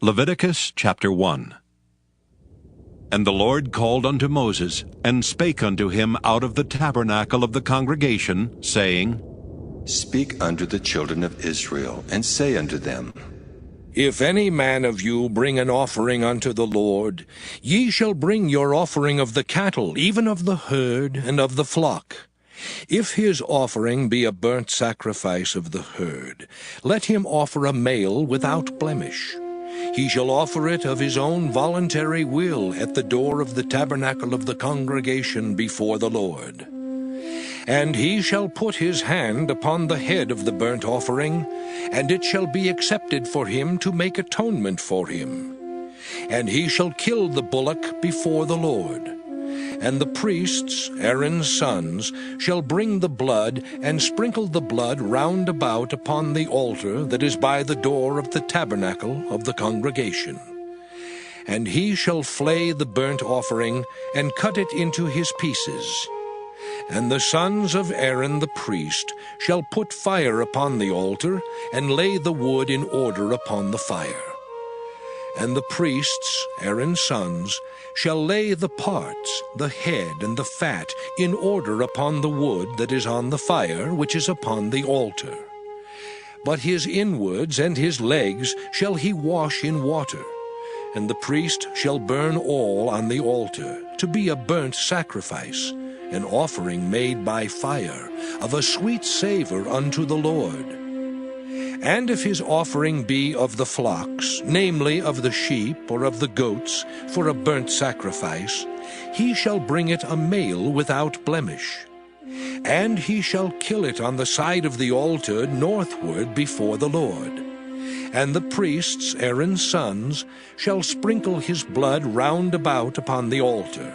Leviticus chapter 1. And the Lord called unto Moses, and spake unto him out of the tabernacle of the congregation, saying, Speak unto the children of Israel, and say unto them, If any man of you bring an offering unto the Lord, ye shall bring your offering of the cattle, even of the herd and of the flock. If his offering be a burnt sacrifice of the herd, let him offer a male without blemish. He shall offer it of his own voluntary will at the door of the tabernacle of the congregation before the Lord. And he shall put his hand upon the head of the burnt offering, and it shall be accepted for him to make atonement for him. And he shall kill the bullock before the Lord. And the priests, Aaron's sons, shall bring the blood, and sprinkle the blood round about upon the altar that is by the door of the tabernacle of the congregation. And he shall flay the burnt offering, and cut it into his pieces. And the sons of Aaron the priest shall put fire upon the altar, and lay the wood in order upon the fire. And the priests, Aaron's sons, shall lay the parts, the head and the fat, in order upon the wood that is on the fire, which is upon the altar. But his inwards and his legs shall he wash in water, and the priest shall burn all on the altar, to be a burnt sacrifice, an offering made by fire, of a sweet savor unto the Lord. And if his offering be of the flocks, namely of the sheep or of the goats, for a burnt sacrifice, he shall bring it a male without blemish. And he shall kill it on the side of the altar northward before the Lord. And the priests, Aaron's sons, shall sprinkle his blood round about upon the altar.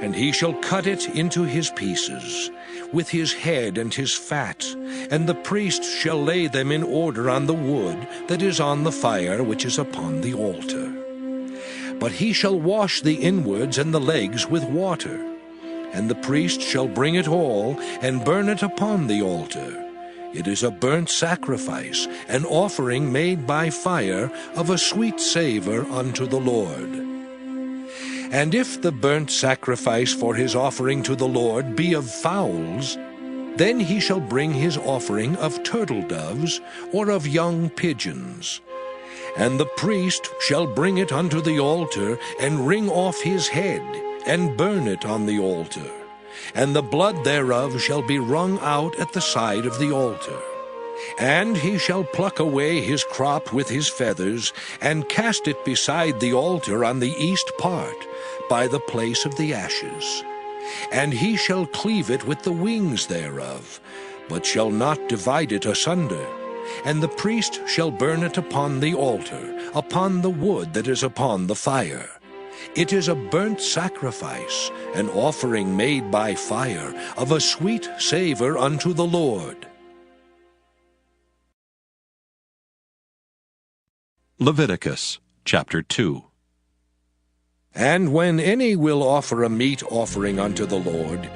And he shall cut it into his pieces, with his head and his fat, and the priest shall lay them in order on the wood that is on the fire which is upon the altar. But he shall wash the inwards and the legs with water, and the priest shall bring it all, and burn it upon the altar. It is a burnt sacrifice, an offering made by fire, of a sweet savor unto the Lord. And if the burnt sacrifice for his offering to the Lord be of fowls, then he shall bring his offering of turtle doves or of young pigeons. And the priest shall bring it unto the altar, and wring off his head, and burn it on the altar. And the blood thereof shall be wrung out at the side of the altar. And he shall pluck away his crop with his feathers, and cast it beside the altar on the east part, by the place of the ashes. And he shall cleave it with the wings thereof, but shall not divide it asunder. And the priest shall burn it upon the altar, upon the wood that is upon the fire. It is a burnt sacrifice, an offering made by fire, of a sweet savor unto the Lord. Leviticus chapter 2. And when any will offer a meat offering unto the Lord,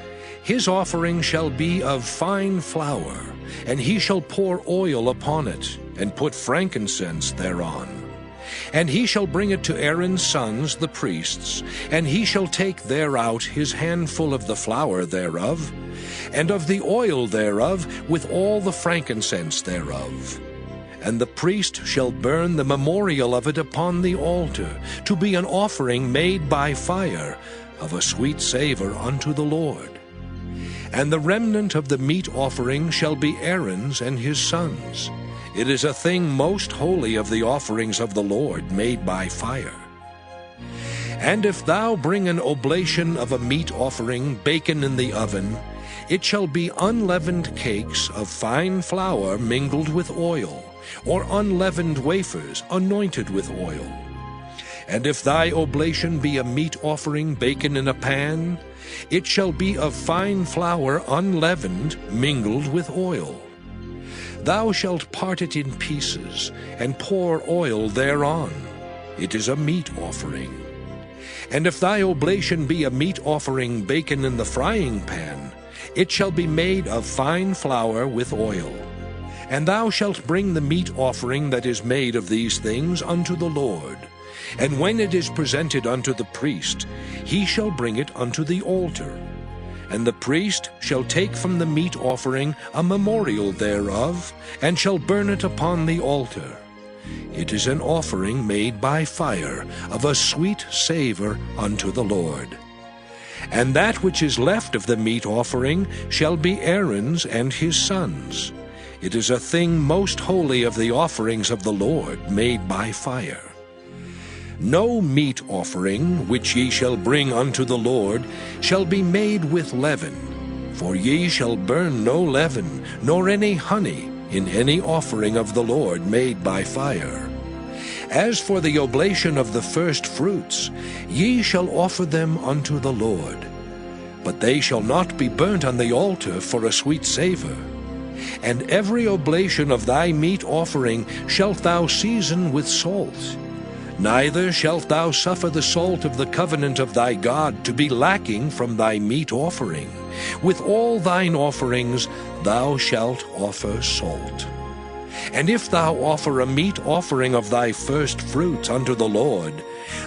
his offering shall be of fine flour, and he shall pour oil upon it, and put frankincense thereon. And he shall bring it to Aaron's sons the priests, and he shall take thereout his handful of the flour thereof, and of the oil thereof, with all the frankincense thereof. And the priest shall burn the memorial of it upon the altar, to be an offering made by fire, of a sweet savor unto the Lord. And the remnant of the meat offering shall be Aaron's and his sons. It is a thing most holy of the offerings of the Lord made by fire. And if thou bring an oblation of a meat offering baken in the oven, it shall be unleavened cakes of fine flour mingled with oil, or unleavened wafers anointed with oil. And if thy oblation be a meat offering baken in a pan, it shall be of fine flour unleavened mingled with oil. Thou shalt part it in pieces, and pour oil thereon. It is a meat offering. And if thy oblation be a meat offering baken in the frying pan, it shall be made of fine flour with oil. And thou shalt bring the meat offering that is made of these things unto the Lord. And when it is presented unto the priest, he shall bring it unto the altar. And the priest shall take from the meat offering a memorial thereof, and shall burn it upon the altar. It is an offering made by fire, of a sweet savour unto the Lord. And that which is left of the meat offering shall be Aaron's and his sons'. It is a thing most holy of the offerings of the Lord, made by fire. No meat offering which ye shall bring unto the Lord shall be made with leaven, for ye shall burn no leaven, nor any honey, in any offering of the Lord made by fire. As for the oblation of the first fruits, ye shall offer them unto the Lord. But they shall not be burnt on the altar for a sweet savour. And every oblation of thy meat offering shalt thou season with salt. Neither shalt thou suffer the salt of the covenant of thy God to be lacking from thy meat offering. With all thine offerings thou shalt offer salt. And if thou offer a meat offering of thy first fruits unto the Lord,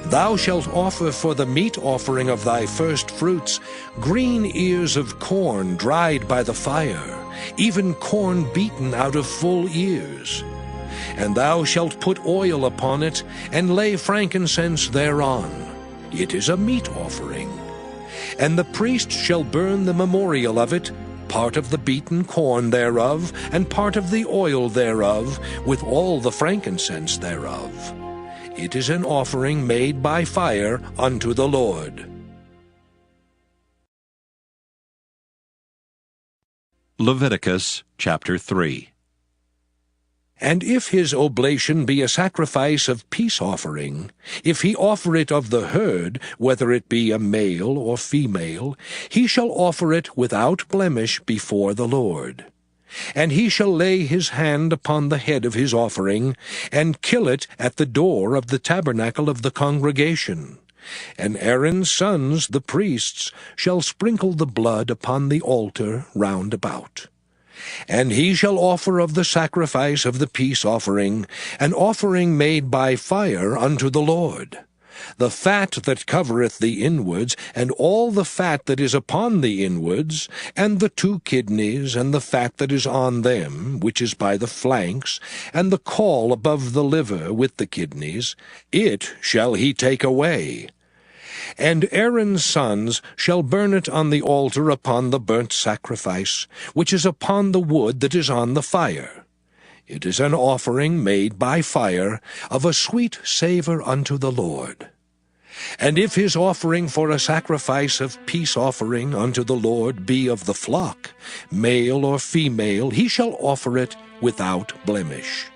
thou shalt offer for the meat offering of thy first fruits green ears of corn dried by the fire, even corn beaten out of full ears. And thou shalt put oil upon it, and lay frankincense thereon. It is a meat offering. And the priest shall burn the memorial of it, part of the beaten corn thereof, and part of the oil thereof, with all the frankincense thereof. It is an offering made by fire unto the Lord. Leviticus chapter 3. And if his oblation be a sacrifice of peace offering, if he offer it of the herd, whether it be a male or female, he shall offer it without blemish before the Lord. And he shall lay his hand upon the head of his offering, and kill it at the door of the tabernacle of the congregation. And Aaron's sons, the priests, shall sprinkle the blood upon the altar round about. And he shall offer of the sacrifice of the peace offering, an offering made by fire unto the Lord. The fat that covereth the inwards, and all the fat that is upon the inwards, and the 2 kidneys, and the fat that is on them, which is by the flanks, and the caul above the liver with the kidneys, it shall he take away. And Aaron's sons shall burn it on the altar upon the burnt sacrifice, which is upon the wood that is on the fire. It is an offering made by fire, of a sweet savour unto the Lord. And if his offering for a sacrifice of peace offering unto the Lord be of the flock, male or female, he shall offer it without blemish.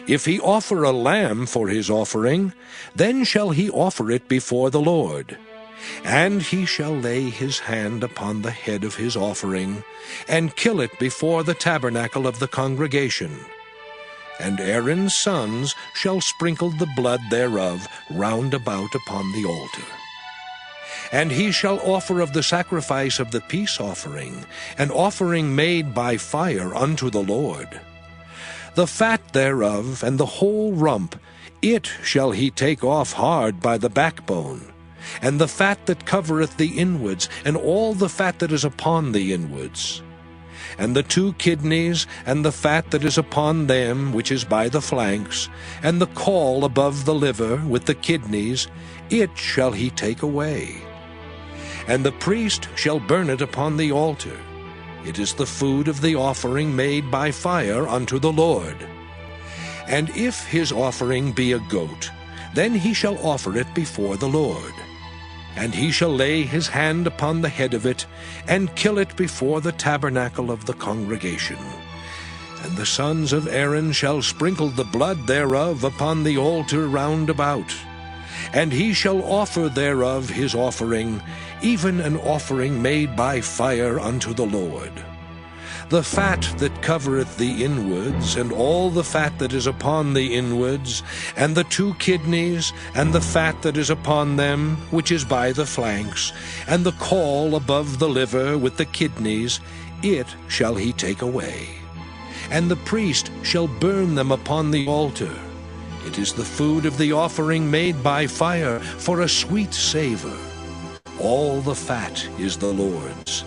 If he offer a lamb for his offering, then shall he offer it before the Lord. And he shall lay his hand upon the head of his offering, and kill it before the tabernacle of the congregation. And Aaron's sons shall sprinkle the blood thereof round about upon the altar. And he shall offer of the sacrifice of the peace offering, an offering made by fire unto the Lord. The fat thereof, and the whole rump, it shall he take off hard by the backbone, and the fat that covereth the inwards, and all the fat that is upon the inwards. And the 2 kidneys, and the fat that is upon them, which is by the flanks, and the caul above the liver with the kidneys, it shall he take away. And the priest shall burn it upon the altar. It is the food of the offering made by fire unto the Lord. And if his offering be a goat, then he shall offer it before the Lord. And he shall lay his hand upon the head of it, and kill it before the tabernacle of the congregation. And the sons of Aaron shall sprinkle the blood thereof upon the altar round about. And he shall offer thereof his offering, even an offering made by fire unto the Lord. The fat that covereth the inwards, and all the fat that is upon the inwards, and the 2 kidneys, and the fat that is upon them, which is by the flanks, and the caul above the liver with the kidneys, it shall he take away. and the priest shall burn them upon the altar. It is the food of the offering made by fire for a sweet savor. All the fat is the Lord's.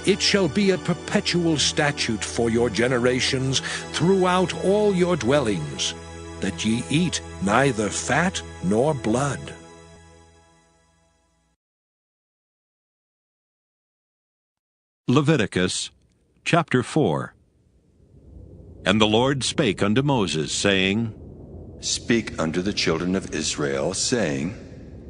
It shall be a perpetual statute for your generations throughout all your dwellings, that ye eat neither fat nor blood. Leviticus chapter 4. And the Lord spake unto Moses, saying, Speak unto the children of Israel, saying,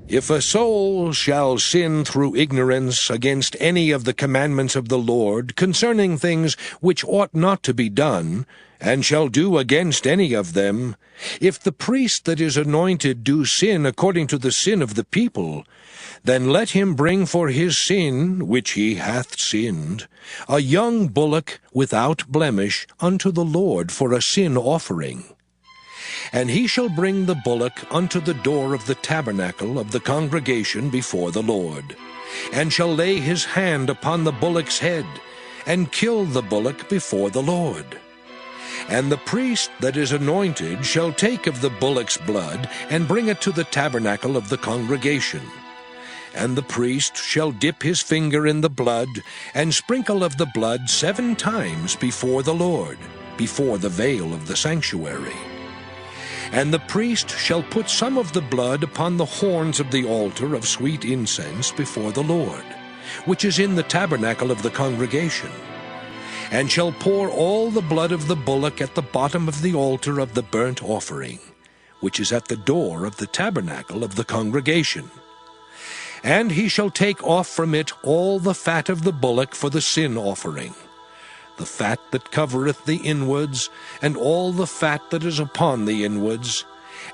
If a soul shall sin through ignorance against any of the commandments of the Lord concerning things which ought not to be done, and shall do against any of them, if the priest that is anointed do sin according to the sin of the people, then let him bring for his sin, which he hath sinned, a young bullock without blemish unto the Lord for a sin offering. And he shall bring the bullock unto the door of the tabernacle of the congregation before the Lord, and shall lay his hand upon the bullock's head, and kill the bullock before the Lord. And the priest that is anointed shall take of the bullock's blood, and bring it to the tabernacle of the congregation. And the priest shall dip his finger in the blood, and sprinkle of the blood 7 times before the Lord, before the veil of the sanctuary. And the priest shall put some of the blood upon the horns of the altar of sweet incense before the Lord, which is in the tabernacle of the congregation, and shall pour all the blood of the bullock at the bottom of the altar of the burnt offering, which is at the door of the tabernacle of the congregation. And he shall take off from it all the fat of the bullock for the sin offering, the fat that covereth the inwards, and all the fat that is upon the inwards,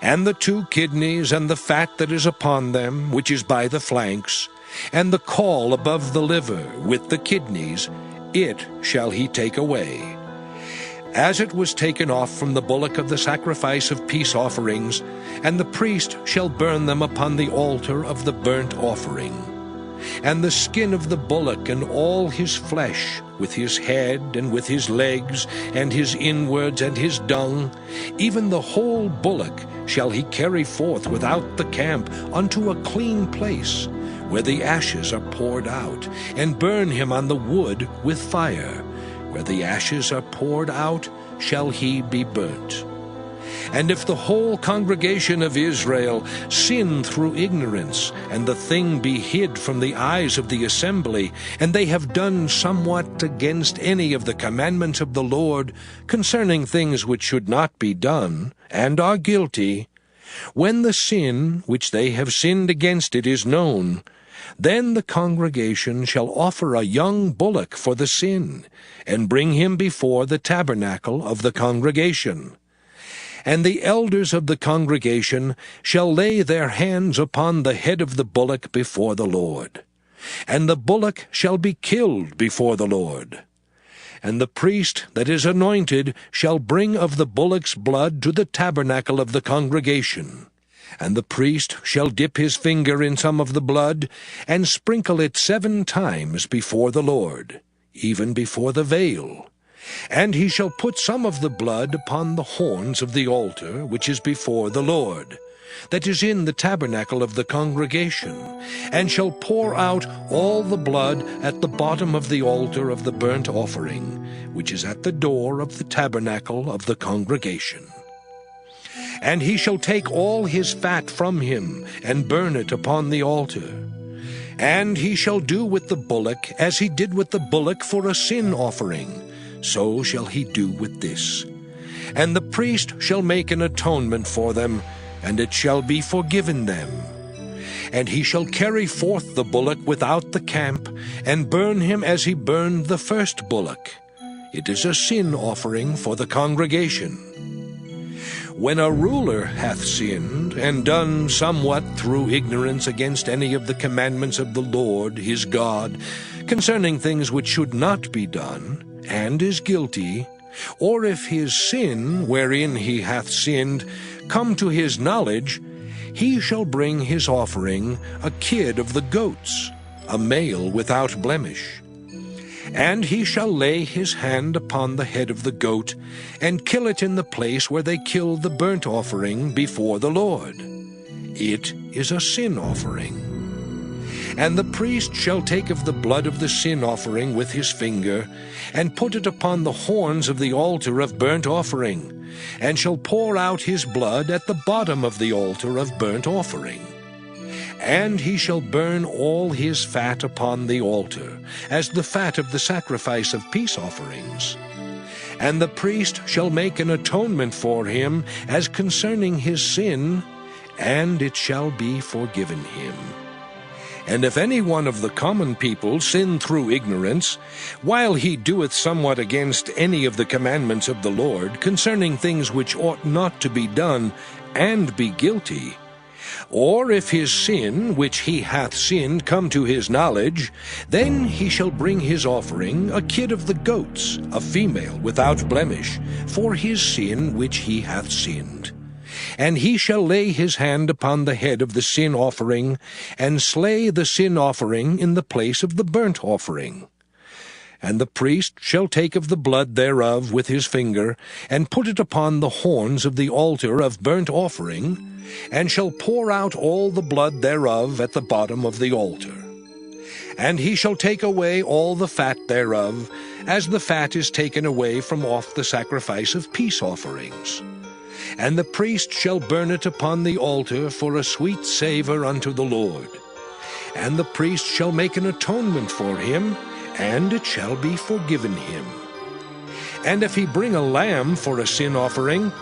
and the 2 kidneys, and the fat that is upon them, which is by the flanks, and the caul above the liver, with the kidneys, it shall he take away. As it was taken off from the bullock of the sacrifice of peace offerings, and the priest shall burn them upon the altar of the burnt offering. And the skin of the bullock and all his flesh, with his head and with his legs, and his inwards and his dung, even the whole bullock shall he carry forth without the camp unto a clean place, where the ashes are poured out, and burn him on the wood with fire. Where the ashes are poured out shall he be burnt. And if the whole congregation of Israel sin through ignorance, and the thing be hid from the eyes of the assembly, and they have done somewhat against any of the commandments of the Lord concerning things which should not be done, and are guilty, when the sin which they have sinned against it is known, then the congregation shall offer a young bullock for the sin, and bring him before the tabernacle of the congregation. And the elders of the congregation shall lay their hands upon the head of the bullock before the Lord. And the bullock shall be killed before the Lord. And the priest that is anointed shall bring of the bullock's blood to the tabernacle of the congregation. And the priest shall dip his finger in some of the blood, and sprinkle it 7 times before the Lord, even before the veil. And he shall put some of the blood upon the horns of the altar, which is before the Lord, that is in the tabernacle of the congregation, and shall pour out all the blood at the bottom of the altar of the burnt offering, which is at the door of the tabernacle of the congregation. And he shall take all his fat from him, and burn it upon the altar. And he shall do with the bullock as he did with the bullock for a sin offering, so shall he do with this. And the priest shall make an atonement for them, and it shall be forgiven them. And he shall carry forth the bullock without the camp, and burn him as he burned the first bullock. It is a sin offering for the congregation. When a ruler hath sinned, and done somewhat through ignorance against any of the commandments of the Lord his God, concerning things which should not be done, and is guilty, or if his sin, wherein he hath sinned, come to his knowledge, he shall bring his offering, a kid of the goats, a male without blemish. And he shall lay his hand upon the head of the goat, and kill it in the place where they kill the burnt offering before the Lord. It is a sin offering. And the priest shall take of the blood of the sin offering with his finger, and put it upon the horns of the altar of burnt offering, and shall pour out his blood at the bottom of the altar of burnt offering. And he shall burn all his fat upon the altar, as the fat of the sacrifice of peace offerings. And the priest shall make an atonement for him as concerning his sin, and it shall be forgiven him. And if any one of the common people sin through ignorance, while he doeth somewhat against any of the commandments of the Lord, concerning things which ought not to be done, and be guilty, or if his sin which he hath sinned come to his knowledge, then he shall bring his offering, a kid of the goats, a female without blemish, for his sin which he hath sinned. And he shall lay his hand upon the head of the sin offering, and slay the sin offering in the place of the burnt offering. And the priest shall take of the blood thereof with his finger, and put it upon the horns of the altar of burnt offering, and shall pour out all the blood thereof at the bottom of the altar. And he shall take away all the fat thereof, as the fat is taken away from off the sacrifice of peace offerings. And the priest shall burn it upon the altar for a sweet savour unto the Lord. And the priest shall make an atonement for him, and it shall be forgiven him. And if he bring a lamb for a sin offering,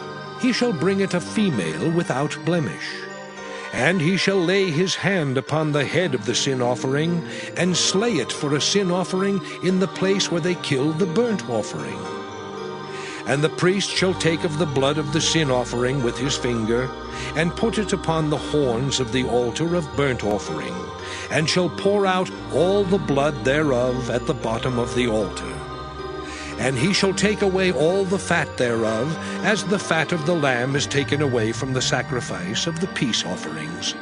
he shall bring it a female without blemish. And he shall lay his hand upon the head of the sin offering, and slay it for a sin offering in the place where they kill the burnt offering. And the priest shall take of the blood of the sin offering with his finger, and put it upon the horns of the altar of burnt offering, and shall pour out all the blood thereof at the bottom of the altar. And he shall take away all the fat thereof, as the fat of the lamb is taken away from the sacrifice of the peace offerings.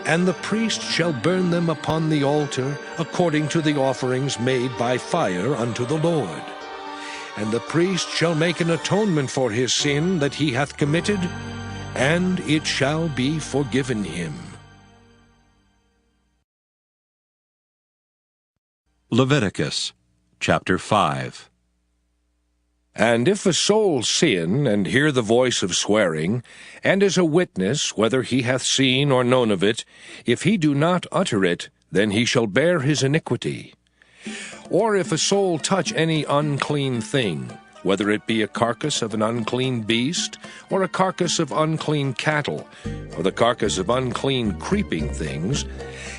And the priest shall burn them upon the altar, according to the offerings made by fire unto the Lord. And the priest shall make an atonement for his sin that he hath committed, and it shall be forgiven him. Leviticus chapter 5. And if a soul sin, and hear the voice of swearing, and is a witness, whether he hath seen or known of it, if he do not utter it, then he shall bear his iniquity. Or if a soul touch any unclean thing, whether it be a carcass of an unclean beast, or a carcass of unclean cattle, or the carcass of unclean creeping things,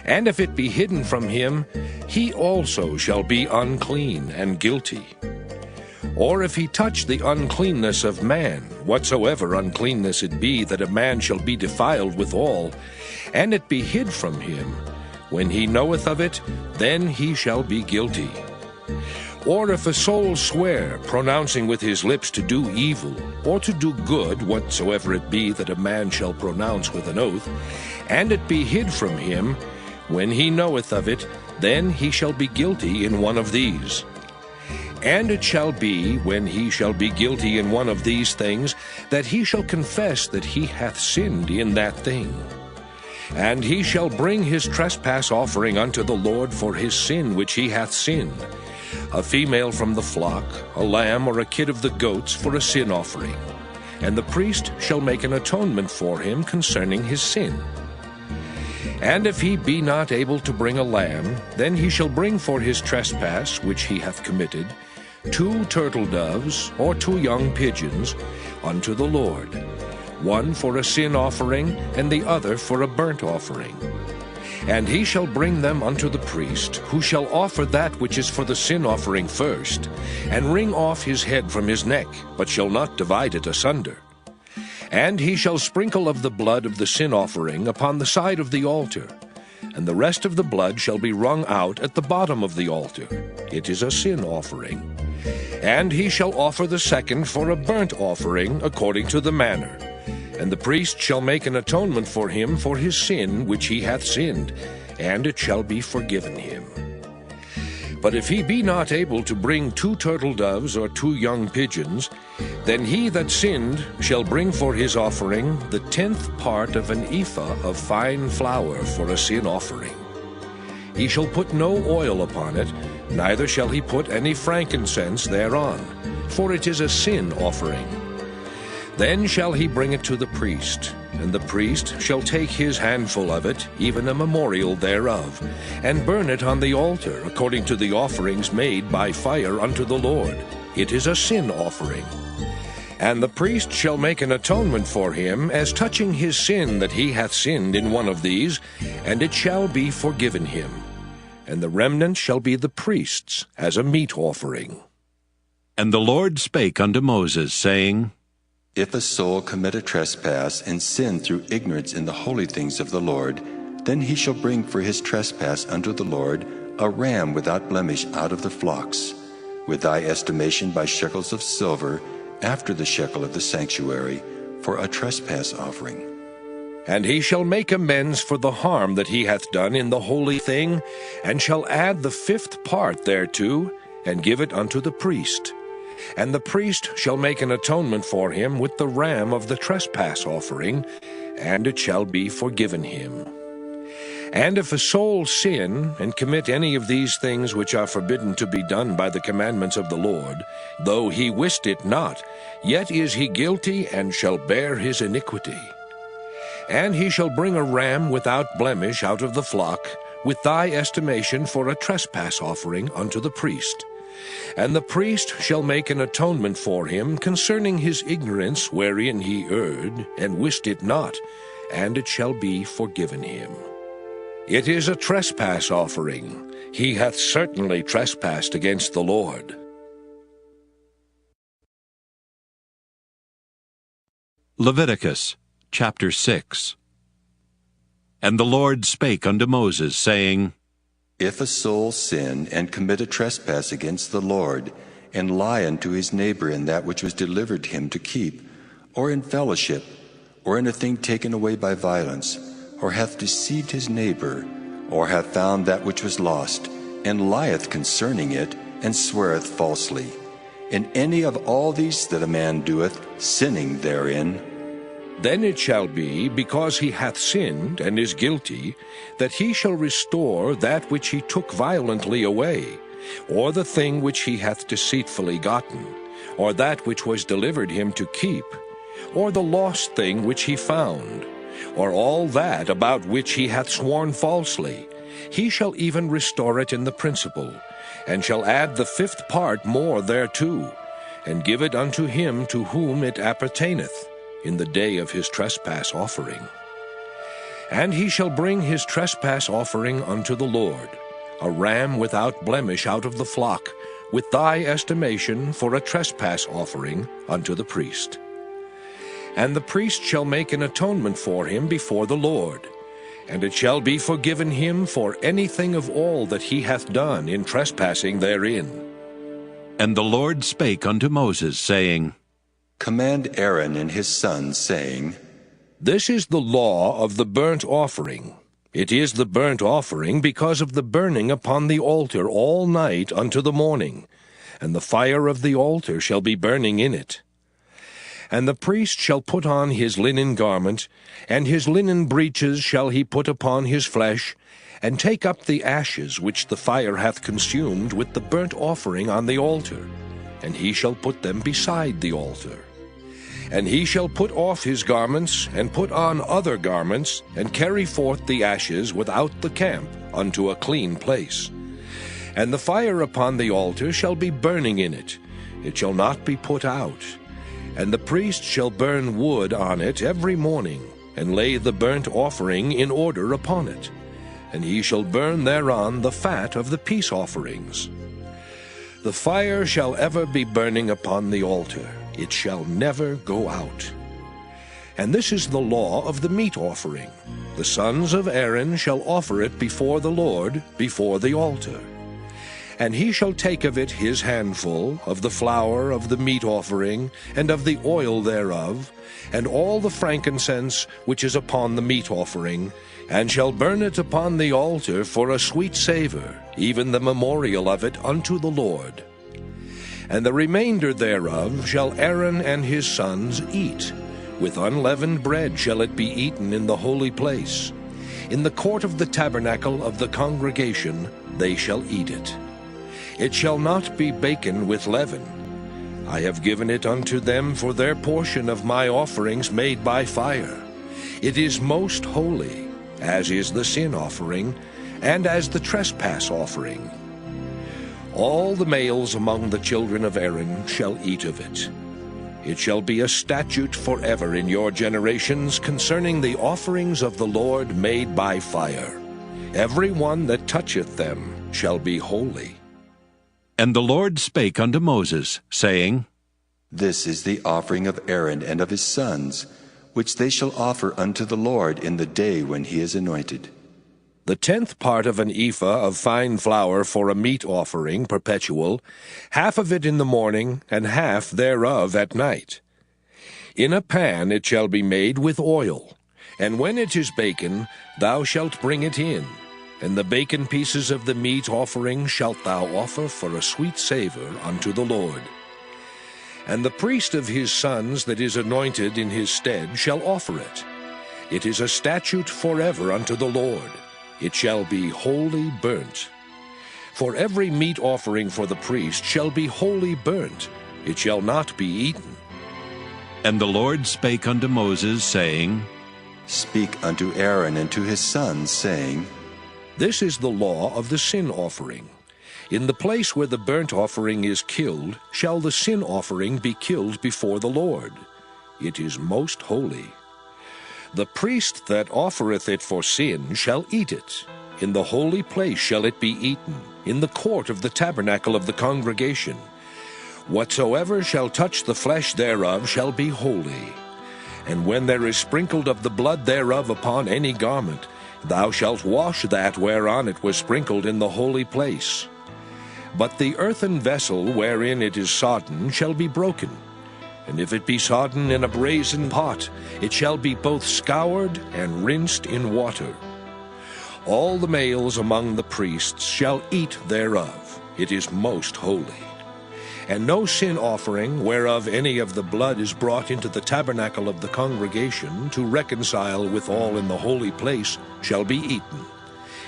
and if it be hidden from him, he also shall be unclean and guilty. Or if he touch the uncleanness of man, whatsoever uncleanness it be, that a man shall be defiled withal, and it be hid from him, when he knoweth of it, then he shall be guilty. Or if a soul swear, pronouncing with his lips to do evil, or to do good, whatsoever it be that a man shall pronounce with an oath, and it be hid from him, when he knoweth of it, then he shall be guilty in one of these. And it shall be, when he shall be guilty in one of these things, that he shall confess that he hath sinned in that thing. And he shall bring his trespass offering unto the Lord for his sin which he hath sinned, a female from the flock, a lamb or a kid of the goats for a sin offering. And the priest shall make an atonement for him concerning his sin. And if he be not able to bring a lamb, then he shall bring for his trespass which he hath committed 2 turtle doves or 2 young pigeons unto the Lord, one for a sin offering, and the other for a burnt offering. And he shall bring them unto the priest, who shall offer that which is for the sin offering first, and wring off his head from his neck, but shall not divide it asunder. And he shall sprinkle of the blood of the sin offering upon the side of the altar, and the rest of the blood shall be wrung out at the bottom of the altar. It is a sin offering. And he shall offer the second for a burnt offering according to the manner. And the priest shall make an atonement for him for his sin which he hath sinned, and it shall be forgiven him. But if he be not able to bring 2 turtle doves or 2 young pigeons, then he that sinned shall bring for his offering the 10th part of an ephah of fine flour for a sin offering. He shall put no oil upon it, neither shall he put any frankincense thereon, for it is a sin offering. Then shall he bring it to the priest, and the priest shall take his handful of it, even a memorial thereof, and burn it on the altar, according to the offerings made by fire unto the Lord. It is a sin offering. And the priest shall make an atonement for him, as touching his sin that he hath sinned in one of these, and it shall be forgiven him. And the remnant shall be the priest's, as a meat offering. And the Lord spake unto Moses, saying, If a soul commit a trespass and sin through ignorance in the holy things of the Lord, then he shall bring for his trespass unto the Lord a ram without blemish out of the flocks, with thy estimation by shekels of silver, after the shekel of the sanctuary, for a trespass offering. And he shall make amends for the harm that he hath done in the holy thing, and shall add the 5th part thereto, and give it unto the priest. And the priest shall make an atonement for him with the ram of the trespass offering, and it shall be forgiven him. And if a soul sin, and commit any of these things which are forbidden to be done by the commandments of the Lord, though he wist it not, yet is he guilty, and shall bear his iniquity. And he shall bring a ram without blemish out of the flock, with thy estimation for a trespass offering unto the priest. And the priest shall make an atonement for him concerning his ignorance wherein he erred, and wist it not, and it shall be forgiven him. It is a trespass offering. He hath certainly trespassed against the Lord. Leviticus chapter 6. And the Lord spake unto Moses, saying, If a soul sin and commit a trespass against the Lord, and lie unto his neighbor in that which was delivered him to keep, or in fellowship, or in a thing taken away by violence, or hath deceived his neighbor, or hath found that which was lost, and lieth concerning it, and sweareth falsely, in any of all these that a man doeth, sinning therein, then it shall be, because he hath sinned and is guilty, that he shall restore that which he took violently away, or the thing which he hath deceitfully gotten, or that which was delivered him to keep, or the lost thing which he found, or all that about which he hath sworn falsely. He shall even restore it in the principal, and shall add the 5th part more thereto, and give it unto him to whom it appertaineth, in the day of his trespass offering. And he shall bring his trespass offering unto the Lord, a ram without blemish out of the flock, with thy estimation for a trespass offering unto the priest. And the priest shall make an atonement for him before the Lord, and it shall be forgiven him for anything of all that he hath done in trespassing therein. And the Lord spake unto Moses, saying, Command Aaron and his sons, saying, This is the law of the burnt offering. It is the burnt offering because of the burning upon the altar all night unto the morning, and the fire of the altar shall be burning in it. And the priest shall put on his linen garment, and his linen breeches shall he put upon his flesh, and take up the ashes which the fire hath consumed with the burnt offering on the altar, and he shall put them beside the altar. And he shall put off his garments, and put on other garments, and carry forth the ashes without the camp unto a clean place. And the fire upon the altar shall be burning in it, it shall not be put out. And the priest shall burn wood on it every morning, and lay the burnt offering in order upon it. And he shall burn thereon the fat of the peace offerings. The fire shall ever be burning upon the altar, it shall never go out. And this is the law of the meat offering. The sons of Aaron shall offer it before the Lord, before the altar. And he shall take of it his handful, of the flour of the meat offering, and of the oil thereof, and all the frankincense which is upon the meat offering, and shall burn it upon the altar for a sweet savour, even the memorial of it unto the Lord. And the remainder thereof shall Aaron and his sons eat. With unleavened bread shall it be eaten in the holy place. In the court of the tabernacle of the congregation they shall eat it. It shall not be baken with leaven. I have given it unto them for their portion of my offerings made by fire. It is most holy, as is the sin offering, and as the trespass offering. All the males among the children of Aaron shall eat of it. It shall be a statute forever in your generations concerning the offerings of the Lord made by fire. Every one that toucheth them shall be holy. And the Lord spake unto Moses, saying, This is the offering of Aaron and of his sons, which they shall offer unto the Lord in the day when he is anointed. The 10th part of an ephah of fine flour for a meat offering perpetual, half of it in the morning, and half thereof at night. In a pan it shall be made with oil, and when it is baken, thou shalt bring it in, and the baken pieces of the meat offering shalt thou offer for a sweet savour unto the Lord. And the priest of his sons that is anointed in his stead shall offer it. It is a statute forever unto the Lord. It shall be wholly burnt. For every meat offering for the priest shall be wholly burnt. It shall not be eaten. And the Lord spake unto Moses, saying, Speak unto Aaron and to his sons, saying, This is the law of the sin offering. In the place where the burnt offering is killed, shall the sin offering be killed before the Lord. It is most holy. The priest that offereth it for sin shall eat it. In the holy place shall it be eaten, in the court of the tabernacle of the congregation. Whatsoever shall touch the flesh thereof shall be holy. And when there is sprinkled of the blood thereof upon any garment, thou shalt wash that whereon it was sprinkled in the holy place. But the earthen vessel wherein it is sodden shall be broken. And if it be sodden in a brazen pot, it shall be both scoured and rinsed in water. All the males among the priests shall eat thereof. It is most holy. And no sin offering, whereof any of the blood is brought into the tabernacle of the congregation to reconcile with all in the holy place, shall be eaten.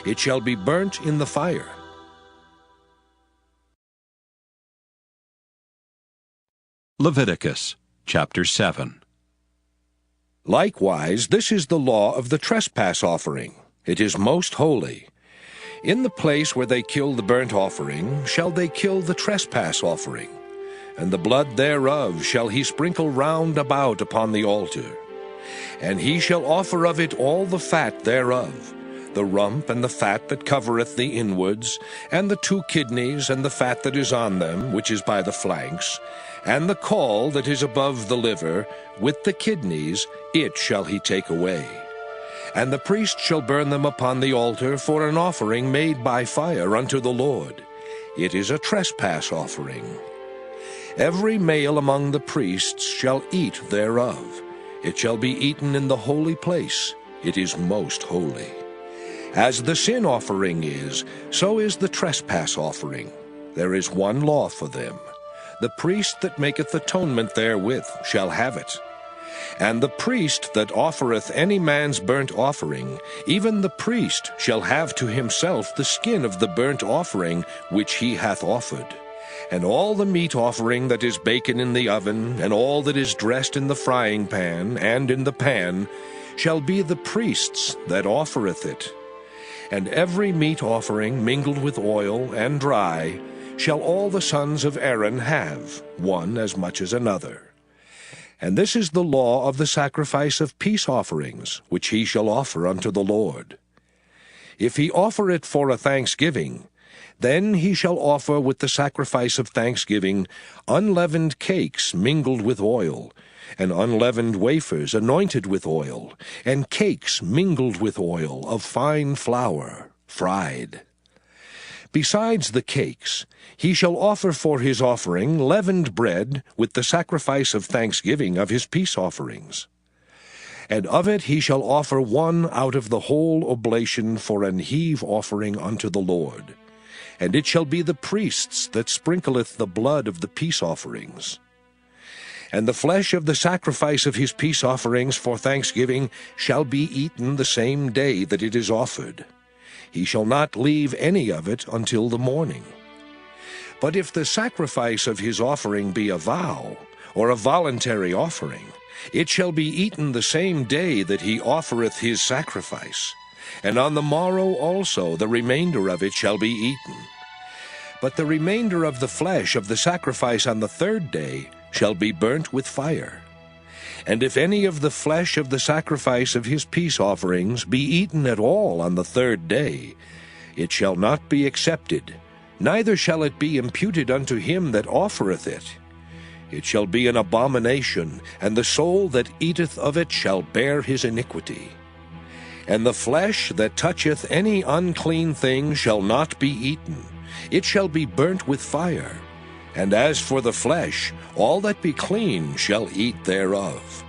It shall be burnt in the fire. Leviticus chapter 7. Likewise, this is the law of the trespass offering. It is most holy. In the place where they kill the burnt offering shall they kill the trespass offering, and the blood thereof shall he sprinkle round about upon the altar. And he shall offer of it all the fat thereof, the rump and the fat that covereth the inwards, and the 2 kidneys and the fat that is on them, which is by the flanks, and the caul that is above the liver, with the kidneys, it shall he take away. And the priest shall burn them upon the altar for an offering made by fire unto the Lord. It is a trespass offering. Every male among the priests shall eat thereof. It shall be eaten in the holy place. It is most holy. As the sin offering is, so is the trespass offering. There is one law for them. The priest that maketh atonement therewith shall have it. And the priest that offereth any man's burnt offering, even the priest shall have to himself the skin of the burnt offering which he hath offered. And all the meat offering that is baken in the oven, and all that is dressed in the frying pan and in the pan, shall be the priest's that offereth it. And every meat offering mingled with oil and dry shall all the sons of Aaron have, one as much as another. And this is the law of the sacrifice of peace offerings, which he shall offer unto the Lord. If he offer it for a thanksgiving, then he shall offer with the sacrifice of thanksgiving unleavened cakes mingled with oil, and unleavened wafers anointed with oil, and cakes mingled with oil of fine flour, fried. Besides the cakes, he shall offer for his offering leavened bread with the sacrifice of thanksgiving of his peace offerings. And of it he shall offer one out of the whole oblation for an heave offering unto the Lord. And it shall be the priest's that sprinkleth the blood of the peace offerings. And the flesh of the sacrifice of his peace offerings for thanksgiving shall be eaten the same day that it is offered. He shall not leave any of it until the morning. But if the sacrifice of his offering be a vow, or a voluntary offering, it shall be eaten the same day that he offereth his sacrifice, and on the morrow also the remainder of it shall be eaten. But the remainder of the flesh of the sacrifice on the third day shall be burnt with fire. And if any of the flesh of the sacrifice of his peace offerings be eaten at all on the third day, it shall not be accepted, neither shall it be imputed unto him that offereth it. It shall be an abomination, and the soul that eateth of it shall bear his iniquity. And the flesh that toucheth any unclean thing shall not be eaten, it shall be burnt with fire. And as for the flesh, all that be clean shall eat thereof.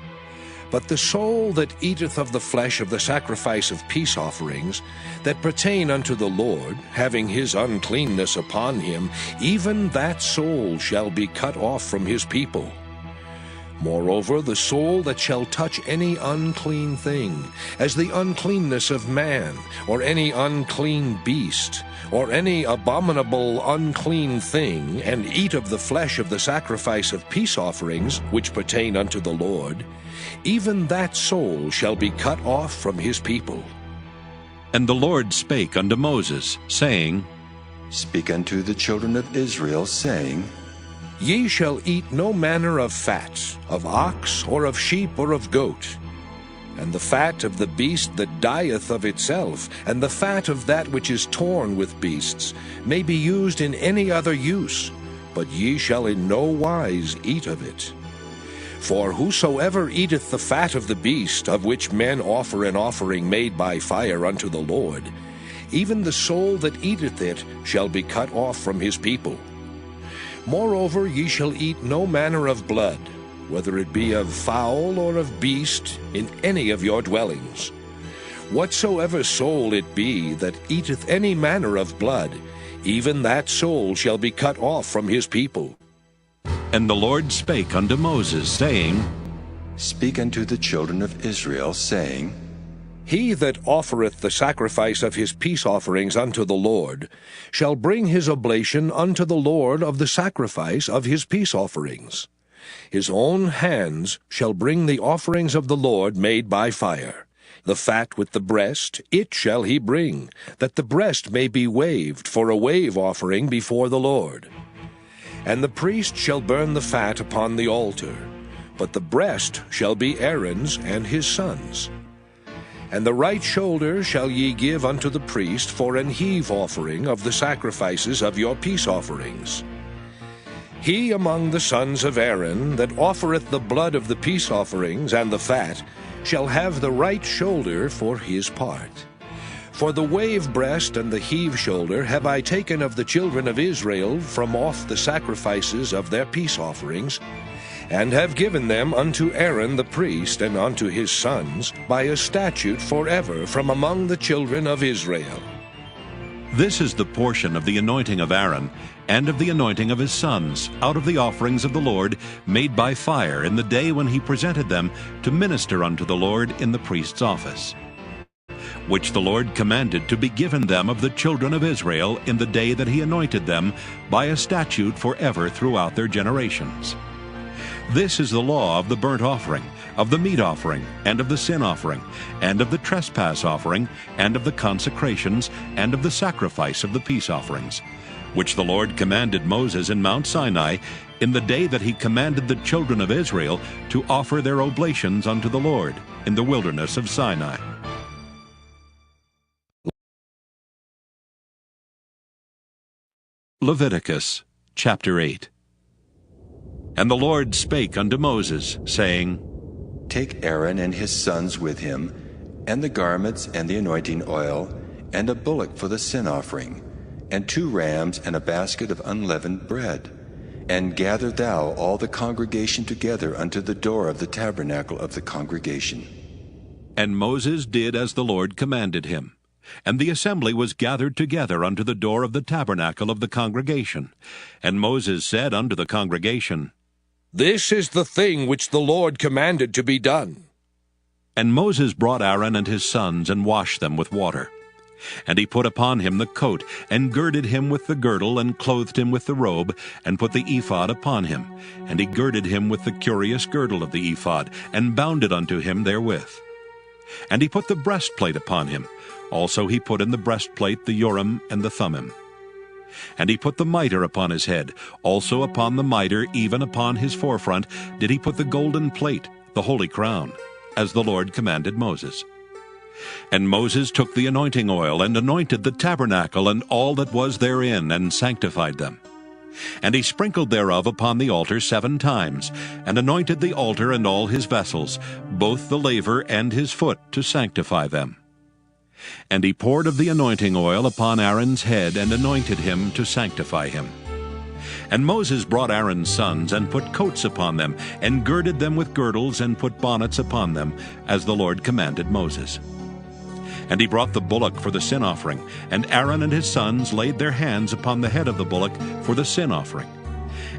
But the soul that eateth of the flesh of the sacrifice of peace offerings, that pertain unto the Lord, having his uncleanness upon him, even that soul shall be cut off from his people. Moreover, the soul that shall touch any unclean thing, as the uncleanness of man, or any unclean beast, or any abominable unclean thing, and eat of the flesh of the sacrifice of peace offerings, which pertain unto the Lord, even that soul shall be cut off from his people. And the Lord spake unto Moses, saying, Speak unto the children of Israel, saying, Ye shall eat no manner of fat, of ox, or of sheep, or of goat. And the fat of the beast that dieth of itself, and the fat of that which is torn with beasts, may be used in any other use, but ye shall in no wise eat of it. For whosoever eateth the fat of the beast, of which men offer an offering made by fire unto the Lord, even the soul that eateth it shall be cut off from his people. Moreover, ye shall eat no manner of blood, whether it be of fowl or of beast, in any of your dwellings. Whatsoever soul it be that eateth any manner of blood, even that soul shall be cut off from his people. And the Lord spake unto Moses, saying, Speak unto the children of Israel, saying, He that offereth the sacrifice of his peace offerings unto the Lord shall bring his oblation unto the Lord of the sacrifice of his peace offerings. His own hands shall bring the offerings of the Lord made by fire. The fat with the breast, it shall he bring, that the breast may be waved for a wave offering before the Lord. And the priest shall burn the fat upon the altar, but the breast shall be Aaron's and his sons'. And the right shoulder shall ye give unto the priest for an heave offering of the sacrifices of your peace offerings. He among the sons of Aaron that offereth the blood of the peace offerings and the fat shall have the right shoulder for his part. For the wave breast and the heave shoulder have I taken of the children of Israel from off the sacrifices of their peace offerings, and have given them unto Aaron the priest and unto his sons by a statute forever from among the children of Israel. This is the portion of the anointing of Aaron, and of the anointing of his sons, out of the offerings of the Lord, made by fire in the day when he presented them to minister unto the Lord in the priest's office, which the Lord commanded to be given them of the children of Israel in the day that he anointed them, by a statute forever throughout their generations. This is the law of the burnt offering, of the meat offering, and of the sin offering, and of the trespass offering, and of the consecrations, and of the sacrifice of the peace offerings, which the Lord commanded Moses in Mount Sinai in the day that he commanded the children of Israel to offer their oblations unto the Lord in the wilderness of Sinai. Leviticus chapter 8. And the Lord spake unto Moses, saying, Take Aaron and his sons with him, and the garments and the anointing oil, and a bullock for the sin offering, and 2 rams and a basket of unleavened bread. And gather thou all the congregation together unto the door of the tabernacle of the congregation. And Moses did as the Lord commanded him. And the assembly was gathered together unto the door of the tabernacle of the congregation. And Moses said unto the congregation, This is the thing which the Lord commanded to be done. And Moses brought Aaron and his sons, and washed them with water. And he put upon him the coat, and girded him with the girdle, and clothed him with the robe, and put the ephod upon him. And he girded him with the curious girdle of the ephod, and bound it unto him therewith. And he put the breastplate upon him. Also he put in the breastplate the Urim and the Thummim. And he put the mitre upon his head. Also upon the mitre, even upon his forefront, did he put the golden plate, the holy crown, as the Lord commanded Moses. And Moses took the anointing oil, and anointed the tabernacle and all that was therein, and sanctified them. And he sprinkled thereof upon the altar 7 times, and anointed the altar and all his vessels, both the laver and his foot, to sanctify them. And he poured of the anointing oil upon Aaron's head, and anointed him to sanctify him. And Moses brought Aaron's sons, and put coats upon them, and girded them with girdles, and put bonnets upon them, as the Lord commanded Moses. And he brought the bullock for the sin offering, and Aaron and his sons laid their hands upon the head of the bullock for the sin offering.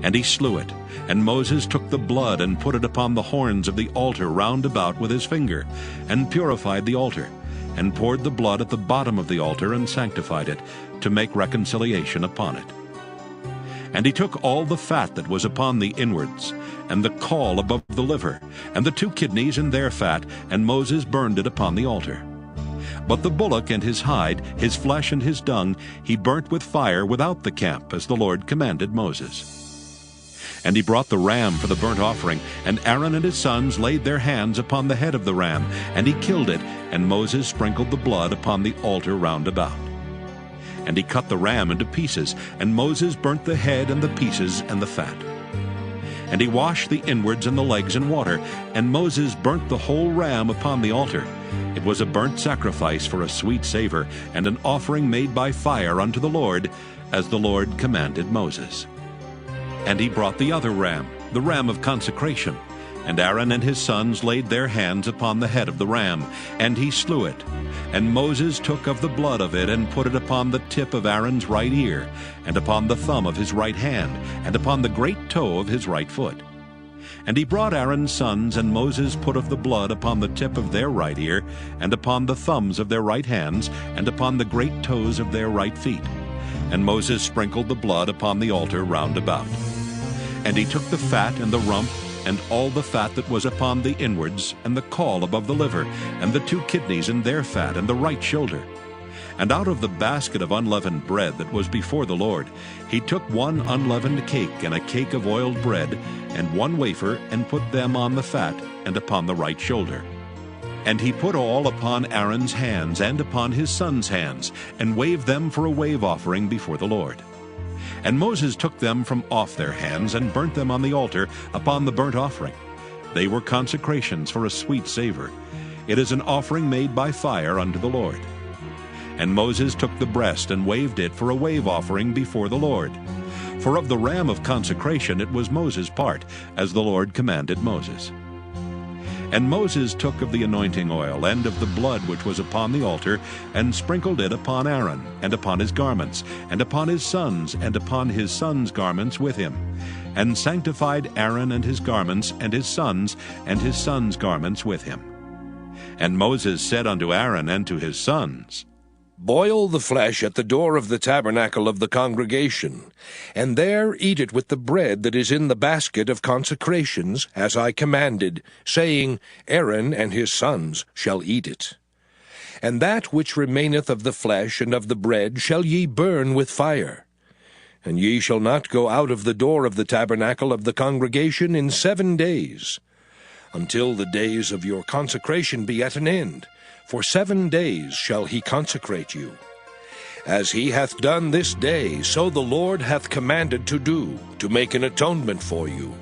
And he slew it, and Moses took the blood, and put it upon the horns of the altar round about with his finger, and purified the altar, and poured the blood at the bottom of the altar, and sanctified it, to make reconciliation upon it. And he took all the fat that was upon the inwards, and the caul above the liver, and the 2 kidneys and their fat, and Moses burned it upon the altar. But the bullock and his hide, his flesh and his dung, he burnt with fire without the camp, as the Lord commanded Moses. And he brought the ram for the burnt offering, and Aaron and his sons laid their hands upon the head of the ram, and he killed it, and Moses sprinkled the blood upon the altar round about. And he cut the ram into pieces, and Moses burnt the head and the pieces and the fat. And he washed the inwards and the legs in water, and Moses burnt the whole ram upon the altar. It was a burnt sacrifice for a sweet savor, and an offering made by fire unto the Lord, as the Lord commanded Moses. And he brought the other ram, the ram of consecration, and Aaron and his sons laid their hands upon the head of the ram, and he slew it. And Moses took of the blood of it, and put it upon the tip of Aaron's right ear, and upon the thumb of his right hand, and upon the great toe of his right foot. And he brought Aaron's sons, and Moses put of the blood upon the tip of their right ear, and upon the thumbs of their right hands, and upon the great toes of their right feet. And Moses sprinkled the blood upon the altar round about. And he took the fat and the rump, and all the fat that was upon the inwards, and the caul above the liver, and the 2 kidneys and their fat, and the right shoulder. And out of the basket of unleavened bread that was before the Lord, he took 1 unleavened cake, and a cake of oiled bread, and 1 wafer, and put them on the fat, and upon the right shoulder. And he put all upon Aaron's hands, and upon his sons' hands, and waved them for a wave offering before the Lord. And Moses took them from off their hands, and burnt them on the altar upon the burnt offering. They were consecrations for a sweet savor. It is an offering made by fire unto the Lord. And Moses took the breast, and waved it for a wave offering before the Lord. For of the ram of consecration it was Moses' part, as the Lord commanded Moses. And Moses took of the anointing oil, and of the blood which was upon the altar, and sprinkled it upon Aaron, and upon his garments, and upon his sons, and upon his sons' garments with him, and sanctified Aaron and his garments, and his sons' garments with him. And Moses said unto Aaron and to his sons, Boil the flesh at the door of the tabernacle of the congregation, and there eat it with the bread that is in the basket of consecrations, as I commanded, saying, Aaron and his sons shall eat it. And that which remaineth of the flesh and of the bread shall ye burn with fire. And ye shall not go out of the door of the tabernacle of the congregation in 7 days, until the days of your consecration be at an end. For 7 days shall he consecrate you. As he hath done this day, so the Lord hath commanded to do, to make an atonement for you.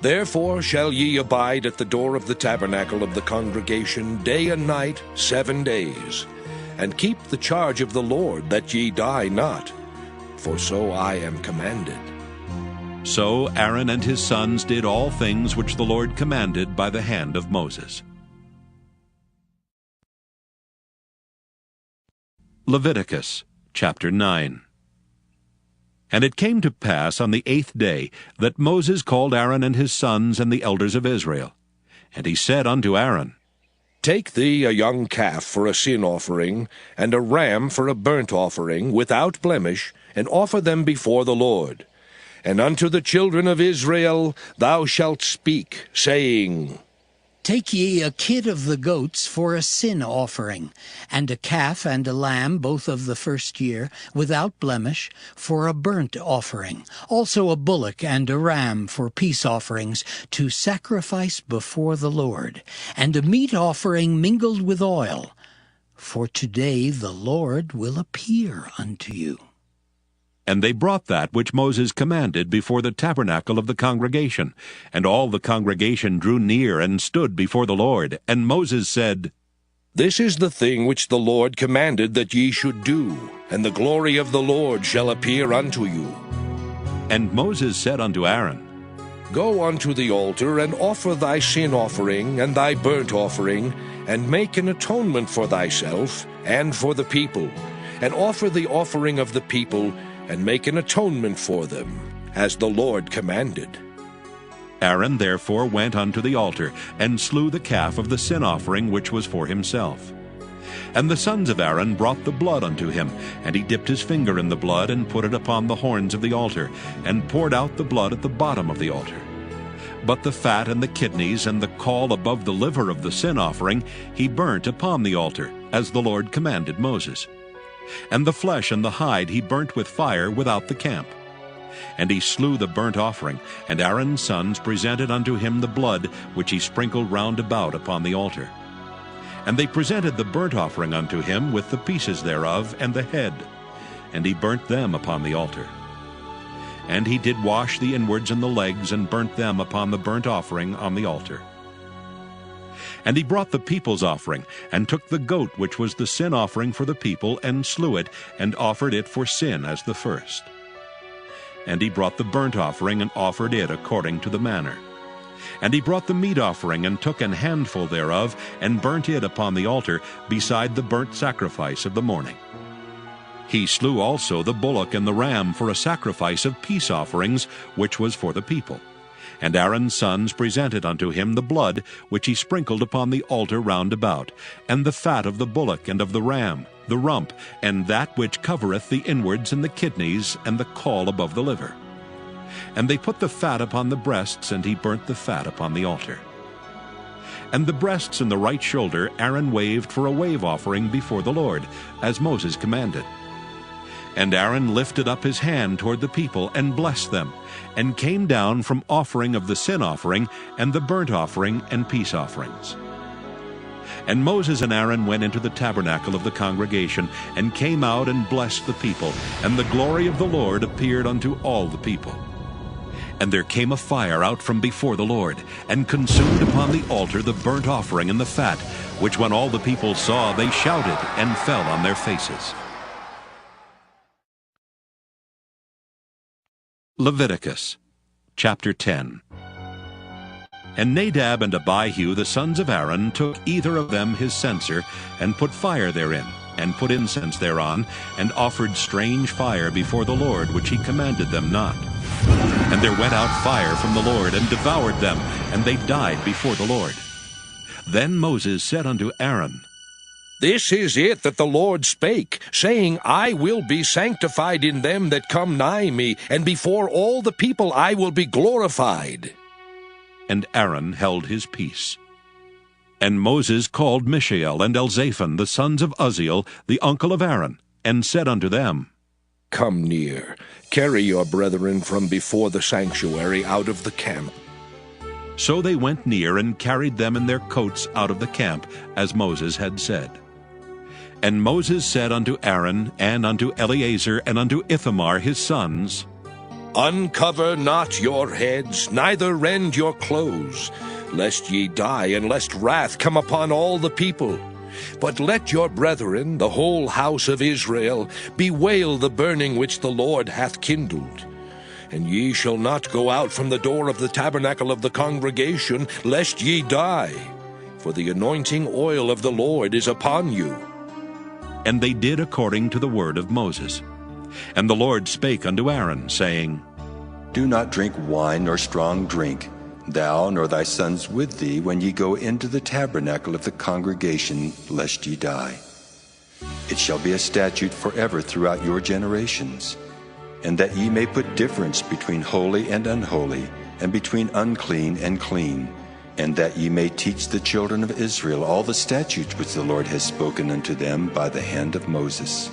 Therefore shall ye abide at the door of the tabernacle of the congregation day and night 7 days, and keep the charge of the Lord, that ye die not, for so I am commanded. So Aaron and his sons did all things which the Lord commanded by the hand of Moses. Leviticus chapter 9. And it came to pass on the 8th day that Moses called Aaron and his sons and the elders of Israel. And he said unto Aaron, Take thee a young calf for a sin offering, and a ram for a burnt offering, without blemish, and offer them before the Lord. And unto the children of Israel thou shalt speak, saying, Take ye a kid of the goats for a sin offering, and a calf and a lamb, both of the first year, without blemish, for a burnt offering, also a bullock and a ram for peace offerings, to sacrifice before the Lord, and a meat offering mingled with oil. For today the Lord will appear unto you. And they brought that which Moses commanded before the tabernacle of the congregation. And all the congregation drew near and stood before the Lord. And Moses said, This is the thing which the Lord commanded that ye should do, and the glory of the Lord shall appear unto you. And Moses said unto Aaron, Go unto the altar, and offer thy sin offering and thy burnt offering, and make an atonement for thyself and for the people, and offer the offering of the people, and make an atonement for them, as the Lord commanded. Aaron therefore went unto the altar, and slew the calf of the sin offering which was for himself. And the sons of Aaron brought the blood unto him, and he dipped his finger in the blood, and put it upon the horns of the altar, and poured out the blood at the bottom of the altar. But the fat and the kidneys and the caul above the liver of the sin offering he burnt upon the altar, as the Lord commanded Moses. And the flesh and the hide he burnt with fire without the camp. And he slew the burnt offering, and Aaron's sons presented unto him the blood which he sprinkled round about upon the altar. And they presented the burnt offering unto him with the pieces thereof and the head, and he burnt them upon the altar. And he did wash the inwards and the legs, and burnt them upon the burnt offering on the altar. And he brought the people's offering, and took the goat which was the sin offering for the people, and slew it, and offered it for sin as the first. And he brought the burnt offering, and offered it according to the manner. And he brought the meat offering, and took an handful thereof, and burnt it upon the altar, beside the burnt sacrifice of the morning. He slew also the bullock and the ram for a sacrifice of peace offerings, which was for the people. And Aaron's sons presented unto him the blood which he sprinkled upon the altar round about, and the fat of the bullock and of the ram, the rump, and that which covereth the inwards and the kidneys, and the caul above the liver. And they put the fat upon the breasts, and he burnt the fat upon the altar. And the breasts and the right shoulder Aaron waved for a wave offering before the Lord, as Moses commanded. And Aaron lifted up his hand toward the people, and blessed them, and came down from offering of the sin offering, and the burnt offering, and peace offerings. And Moses and Aaron went into the tabernacle of the congregation, and came out and blessed the people, and the glory of the Lord appeared unto all the people. And there came a fire out from before the Lord, and consumed upon the altar the burnt offering and the fat, which when all the people saw, they shouted, and fell on their faces. Leviticus chapter 10. And Nadab and Abihu the sons of Aaron took either of them his censer, and put fire therein, and put incense thereon, and offered strange fire before the Lord, which he commanded them not. And there went out fire from the Lord, and devoured them, and they died before the Lord. Then Moses said unto Aaron, This is it that the Lord spake, saying, I will be sanctified in them that come nigh me, and before all the people I will be glorified. And Aaron held his peace. And Moses called Mishael and Elzaphan, the sons of Uzziel, the uncle of Aaron, and said unto them, Come near, carry your brethren from before the sanctuary out of the camp. So they went near, and carried them in their coats out of the camp, as Moses had said. And Moses said unto Aaron, and unto Eleazar, and unto Ithamar his sons, Uncover not your heads, neither rend your clothes, lest ye die, and lest wrath come upon all the people. But let your brethren, the whole house of Israel, bewail the burning which the Lord hath kindled. And ye shall not go out from the door of the tabernacle of the congregation, lest ye die, for the anointing oil of the Lord is upon you. And they did according to the word of Moses. And the Lord spake unto Aaron, saying, Do not drink wine nor strong drink, thou nor thy sons with thee, when ye go into the tabernacle of the congregation, lest ye die. It shall be a statute forever throughout your generations, and that ye may put difference between holy and unholy, and between unclean and clean, and that ye may teach the children of Israel all the statutes which the Lord has spoken unto them by the hand of Moses.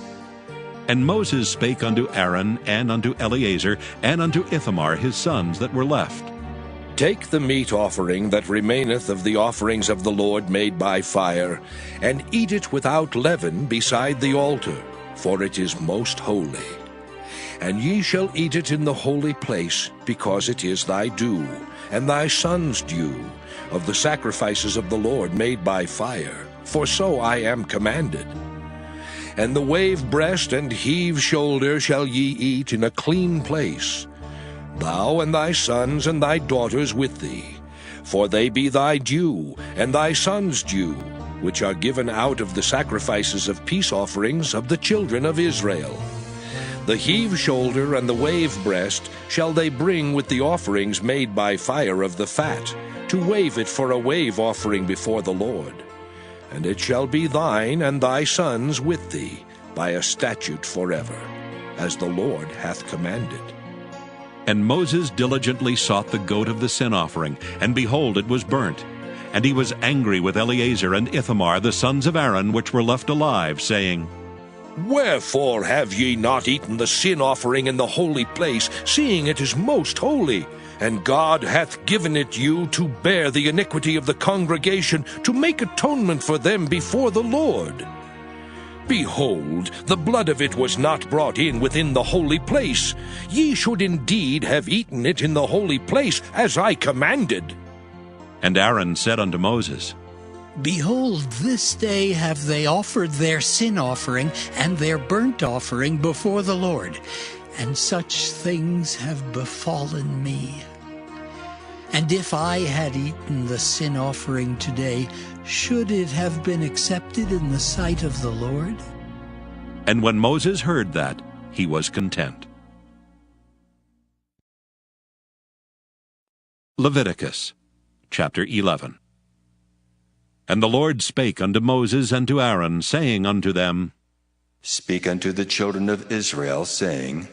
And Moses spake unto Aaron, and unto Eleazar, and unto Ithamar his sons that were left. Take the meat offering that remaineth of the offerings of the Lord made by fire, and eat it without leaven beside the altar, for it is most holy. And ye shall eat it in the holy place, because it is thy due, and thy son's due, of the sacrifices of the Lord made by fire, for so I am commanded. And the wave breast and heave shoulder shall ye eat in a clean place, thou and thy sons and thy daughters with thee, for they be thy due, and thy sons' due, which are given out of the sacrifices of peace offerings of the children of Israel. The heave shoulder and the wave breast shall they bring with the offerings made by fire of the fat, to wave it for a wave offering before the Lord. And it shall be thine and thy sons with thee, by a statute forever, as the Lord hath commanded. And Moses diligently sought the goat of the sin offering, and behold, it was burnt. And he was angry with Eleazar and Ithamar, the sons of Aaron, which were left alive, saying, Wherefore have ye not eaten the sin offering in the holy place, seeing it is most holy? And God hath given it you to bear the iniquity of the congregation, to make atonement for them before the Lord. Behold, the blood of it was not brought in within the holy place. Ye should indeed have eaten it in the holy place, as I commanded. And Aaron said unto Moses, Behold, this day have they offered their sin offering and their burnt offering before the Lord, and such things have befallen me. And if I had eaten the sin offering today, should it have been accepted in the sight of the Lord? And when Moses heard that, he was content. Leviticus chapter 11. And the Lord spake unto Moses and to Aaron, saying unto them, Speak unto the children of Israel, saying,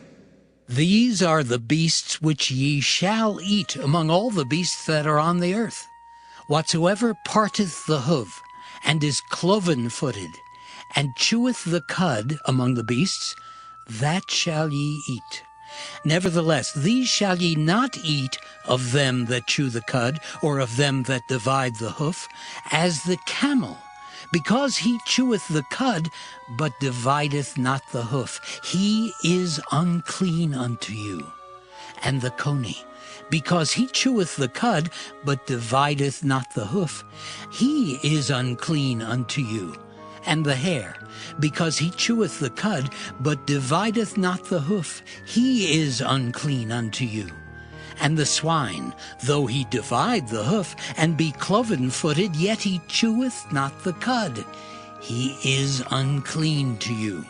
These are the beasts which ye shall eat among all the beasts that are on the earth. Whatsoever parteth the hoof, and is cloven-footed, and cheweth the cud among the beasts, that shall ye eat. Nevertheless, these shall ye not eat of them that chew the cud, or of them that divide the hoof, as the camel, because he cheweth the cud, but divideth not the hoof. He is unclean unto you. And the coney, because he cheweth the cud, but divideth not the hoof. He is unclean unto you. And the hare, because he cheweth the cud, but divideth not the hoof. He is unclean unto you. And the swine, though he divide the hoof, and be cloven-footed, yet he cheweth not the cud. He is unclean to you.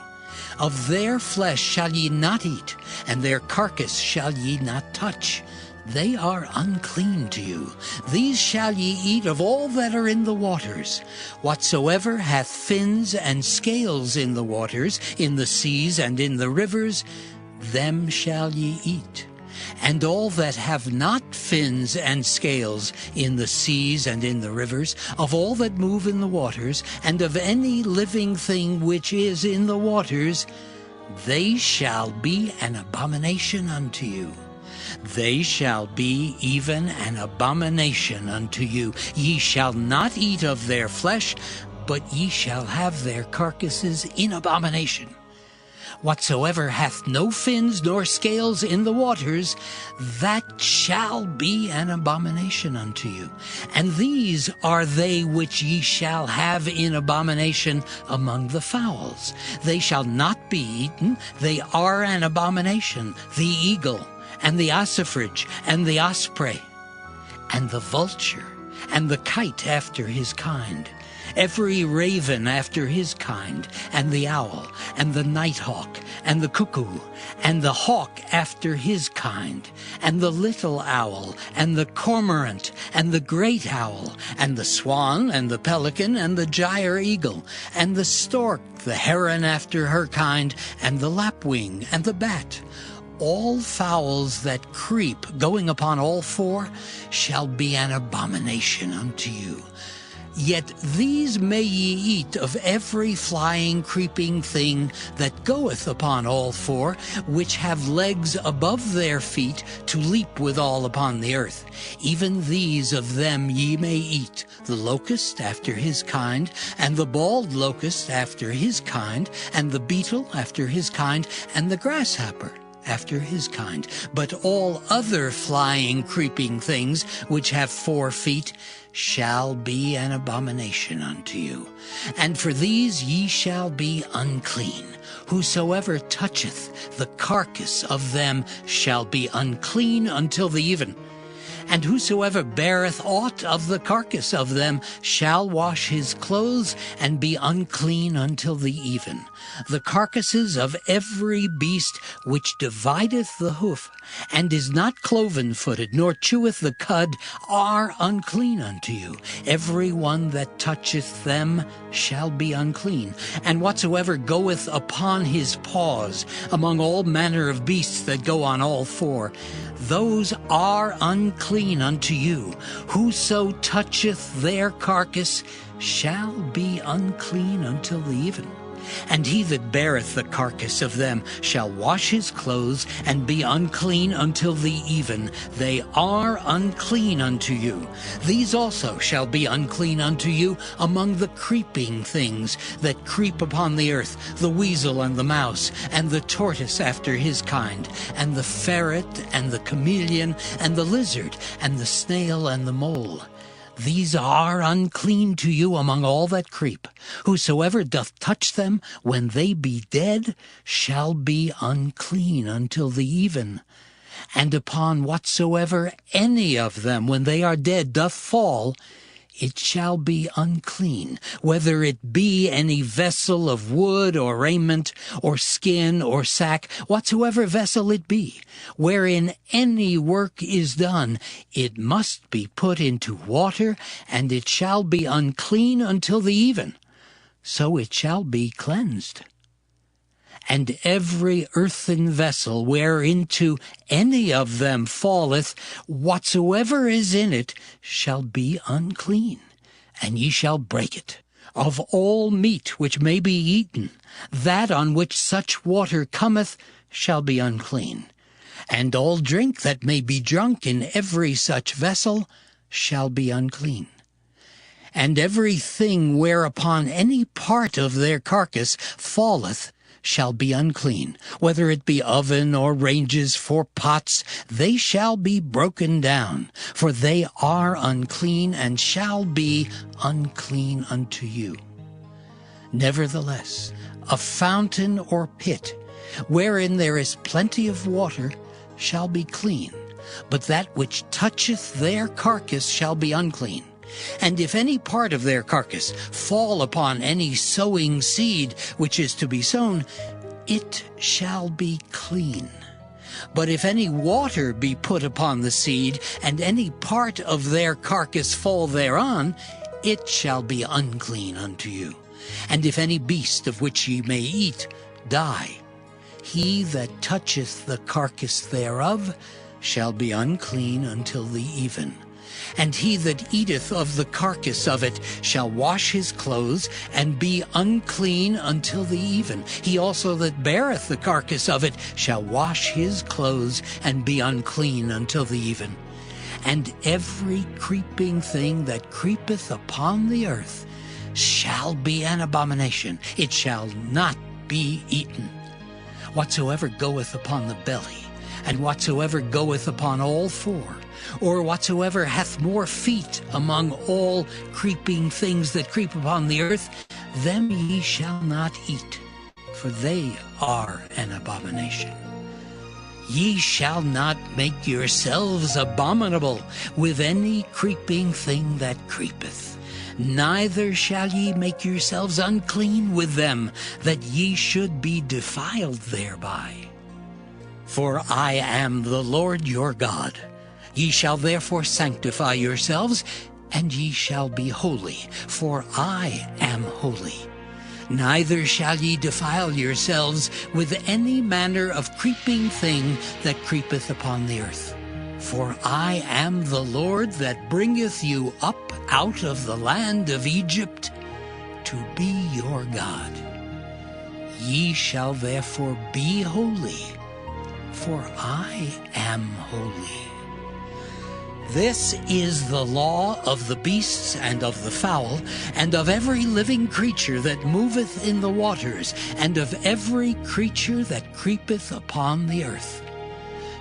Of their flesh shall ye not eat, and their carcass shall ye not touch. They are unclean to you. These shall ye eat of all that are in the waters. Whatsoever hath fins and scales in the waters, in the seas and in the rivers, them shall ye eat. And all that have not fins and scales in the seas and in the rivers, of all that move in the waters, and of any living thing which is in the waters, they shall be an abomination unto you. They shall be even an abomination unto you. Ye shall not eat of their flesh, but ye shall have their carcasses in abomination. Whatsoever hath no fins nor scales in the waters, that shall be an abomination unto you. And these are they which ye shall have in abomination among the fowls. They shall not be eaten, they are an abomination, the eagle, and the ossifrage, and the osprey, and the vulture, and the kite after his kind, every raven after his kind, and the owl, and the nighthawk, and the cuckoo, and the hawk after his kind, and the little owl, and the cormorant, and the great owl, and the swan, and the pelican, and the gyre eagle, and the stork, the heron after her kind, and the lapwing, and the bat. All fowls that creep, going upon all four, shall be an abomination unto you. Yet these may ye eat of every flying, creeping thing that goeth upon all four, which have legs above their feet to leap withal upon the earth. Even these of them ye may eat, the locust after his kind, and the bald locust after his kind, and the beetle after his kind, and the grasshopper after his kind. But all other flying, creeping things which have 4 feet shall be an abomination unto you. And for these ye shall be unclean. Whosoever toucheth the carcass of them shall be unclean until the even. And whosoever beareth aught of the carcass of them shall wash his clothes and be unclean until the even. The carcasses of every beast which divideth the hoof, and is not cloven-footed, nor cheweth the cud, are unclean unto you. Every one that toucheth them shall be unclean. And whatsoever goeth upon his paws among all manner of beasts that go on all 4, those are unclean unto you. Whoso toucheth their carcass shall be unclean until the even. And he that beareth the carcass of them shall wash his clothes and be unclean until the even. They are unclean unto you. These also shall be unclean unto you among the creeping things that creep upon the earth, the weasel and the mouse, and the tortoise after his kind, and the ferret, and the chameleon, and the lizard, and the snail, and the mole. These are unclean to you among all that creep. Whosoever doth touch them when they be dead shall be unclean until the even. And upon whatsoever any of them when they are dead doth fall, it shall be unclean, whether it be any vessel of wood or raiment or skin or sack, whatsoever vessel it be, wherein any work is done, it must be put into water, and it shall be unclean until the even. So it shall be cleansed. And every earthen vessel whereinto any of them falleth, whatsoever is in it shall be unclean, and ye shall break it. Of all meat which may be eaten, that on which such water cometh shall be unclean. And all drink that may be drunk in every such vessel shall be unclean. And every thing whereupon any part of their carcass falleth shall be unclean, whether it be oven or ranges for pots, they shall be broken down, for they are unclean, and shall be unclean unto you. Nevertheless, a fountain or pit, wherein there is plenty of water, shall be clean, but that which toucheth their carcass shall be unclean. And if any part of their carcass fall upon any sowing seed which is to be sown, it shall be clean. But if any water be put upon the seed, and any part of their carcass fall thereon, it shall be unclean unto you. And if any beast of which ye may eat die, he that toucheth the carcass thereof shall be unclean until the even. And he that eateth of the carcass of it shall wash his clothes, and be unclean until the even. He also that beareth the carcass of it shall wash his clothes, and be unclean until the even. And every creeping thing that creepeth upon the earth shall be an abomination. It shall not be eaten. Whatsoever goeth upon the belly, and whatsoever goeth upon all 4, or whatsoever hath more feet among all creeping things that creep upon the earth, them ye shall not eat, for they are an abomination. Ye shall not make yourselves abominable with any creeping thing that creepeth, neither shall ye make yourselves unclean with them, that ye should be defiled thereby. For I am the Lord your God. Ye shall therefore sanctify yourselves, and ye shall be holy, for I am holy. Neither shall ye defile yourselves with any manner of creeping thing that creepeth upon the earth. For I am the Lord that bringeth you up out of the land of Egypt to be your God. Ye shall therefore be holy, for I am holy. This is the law of the beasts and of the fowl, and of every living creature that moveth in the waters, and of every creature that creepeth upon the earth,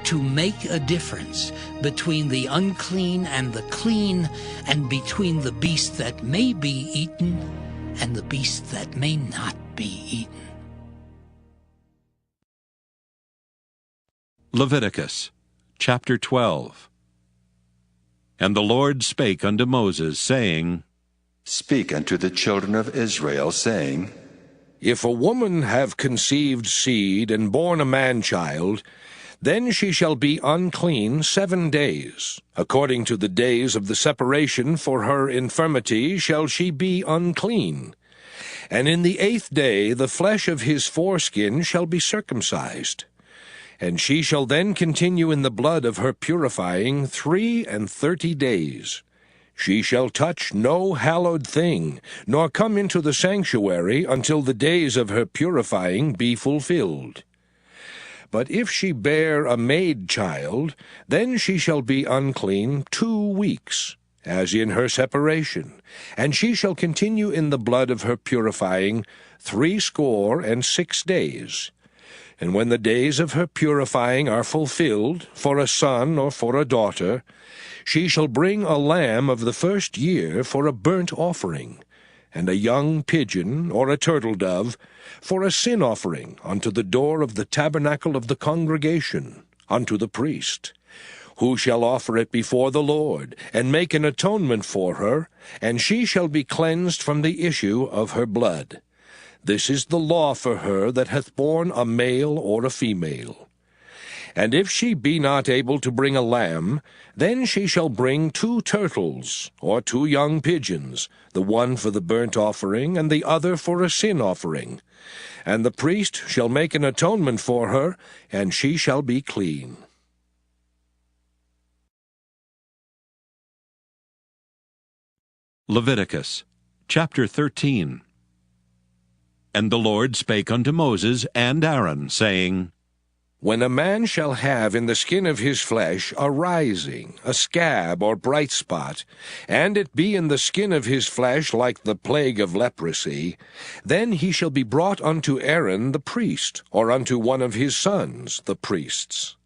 to make a difference between the unclean and the clean, and between the beast that may be eaten and the beast that may not be eaten. Leviticus chapter 12. And the Lord spake unto Moses, saying, Speak unto the children of Israel, saying, If a woman have conceived seed and born a man-child, then she shall be unclean 7 days. According to the days of the separation for her infirmity shall she be unclean. And in the 8th day the flesh of his foreskin shall be circumcised. And she shall then continue in the blood of her purifying 33 days. She shall touch no hallowed thing, nor come into the sanctuary until the days of her purifying be fulfilled. But if she bear a maid child, then she shall be unclean 2 weeks, as in her separation, and she shall continue in the blood of her purifying 66 days. And when the days of her purifying are fulfilled, for a son or for a daughter, she shall bring a lamb of the 1st year for a burnt offering, and a young pigeon or a turtle dove for a sin offering unto the door of the tabernacle of the congregation, unto the priest, who shall offer it before the Lord, and make an atonement for her, and she shall be cleansed from the issue of her blood. This is the law for her that hath borne a male or a female. And if she be not able to bring a lamb, then she shall bring 2 turtles, or 2 young pigeons, the one for the burnt offering, and the other for a sin offering. And the priest shall make an atonement for her, and she shall be clean. Leviticus chapter 13. And the Lord spake unto Moses and Aaron, saying, When a man shall have in the skin of his flesh a rising, a scab or bright spot, and it be in the skin of his flesh like the plague of leprosy, then he shall be brought unto Aaron the priest, or unto one of his sons, the priests.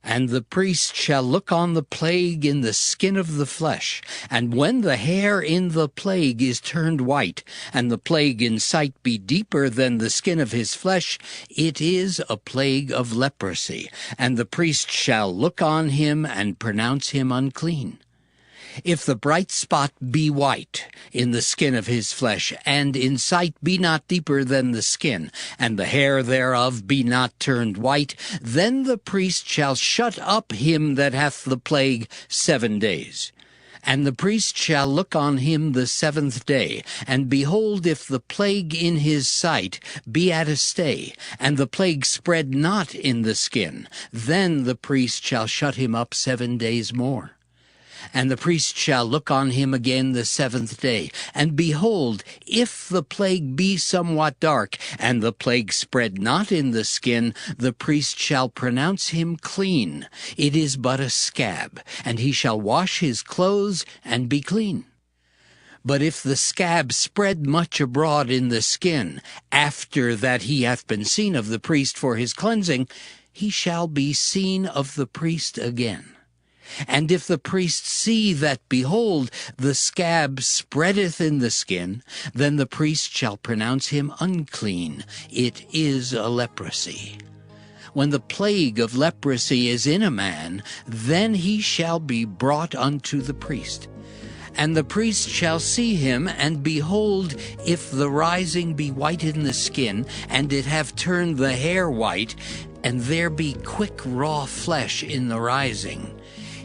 And the priest shall look on the plague in the skin of the flesh, and when the hair in the plague is turned white, and the plague in sight be deeper than the skin of his flesh, it is a plague of leprosy, and the priest shall look on him and pronounce him unclean. If the bright spot be white in the skin of his flesh, and in sight be not deeper than the skin, and the hair thereof be not turned white, then the priest shall shut up him that hath the plague 7 days. And the priest shall look on him the 7th day, and behold, if the plague in his sight be at a stay, and the plague spread not in the skin, then the priest shall shut him up 7 days more. And the priest shall look on him again the 7th day, and behold, if the plague be somewhat dark, and the plague spread not in the skin, the priest shall pronounce him clean. It is but a scab, and he shall wash his clothes and be clean. But if the scab spread much abroad in the skin, after that he hath been seen of the priest for his cleansing, he shall be seen of the priest again. And if the priest see that, behold, the scab spreadeth in the skin, then the priest shall pronounce him unclean. It is a leprosy. when the plague of leprosy is in a man, then he shall be brought unto the priest. And the priest shall see him, and behold, if the rising be white in the skin, and it have turned the hair white, and there be quick raw flesh in the rising,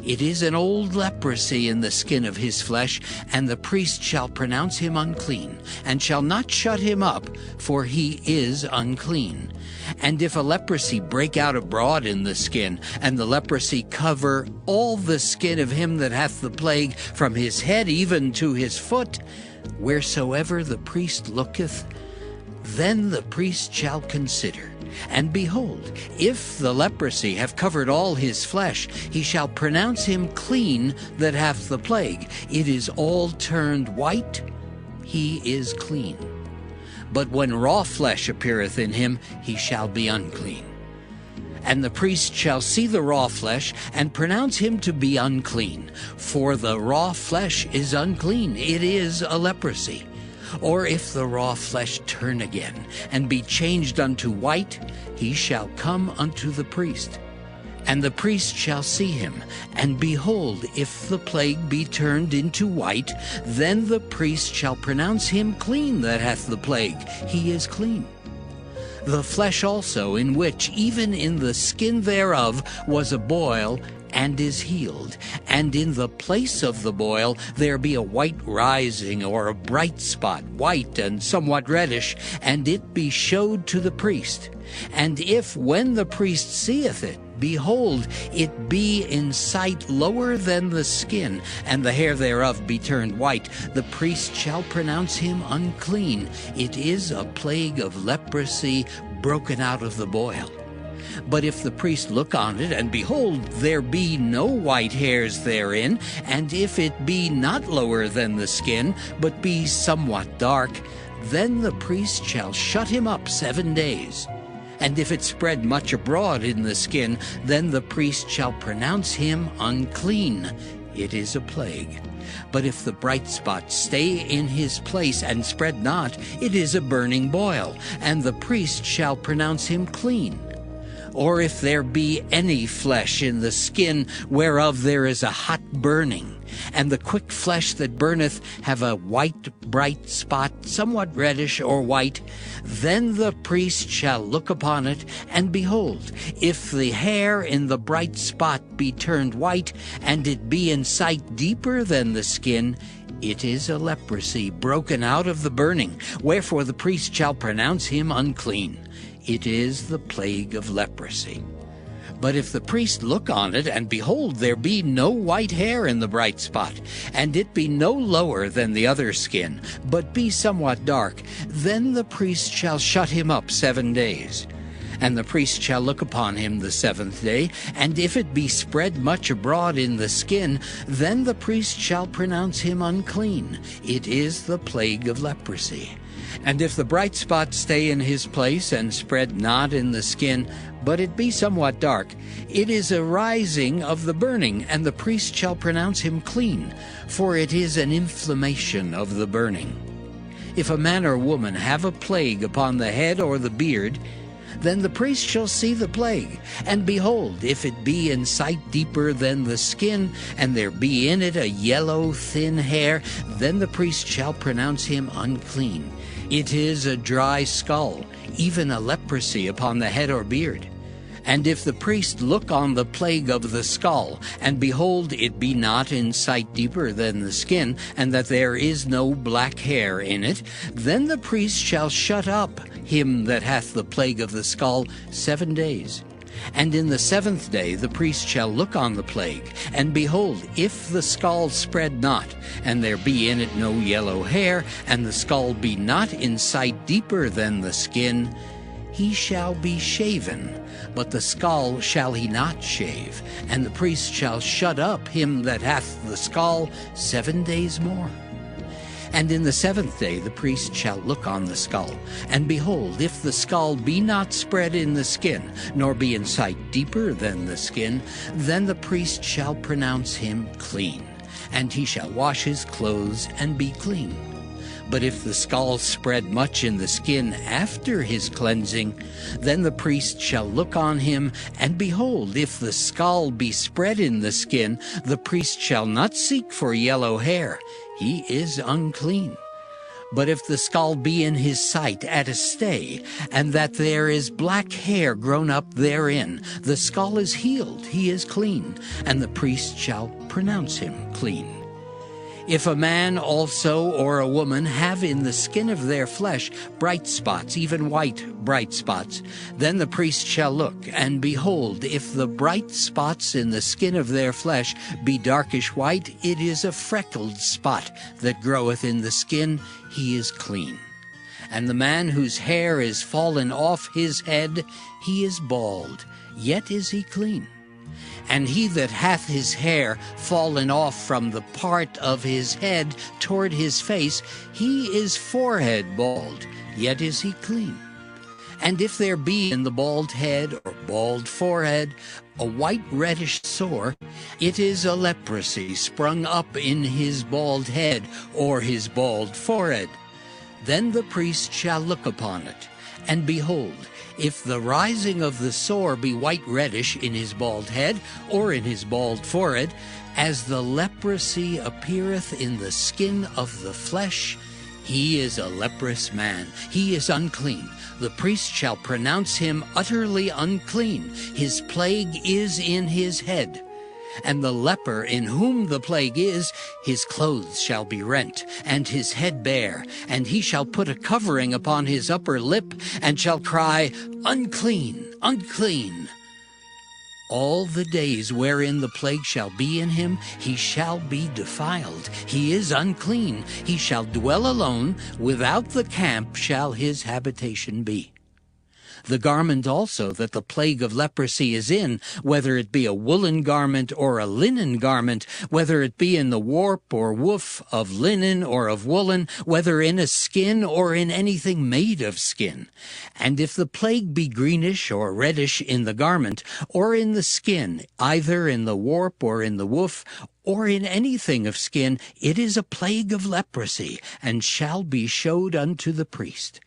it is an old leprosy in the skin of his flesh, and the priest shall pronounce him unclean, and shall not shut him up, for he is unclean. And if a leprosy break out abroad in the skin, and the leprosy cover all the skin of him that hath the plague, from his head even to his foot, wheresoever the priest looketh, then the priest shall consider. And behold, if the leprosy have covered all his flesh, he shall pronounce him clean that hath the plague. It is all turned white, he is clean. But when raw flesh appeareth in him, he shall be unclean. And the priest shall see the raw flesh, and pronounce him to be unclean. For the raw flesh is unclean, it is a leprosy. Or if the raw flesh turn again, and be changed unto white, he shall come unto the priest. And the priest shall see him, and behold, if the plague be turned into white, then the priest shall pronounce him clean that hath the plague, he is clean. The flesh also, in which even in the skin thereof was a boil, and is healed, and in the place of the boil there be a white rising, or a bright spot, white and somewhat reddish, and it be showed to the priest. And if, when the priest seeth it, behold, it be in sight lower than the skin, and the hair thereof be turned white, the priest shall pronounce him unclean. It is a plague of leprosy broken out of the boil. But if the priest look on it, and behold, there be no white hairs therein, and if it be not lower than the skin, but be somewhat dark, then the priest shall shut him up 7 days. And if it spread much abroad in the skin, then the priest shall pronounce him unclean. It is a plague. But if the bright spot stay in his place and spread not, it is a burning boil, and the priest shall pronounce him clean. Or if there be any flesh in the skin whereof there is a hot burning, and the quick flesh that burneth have a white bright spot, somewhat reddish or white, then the priest shall look upon it, and behold, if the hair in the bright spot be turned white, and it be in sight deeper than the skin, it is a leprosy broken out of the burning, wherefore the priest shall pronounce him unclean. It is the plague of leprosy. But if the priest look on it, and behold, there be no white hair in the bright spot, and it be no lower than the other skin, but be somewhat dark, then the priest shall shut him up 7 days. And the priest shall look upon him the 7th day, and if it be spread much abroad in the skin, then the priest shall pronounce him unclean. It is the plague of leprosy. And if the bright spot stay in his place, and spread not in the skin, but it be somewhat dark, it is a rising of the burning, and the priest shall pronounce him clean, for it is an inflammation of the burning. If a man or woman have a plague upon the head or the beard, then the priest shall see the plague, and behold, if it be in sight deeper than the skin, and there be in it a yellow thin hair, then the priest shall pronounce him unclean. It is a dry skull, even a leprosy upon the head or beard. And if the priest look on the plague of the skull, and behold, it be not in sight deeper than the skin, and that there is no black hair in it, then the priest shall shut up him that hath the plague of the skull 7 days. And in the 7th day the priest shall look on the plague, and behold, if the skull spread not, and there be in it no yellow hair, and the skull be not in sight deeper than the skin, he shall be shaven, but the skull shall he not shave, and the priest shall shut up him that hath the skull 7 days more. And in the 7th day the priest shall look on the skull, and behold, if the skull be not spread in the skin, nor be in sight deeper than the skin, then the priest shall pronounce him clean, and he shall wash his clothes and be clean. But if the scald spread much in the skin after his cleansing, then the priest shall look on him, and behold, if the scald be spread in the skin, the priest shall not seek for yellow hair. He is unclean. But if the scald be in his sight at a stay, and that there is black hair grown up therein, the scald is healed, he is clean, and the priest shall pronounce him clean. If a man also or a woman have in the skin of their flesh bright spots, even white bright spots, then the priest shall look, and behold, if the bright spots in the skin of their flesh be darkish white, it is a freckled spot that groweth in the skin, he is clean. And the man whose hair is fallen off his head, he is bald, yet is he clean. And he that hath his hair fallen off from the part of his head toward his face, he is forehead bald, yet is he clean. And if there be in the bald head or bald forehead a white reddish sore, it is a leprosy sprung up in his bald head or his bald forehead. Then the priest shall look upon it, and behold, if the rising of the sore be white reddish in his bald head or in his bald forehead, as the leprosy appeareth in the skin of the flesh, he is a leprous man, he is unclean. The priest shall pronounce him utterly unclean. His plague is in his head. And the leper in whom the plague is, his clothes shall be rent, and his head bare, and he shall put a covering upon his upper lip, and shall cry, Unclean, unclean. All the days wherein the plague shall be in him, he shall be defiled. He is unclean. He shall dwell alone. Without the camp shall his habitation be. The garment also that the plague of leprosy is in, whether it be a woolen garment or a linen garment, whether it be in the warp or woof of linen or of woolen, whether in a skin or in anything made of skin. And if the plague be greenish or reddish in the garment, or in the skin, either in the warp or in the woof, or in anything of skin, it is a plague of leprosy, and shall be showed unto the priest.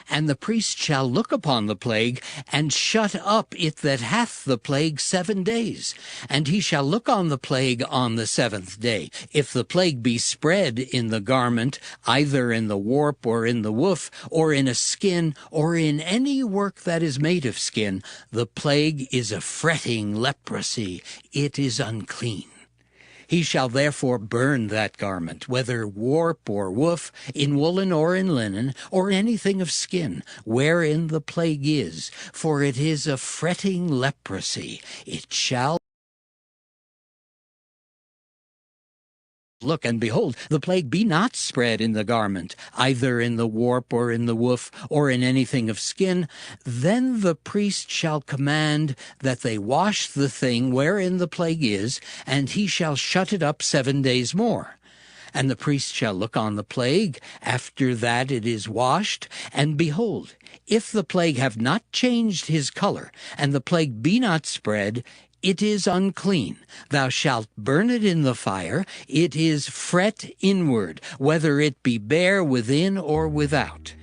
And the priest shall look upon the plague, and shut up it that hath the plague 7 days. And he shall look on the plague on the 7th day. If the plague be spread in the garment, either in the warp or in the woof, or in a skin, or in any work that is made of skin, the plague is a fretting leprosy. It is unclean. He shall therefore burn that garment, whether warp or woof, in woolen or in linen, or anything of skin, wherein the plague is, for it is a fretting leprosy. It shall look, and behold, the plague be not spread in the garment, either in the warp or in the woof, or in anything of skin, then the priest shall command that they wash the thing wherein the plague is, and he shall shut it up 7 days more. And the priest shall look on the plague after that it is washed, and behold, if the plague have not changed his color, and the plague be not spread, it is unclean. Thou shalt burn it in the fire. It is fret inward, whether it be bare within or without.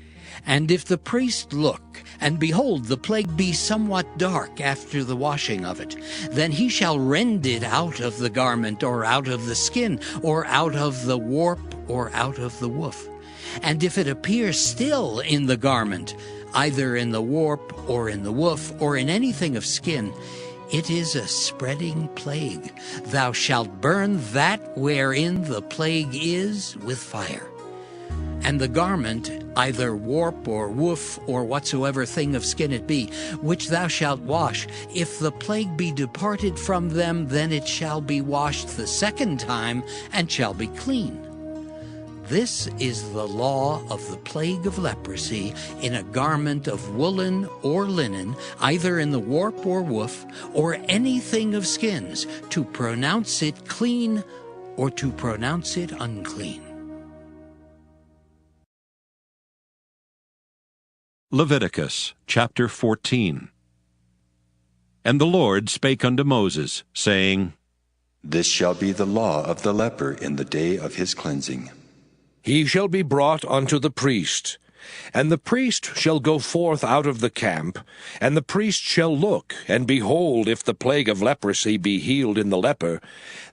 And if the priest look, and behold, the plague be somewhat dark after the washing of it, then he shall rend it out of the garment, or out of the skin, or out of the warp, or out of the woof. And if it appear still in the garment, either in the warp, or in the woof, or in anything of skin, it is a spreading plague. Thou shalt burn that wherein the plague is with fire. And the garment, either warp or woof, or whatsoever thing of skin it be, which thou shalt wash, if the plague be departed from them, then it shall be washed the 2nd time, and shall be clean. This is the law of the plague of leprosy in a garment of woolen or linen, either in the warp or woof, or anything of skins, to pronounce it clean or to pronounce it unclean. Leviticus chapter 14. And the Lord spake unto Moses, saying, This shall be the law of the leper in the day of his cleansing. he shall be brought unto the priest. And the priest shall go forth out of the camp, and the priest shall look, and behold, if the plague of leprosy be healed in the leper,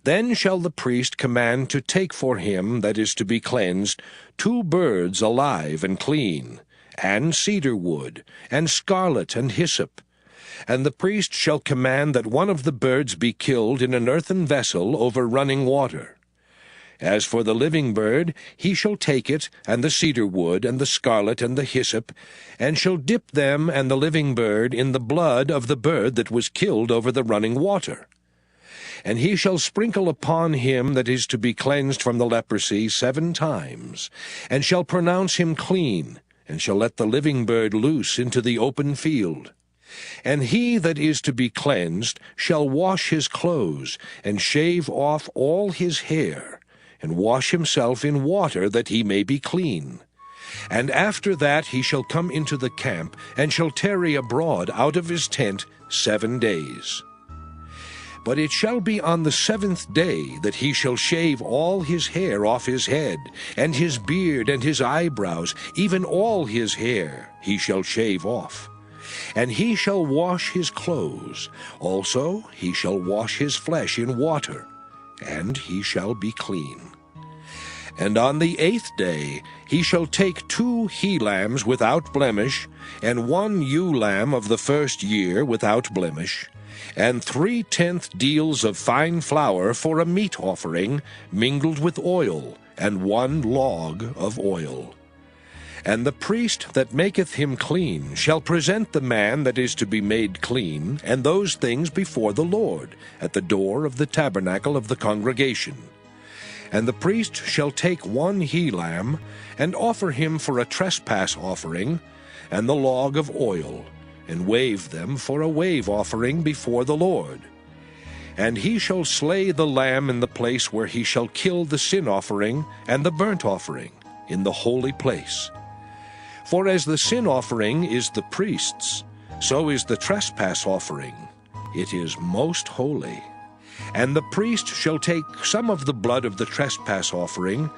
then shall the priest command to take for him that is to be cleansed 2 birds alive and clean, and cedar wood, and scarlet and hyssop. And the priest shall command that one of the birds be killed in an earthen vessel over running water. As for the living bird, he shall take it, and the cedar wood, and the scarlet, and the hyssop, and shall dip them and the living bird in the blood of the bird that was killed over the running water. And he shall sprinkle upon him that is to be cleansed from the leprosy 7 times, and shall pronounce him clean, and shall let the living bird loose into the open field. And he that is to be cleansed shall wash his clothes, and shave off all his hair, and wash himself in water, that he may be clean. And after that he shall come into the camp, and shall tarry abroad out of his tent 7 days. But it shall be on the 7th day that he shall shave all his hair off his head, and his beard, and his eyebrows, even all his hair he shall shave off. And he shall wash his clothes, also he shall wash his flesh in water, and he shall be clean. And on the 8th day he shall take 2 he-lambs without blemish, and 1 ewe-lamb of the 1st year without blemish, and 3/10 deals of fine flour for a meat offering, mingled with oil, and 1 log of oil. And the priest that maketh him clean shall present the man that is to be made clean, and those things before the Lord, at the door of the tabernacle of the congregation. And the priest shall take 1 he-lamb, and offer him for a trespass offering, and the log of oil, and wave them for a wave offering before the Lord. And he shall slay the lamb in the place where he shall kill the sin offering and the burnt offering, in the holy place. For as the sin offering is the priest's, so is the trespass offering. It is most holy. And the priest shall take some of the blood of the trespass offering,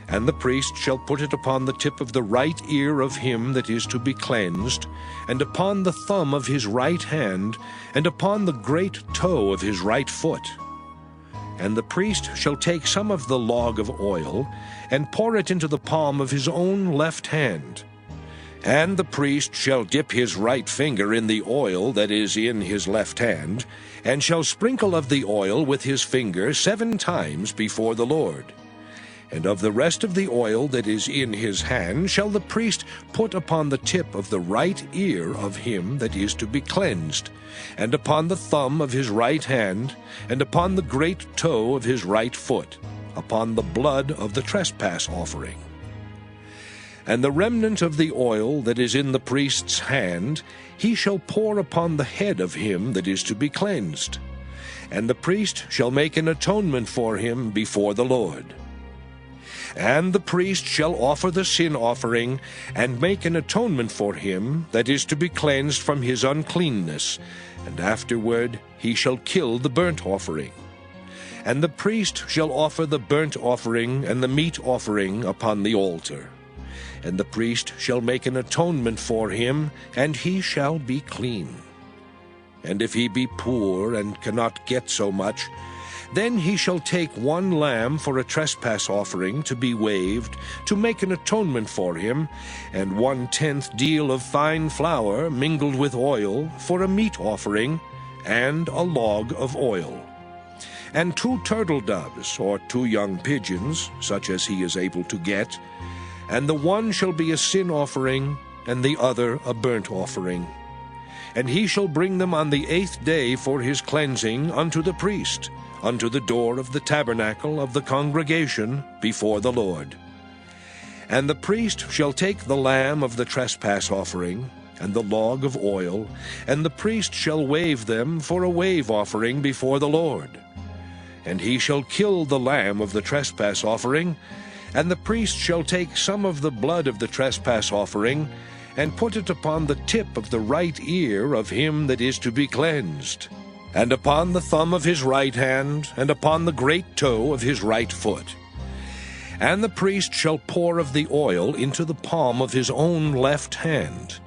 and the priest shall put it upon the tip of the right ear of him that is to be cleansed, and upon the thumb of his right hand, and upon the great toe of his right foot. And the priest shall take some of the log of oil, and pour it into the palm of his own left hand. And the priest shall dip his right finger in the oil that is in his left hand, and shall sprinkle of the oil with his finger 7 times before the Lord. And of the rest of the oil that is in his hand shall the priest put upon the tip of the right ear of him that is to be cleansed, and upon the thumb of his right hand, and upon the great toe of his right foot, upon the blood of the trespass offering. And the remnant of the oil that is in the priest's hand he shall pour upon the head of him that is to be cleansed. And the priest shall make an atonement for him before the Lord. And the priest shall offer the sin offering, and make an atonement for him that is to be cleansed from his uncleanness, and afterward he shall kill the burnt offering. And the priest shall offer the burnt offering and the meat offering upon the altar. And the priest shall make an atonement for him, and he shall be clean. And if he be poor and cannot get so much, then he shall take 1 lamb for a trespass offering to be waved, to make an atonement for him, and 1/10 deal of fine flour mingled with oil for a meat offering, and a log of oil. And 2 turtle doves, or 2 young pigeons, such as he is able to get, and the one shall be a sin offering, and the other a burnt offering. And he shall bring them on the 8th day for his cleansing unto the priest, unto the door of the tabernacle of the congregation before the Lord. And the priest shall take the lamb of the trespass offering, and the log of oil, and the priest shall wave them for a wave offering before the Lord. And he shall kill the lamb of the trespass offering, and the priest shall take some of the blood of the trespass offering, and put it upon the tip of the right ear of him that is to be cleansed, and upon the thumb of his right hand, and upon the great toe of his right foot. And the priest shall pour of the oil into the palm of his own left hand.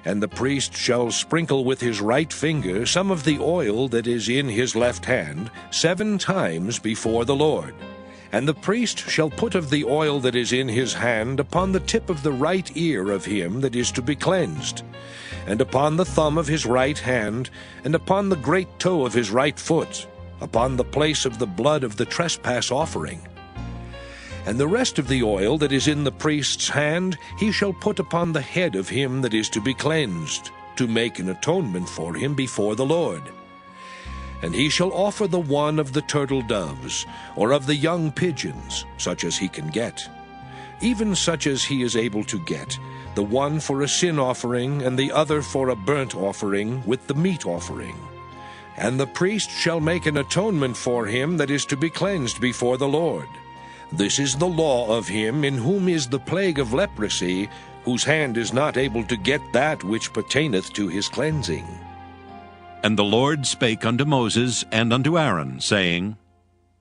And the priest shall sprinkle with his right finger some of the oil that is in his left hand 7 times before the Lord. And the priest shall put of the oil that is in his hand upon the tip of the right ear of him that is to be cleansed, and upon the thumb of his right hand, and upon the great toe of his right foot, upon the place of the blood of the trespass offering. And the rest of the oil that is in the priest's hand he shall put upon the head of him that is to be cleansed, to make an atonement for him before the Lord. And he shall offer the one of the turtle doves, or of the young pigeons, such as he can get, even such as he is able to get, the one for a sin offering, and the other for a burnt offering with the meat offering. And the priest shall make an atonement for him that is to be cleansed before the Lord. This is the law of him in whom is the plague of leprosy, whose hand is not able to get that which pertaineth to his cleansing. And the Lord spake unto Moses and unto Aaron, saying,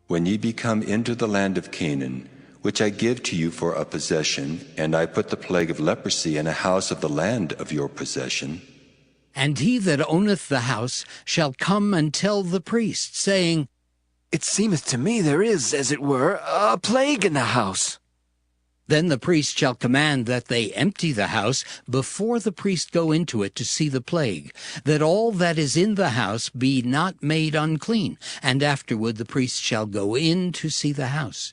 When ye be come into the land of Canaan, which I give to you for a possession, and I put the plague of leprosy in a house of the land of your possession, and he that owneth the house shall come and tell the priest, saying, It seemeth to me there is, as it were, a plague in the house. Then the priest shall command that they empty the house before the priest go into it to see the plague, that all that is in the house be not made unclean, and afterward the priest shall go in to see the house.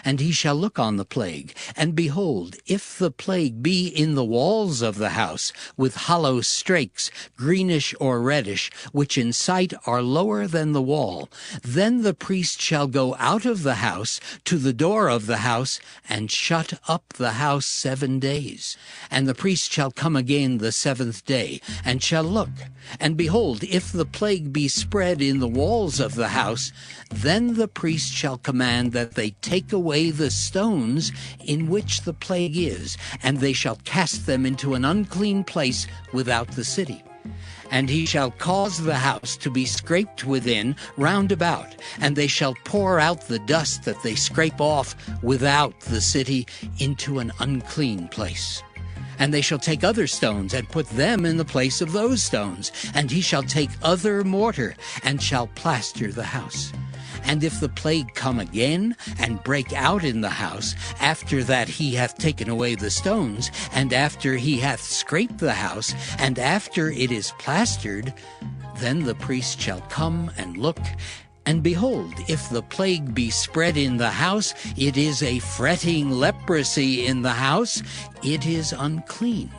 And he shall look on the plague, and behold, if the plague be in the walls of the house, with hollow strakes, greenish or reddish, which in sight are lower than the wall, then the priest shall go out of the house to the door of the house, and shut up the house 7 days. And the priest shall come again the 7th day, and shall look. And behold, if the plague be spread in the walls of the house, then the priest shall command that they take away the stones in which the plague is, and they shall cast them into an unclean place without the city. And he shall cause the house to be scraped within round about, and they shall pour out the dust that they scrape off without the city into an unclean place. And they shall take other stones, and put them in the place of those stones. And he shall take other mortar, and shall plaster the house. And if the plague come again, and break out in the house, after that he hath taken away the stones, and after he hath scraped the house, and after it is plastered, then the priest shall come and look. And behold, if the plague be spread in the house, it is a fretting leprosy in the house, it is unclean.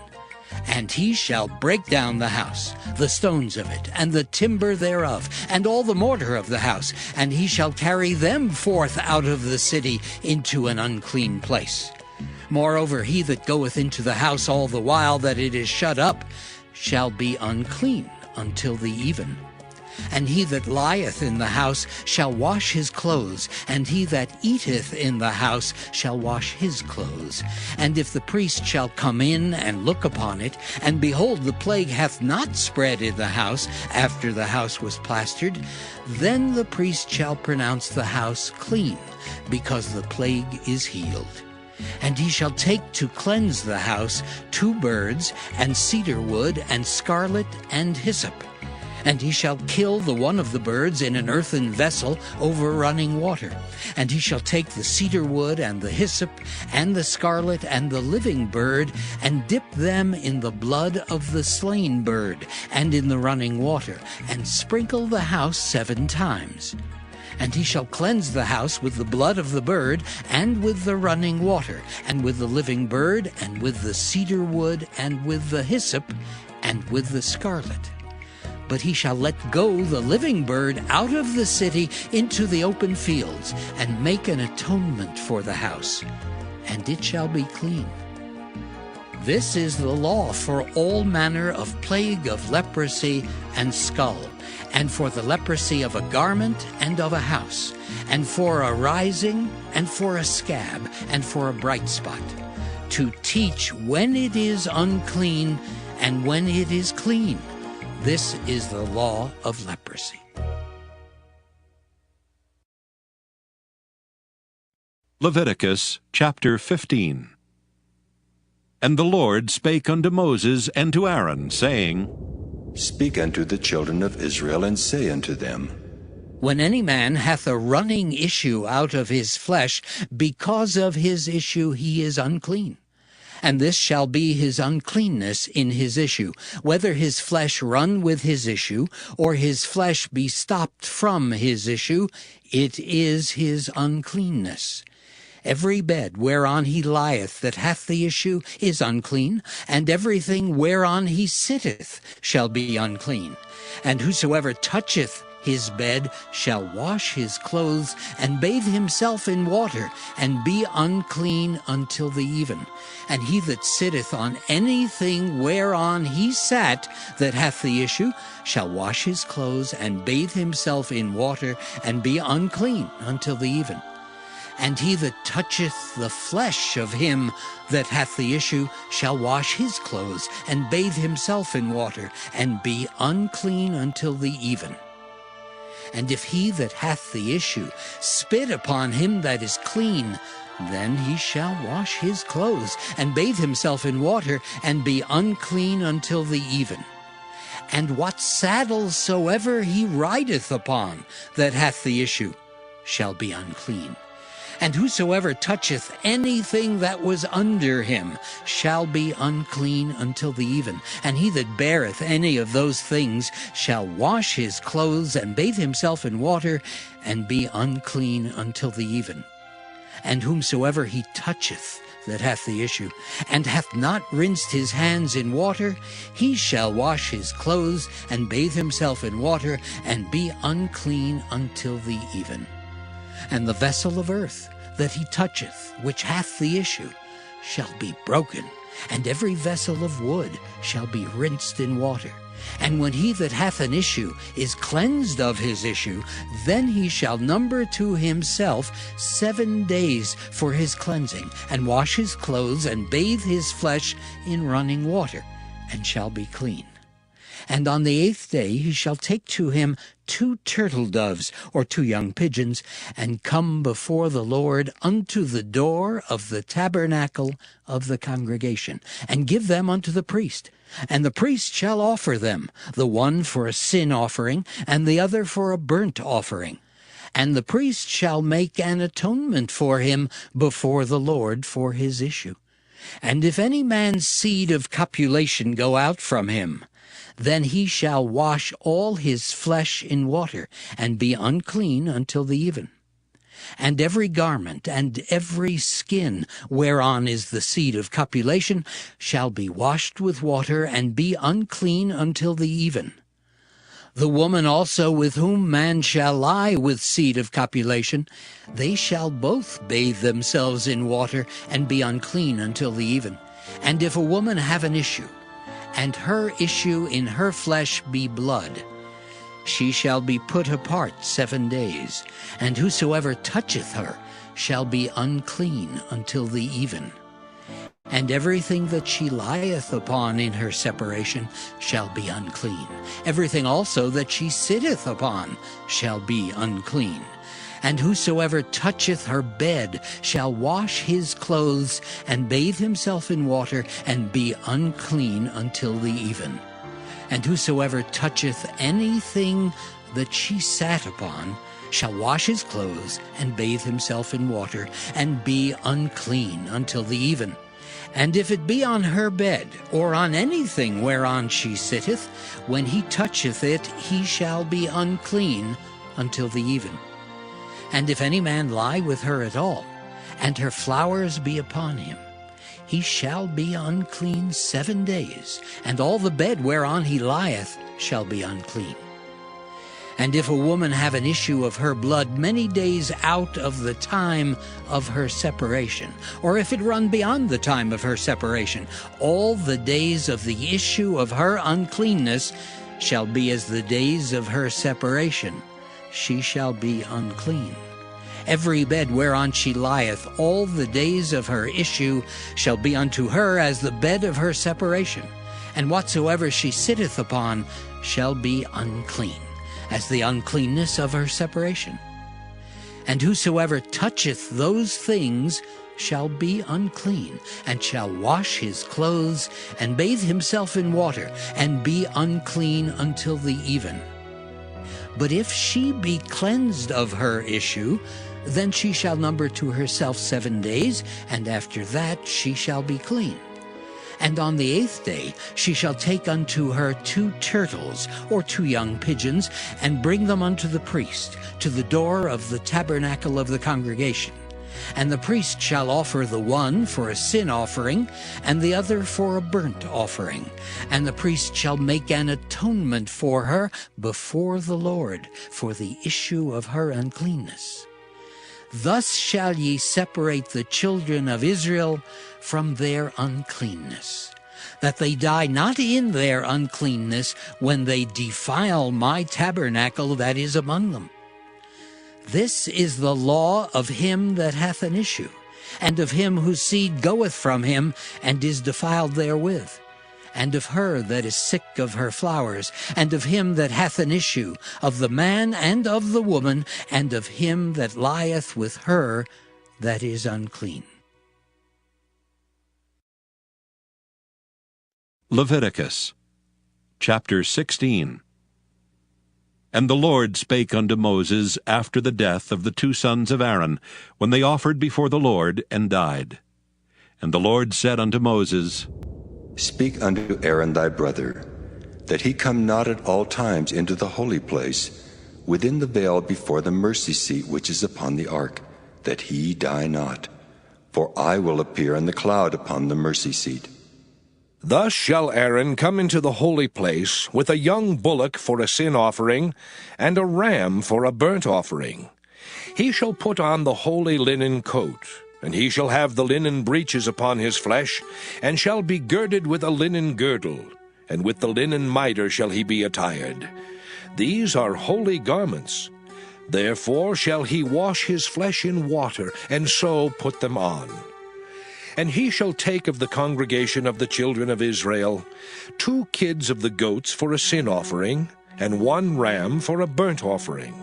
And he shall break down the house, the stones of it, and the timber thereof, and all the mortar of the house, and he shall carry them forth out of the city into an unclean place. Moreover, he that goeth into the house all the while that it is shut up shall be unclean until the even. And he that lieth in the house shall wash his clothes, and he that eateth in the house shall wash his clothes. And if the priest shall come in and look upon it, and behold, the plague hath not spread in the house after the house was plastered, then the priest shall pronounce the house clean, because the plague is healed. And he shall take to cleanse the house 2 birds, and cedar wood, and scarlet, and hyssop. And he shall kill the one of the birds in an earthen vessel over running water. And he shall take the cedar wood, and the hyssop, and the scarlet, and the living bird, and dip them in the blood of the slain bird, and in the running water, and sprinkle the house 7 times. And he shall cleanse the house with the blood of the bird, and with the running water, and with the living bird, and with the cedar wood, and with the hyssop, and with the scarlet. But he shall let go the living bird out of the city into the open fields, and make an atonement for the house, and it shall be clean. This is the law for all manner of plague of leprosy and skull, and for the leprosy of a garment and of a house, and for a rising, and for a scab, and for a bright spot, to teach when it is unclean and when it is clean. This is the law of leprosy. Leviticus chapter 15. And the Lord spake unto Moses and to Aaron, saying, Speak unto the children of Israel, and say unto them, When any man hath a running issue out of his flesh, because of his issue he is unclean. And this shall be his uncleanness in his issue, whether his flesh run with his issue, or his flesh be stopped from his issue, it is his uncleanness. Every bed whereon he lieth that hath the issue is unclean, and everything whereon he sitteth shall be unclean. And whosoever toucheth his bed shall wash his clothes, and bathe himself in water, and be unclean until the even. And he that sitteth on anything whereon he sat that hath the issue shall wash his clothes, and bathe himself in water, and be unclean until the even. And he that toucheth the flesh of him that hath the issue shall wash his clothes, and bathe himself in water, and be unclean until the even. And if he that hath the issue spit upon him that is clean, then he shall wash his clothes, and bathe himself in water, and be unclean until the even. And what saddle soever he rideth upon that hath the issue shall be unclean. And whosoever toucheth anything that was under him shall be unclean until the even. And he that beareth any of those things shall wash his clothes, and bathe himself in water, and be unclean until the even. And whomsoever he toucheth that hath the issue, and hath not rinsed his hands in water, he shall wash his clothes, and bathe himself in water, and be unclean until the even. And the vessel of earth that he toucheth, which hath the issue, shall be broken, and every vessel of wood shall be rinsed in water. And when he that hath an issue is cleansed of his issue, then he shall number to himself 7 days for his cleansing, and wash his clothes, and bathe his flesh in running water, and shall be clean. And on the 8th day he shall take to him 2 turtle doves, or 2 young pigeons, and come before the Lord unto the door of the tabernacle of the congregation, and give them unto the priest. And the priest shall offer them, the one for a sin offering, and the other for a burnt offering. And the priest shall make an atonement for him before the Lord for his issue. And if any man's seed of copulation go out from him, then he shall wash all his flesh in water, and be unclean until the even. And every garment and every skin whereon is the seed of copulation shall be washed with water, and be unclean until the even. The woman also with whom man shall lie with seed of copulation, they shall both bathe themselves in water, and be unclean until the even. And if a woman have an issue, and her issue in her flesh be blood, she shall be put apart 7 days, and whosoever toucheth her shall be unclean until the even. And everything that she lieth upon in her separation shall be unclean. Everything also that she sitteth upon shall be unclean. And whosoever toucheth her bed shall wash his clothes, and bathe himself in water, and be unclean until the even. And whosoever toucheth anything that she sat upon shall wash his clothes, and bathe himself in water, and be unclean until the even. And if it be on her bed, or on anything whereon she sitteth, when he toucheth it, he shall be unclean until the even. And if any man lie with her at all, and her flowers be upon him, he shall be unclean 7 days, and all the bed whereon he lieth shall be unclean. And if a woman have an issue of her blood many days out of the time of her separation, or if it run beyond the time of her separation, all the days of the issue of her uncleanness shall be as the days of her separation. She shall be unclean. Every bed whereon she lieth all the days of her issue shall be unto her as the bed of her separation, and whatsoever she sitteth upon shall be unclean, as the uncleanness of her separation. And whosoever toucheth those things shall be unclean, and shall wash his clothes, and bathe himself in water, and be unclean until the even. But if she be cleansed of her issue, then she shall number to herself 7 days, and after that she shall be clean. And on the 8th day she shall take unto her 2 turtles, or 2 young pigeons, and bring them unto the priest, to the door of the tabernacle of the congregation. And the priest shall offer the one for a sin offering, and the other for a burnt offering. And the priest shall make an atonement for her before the Lord, for the issue of her uncleanness. Thus shall ye separate the children of Israel from their uncleanness, that they die not in their uncleanness when they defile my tabernacle that is among them. This is the law of him that hath an issue, and of him whose seed goeth from him, and is defiled therewith, and of her that is sick of her flowers, and of him that hath an issue, of the man and of the woman, and of him that lieth with her that is unclean. Leviticus chapter 16. And the Lord spake unto Moses after the death of the 2 sons of Aaron, when they offered before the Lord, and died. And the Lord said unto Moses, Speak unto Aaron thy brother, that he come not at all times into the holy place, within the veil before the mercy seat which is upon the ark, that he die not. For I will appear in the cloud upon the mercy seat. Thus shall Aaron come into the holy place with a young bullock for a sin offering, and a ram for a burnt offering. He shall put on the holy linen coat, and he shall have the linen breeches upon his flesh, and shall be girded with a linen girdle, and with the linen mitre shall he be attired. These are holy garments. Therefore shall he wash his flesh in water, and so put them on. And he shall take of the congregation of the children of Israel 2 kids of the goats for a sin offering, and 1 ram for a burnt offering.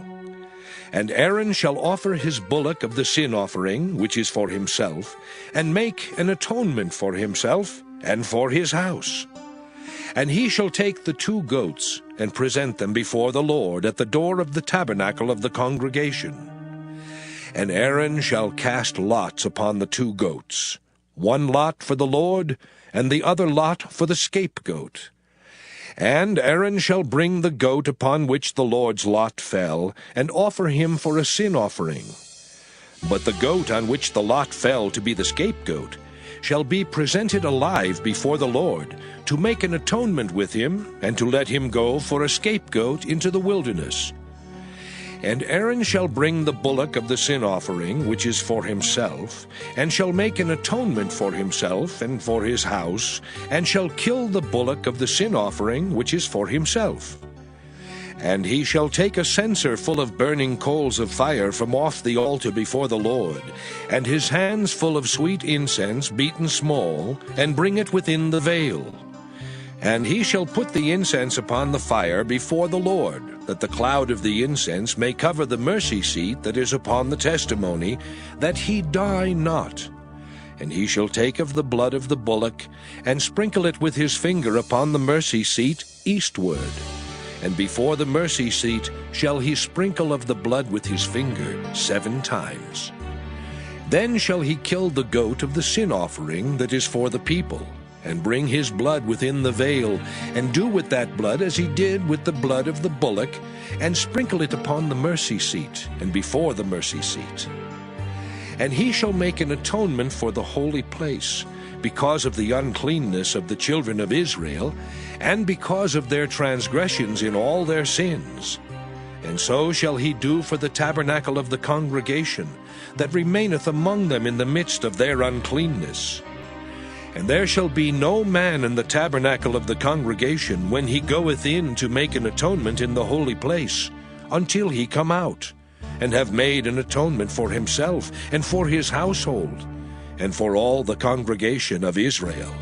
And Aaron shall offer his bullock of the sin offering, which is for himself, and make an atonement for himself and for his house. And he shall take the 2 goats, and present them before the Lord at the door of the tabernacle of the congregation. And Aaron shall cast lots upon the 2 goats, 1 lot for the Lord, and the other lot for the scapegoat. And Aaron shall bring the goat upon which the Lord's lot fell, and offer him for a sin offering. But the goat on which the lot fell to be the scapegoat shall be presented alive before the Lord, to make an atonement with him, and to let him go for a scapegoat into the wilderness. And Aaron shall bring the bullock of the sin offering, which is for himself, and shall make an atonement for himself and for his house, and shall kill the bullock of the sin offering, which is for himself. And he shall take a censer full of burning coals of fire from off the altar before the Lord, and his hands full of sweet incense beaten small, and bring it within the veil. And he shall put the incense upon the fire before the Lord, that the cloud of the incense may cover the mercy seat that is upon the testimony, that he die not. And he shall take of the blood of the bullock, and sprinkle it with his finger upon the mercy seat eastward. And before the mercy seat shall he sprinkle of the blood with his finger 7 times. Then shall he kill the goat of the sin offering that is for the people, and bring his blood within the veil, and do with that blood as he did with the blood of the bullock, and sprinkle it upon the mercy seat, and before the mercy seat. And he shall make an atonement for the holy place, because of the uncleanness of the children of Israel, and because of their transgressions in all their sins. And so shall he do for the tabernacle of the congregation, that remaineth among them in the midst of their uncleanness. And there shall be no man in the tabernacle of the congregation when he goeth in to make an atonement in the holy place, until he come out, and have made an atonement for himself, and for his household, and for all the congregation of Israel.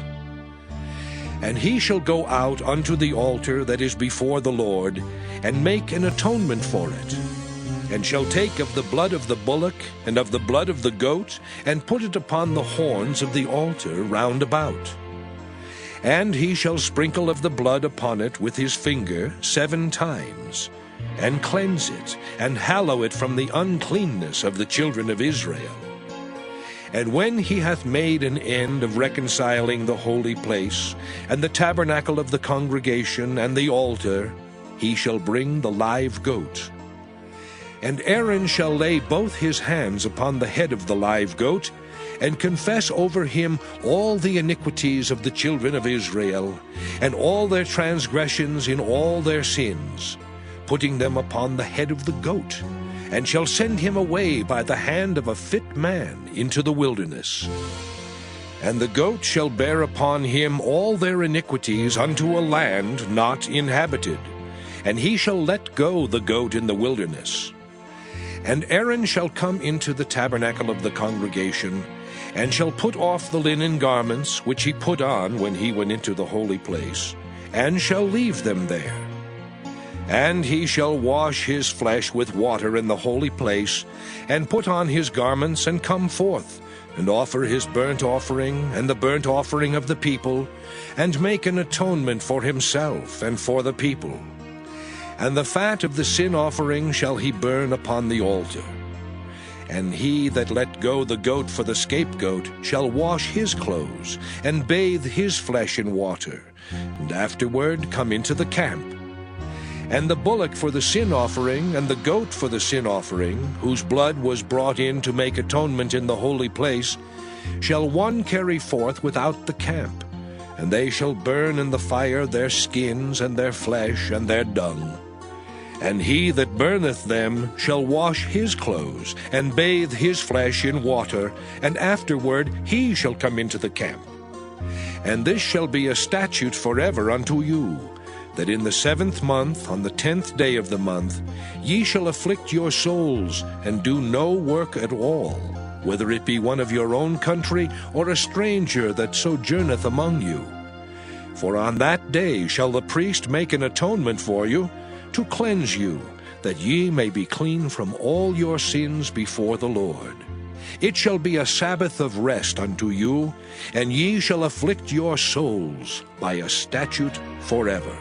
And he shall go out unto the altar that is before the Lord, and make an atonement for it. and shall take of the blood of the bullock and of the blood of the goat, and put it upon the horns of the altar round about. And he shall sprinkle of the blood upon it with his finger 7 times, and cleanse it, and hallow it from the uncleanness of the children of Israel. And when he hath made an end of reconciling the holy place, and the tabernacle of the congregation, and the altar, he shall bring the live goat. And Aaron shall lay both his hands upon the head of the live goat, and confess over him all the iniquities of the children of Israel, and all their transgressions in all their sins, putting them upon the head of the goat, and shall send him away by the hand of a fit man into the wilderness. And the goat shall bear upon him all their iniquities unto a land not inhabited, and he shall let go the goat in the wilderness. And Aaron shall come into the tabernacle of the congregation, and shall put off the linen garments which he put on when he went into the holy place, and shall leave them there. And he shall wash his flesh with water in the holy place, and put on his garments, and come forth, and offer his burnt offering, and the burnt offering of the people, and make an atonement for himself and for the people. And the fat of the sin offering shall he burn upon the altar. And he that let go the goat for the scapegoat shall wash his clothes, and bathe his flesh in water, and afterward come into the camp. And the bullock for the sin offering, and the goat for the sin offering, whose blood was brought in to make atonement in the holy place, shall one carry forth without the camp, and they shall burn in the fire their skins, and their flesh, and their dung. And he that burneth them shall wash his clothes, and bathe his flesh in water, and afterward he shall come into the camp. And this shall be a statute forever unto you, that in the 7th month, on the 10th day of the month, ye shall afflict your souls, and do no work at all, whether it be one of your own country, or a stranger that sojourneth among you. For on that day shall the priest make an atonement for you, to cleanse you, that ye may be clean from all your sins before the Lord. It shall be a Sabbath of rest unto you, and ye shall afflict your souls by a statute forever.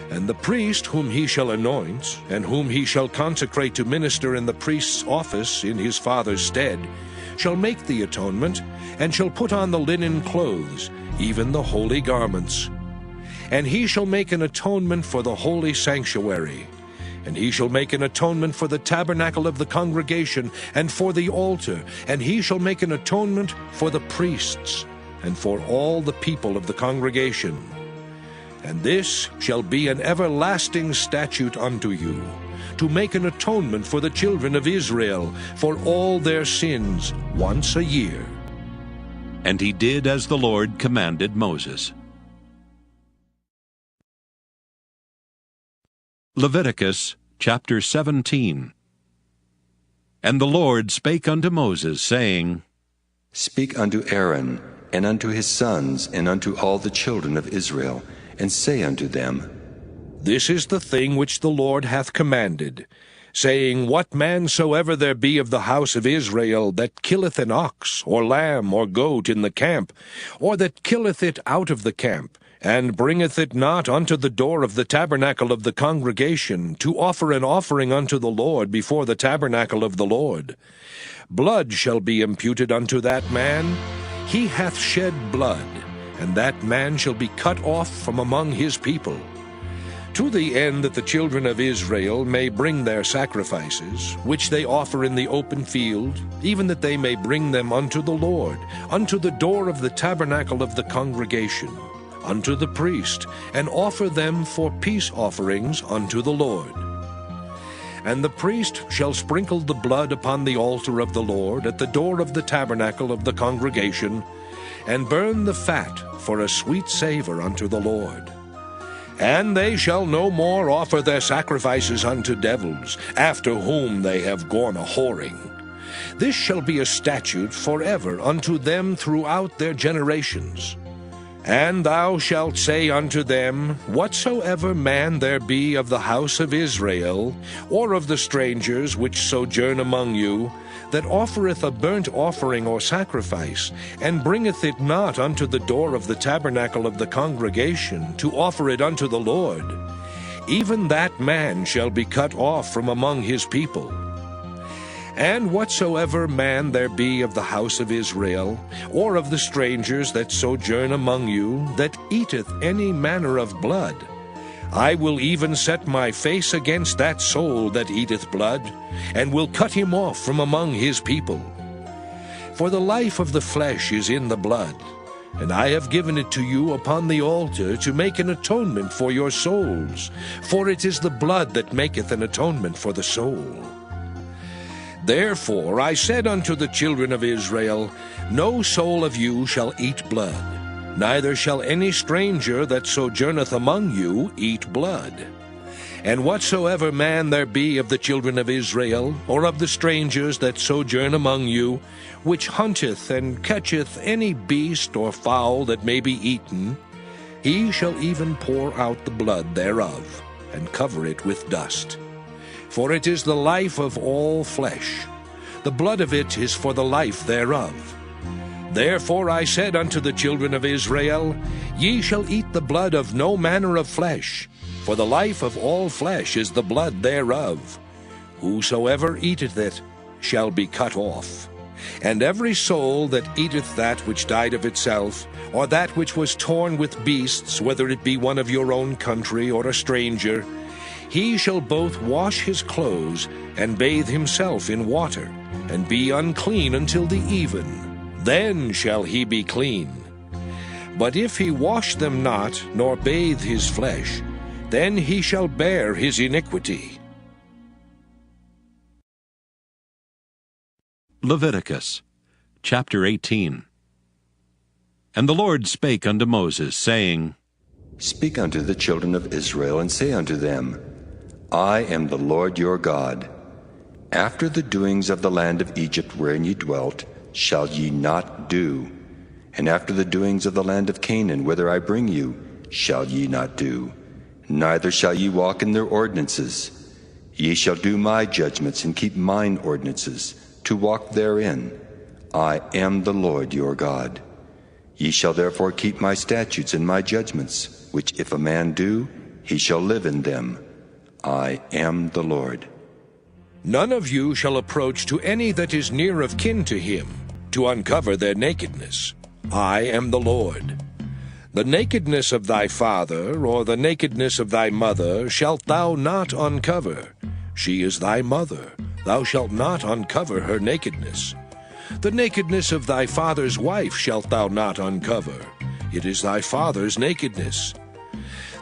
And the priest whom he shall anoint, and whom he shall consecrate to minister in the priest's office in his father's stead, shall make the atonement, and shall put on the linen clothes, even the holy garments. And he shall make an atonement for the holy sanctuary, and he shall make an atonement for the tabernacle of the congregation, and for the altar, and he shall make an atonement for the priests, and for all the people of the congregation. And this shall be an everlasting statute unto you, to make an atonement for the children of Israel for all their sins once a year. And he did as the Lord commanded Moses. Leviticus chapter 17. And the Lord spake unto Moses, saying, Speak unto Aaron, and unto his sons, and unto all the children of Israel, and say unto them, This is the thing which the Lord hath commanded, saying, What man soever there be of the house of Israel that killeth an ox, or lamb, or goat in the camp, or that killeth it out of the camp, and bringeth it not unto the door of the tabernacle of the congregation, to offer an offering unto the Lord before the tabernacle of the Lord, blood shall be imputed unto that man. He hath shed blood, and that man shall be cut off from among his people. To the end that the children of Israel may bring their sacrifices, which they offer in the open field, even that they may bring them unto the Lord, unto the door of the tabernacle of the congregation, unto the priest, and offer them for peace offerings unto the Lord. And the priest shall sprinkle the blood upon the altar of the Lord at the door of the tabernacle of the congregation, and burn the fat for a sweet savor unto the Lord. And they shall no more offer their sacrifices unto devils, after whom they have gone a whoring. This shall be a statute forever unto them throughout their generations. And thou shalt say unto them, Whatsoever man there be of the house of Israel, or of the strangers which sojourn among you, that offereth a burnt offering or sacrifice, and bringeth it not unto the door of the tabernacle of the congregation, to offer it unto the Lord, even that man shall be cut off from among his people. And whatsoever man there be of the house of Israel, or of the strangers that sojourn among you, that eateth any manner of blood, I will even set my face against that soul that eateth blood, and will cut him off from among his people. For the life of the flesh is in the blood, and I have given it to you upon the altar to make an atonement for your souls, for it is the blood that maketh an atonement for the soul. Therefore I said unto the children of Israel, No soul of you shall eat blood, neither shall any stranger that sojourneth among you eat blood. And whatsoever man there be of the children of Israel, or of the strangers that sojourn among you, which hunteth and catcheth any beast or fowl that may be eaten, he shall even pour out the blood thereof, and cover it with dust. For it is the life of all flesh. The blood of it is for the life thereof. Therefore I said unto the children of Israel, Ye shall eat the blood of no manner of flesh, for the life of all flesh is the blood thereof. Whosoever eateth it shall be cut off. And every soul that eateth that which died of itself, or that which was torn with beasts, whether it be one of your own country or a stranger, he shall both wash his clothes and bathe himself in water, and be unclean until the even. Then shall he be clean. But if he wash them not, nor bathe his flesh, then he shall bear his iniquity. Leviticus chapter 18. And the Lord spake unto Moses, saying, Speak unto the children of Israel, and say unto them, I am the Lord your God. After the doings of the land of Egypt wherein ye dwelt, shall ye not do. And after the doings of the land of Canaan, whither I bring you, shall ye not do. Neither shall ye walk in their ordinances. Ye shall do my judgments, and keep mine ordinances, to walk therein. I am the Lord your God. Ye shall therefore keep my statutes and my judgments, which if a man do, he shall live in them. I am the Lord. None of you shall approach to any that is near of kin to him, to uncover their nakedness. I am the Lord. The nakedness of thy father, or the nakedness of thy mother, shalt thou not uncover. She is thy mother. Thou shalt not uncover her nakedness. The nakedness of thy father's wife shalt thou not uncover. It is thy father's nakedness.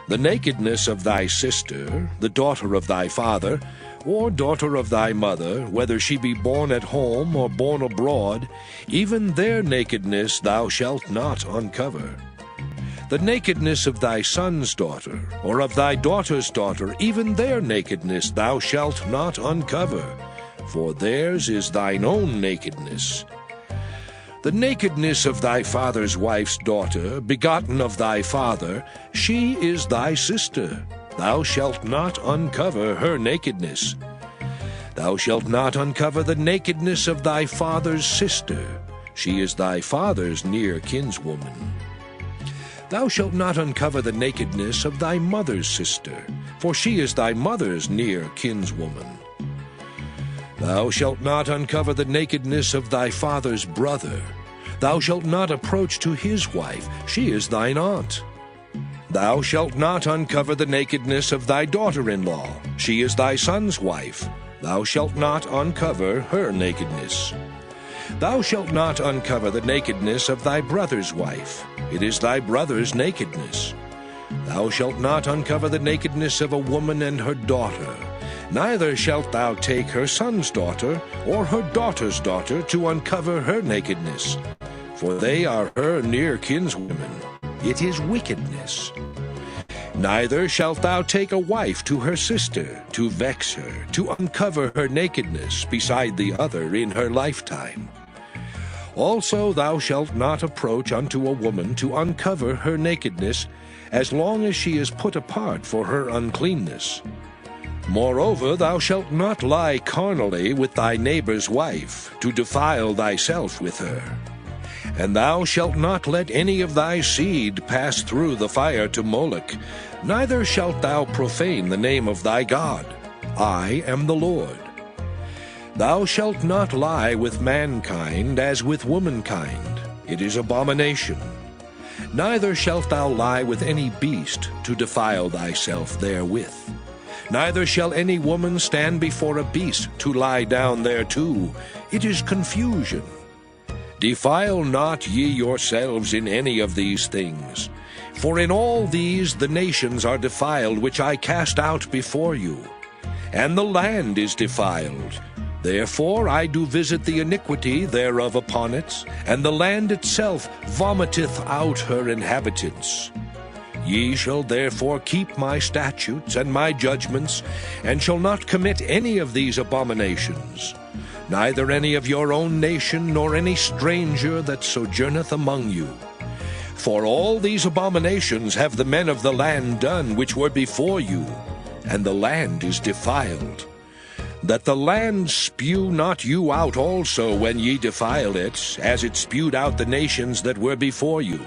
The nakedness of thy sister, the daughter of thy father, or daughter of thy mother, whether she be born at home or born abroad, even their nakedness thou shalt not uncover. The nakedness of thy son's daughter, or of thy daughter's daughter, even their nakedness thou shalt not uncover, for theirs is thine own nakedness. The nakedness of thy father's wife's daughter, begotten of thy father, she is thy sister. Thou shalt not uncover her nakedness. Thou shalt not uncover the nakedness of thy father's sister. She is thy father's near kinswoman. Thou shalt not uncover the nakedness of thy mother's sister, for she is thy mother's near kinswoman. Thou shalt not uncover the nakedness of thy father's brother. Thou shalt not approach to his wife, she is thine aunt. Thou shalt not uncover the nakedness of thy daughter-in-law, she is thy son's wife. Thou shalt not uncover her nakedness. Thou shalt not uncover the nakedness of thy brother's wife, it is thy brother's nakedness. Thou shalt not uncover the nakedness of a woman and her daughter. Neither shalt thou take her son's daughter, or her daughter's daughter, to uncover her nakedness, for they are her near kinswomen. It is wickedness. Neither shalt thou take a wife to her sister, to vex her, to uncover her nakedness beside the other in her lifetime. Also thou shalt not approach unto a woman to uncover her nakedness, as long as she is put apart for her uncleanness. Moreover, thou shalt not lie carnally with thy neighbor's wife, to defile thyself with her. And thou shalt not let any of thy seed pass through the fire to Moloch, neither shalt thou profane the name of thy God. I am the Lord. Thou shalt not lie with mankind as with womankind. It is abomination. Neither shalt thou lie with any beast to defile thyself therewith. Neither shall any woman stand before a beast to lie down thereto. It is confusion. Defile not ye yourselves in any of these things. For in all these the nations are defiled, which I cast out before you. And the land is defiled. Therefore I do visit the iniquity thereof upon it, and the land itself vomiteth out her inhabitants. Ye shall therefore keep my statutes and my judgments, and shall not commit any of these abominations, neither any of your own nation, nor any stranger that sojourneth among you. For all these abominations have the men of the land done which were before you, and the land is defiled. That the land spew not you out also when ye defile it, as it spewed out the nations that were before you.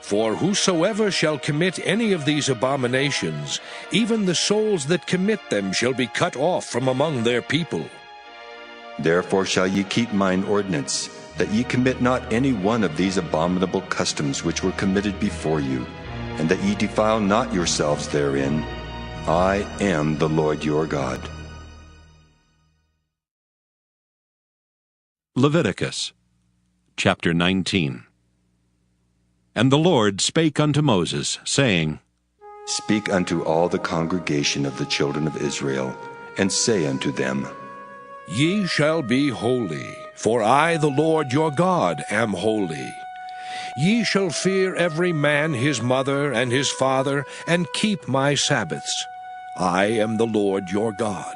For whosoever shall commit any of these abominations, even the souls that commit them shall be cut off from among their people. Therefore shall ye keep mine ordinance, that ye commit not any one of these abominable customs which were committed before you, and that ye defile not yourselves therein. I am the Lord your God. Leviticus chapter 19. And the Lord spake unto Moses, saying, Speak unto all the congregation of the children of Israel, and say unto them, Ye shall be holy, for I, the Lord your God, am holy. Ye shall fear every man his mother and his father, and keep my Sabbaths. I am the Lord your God.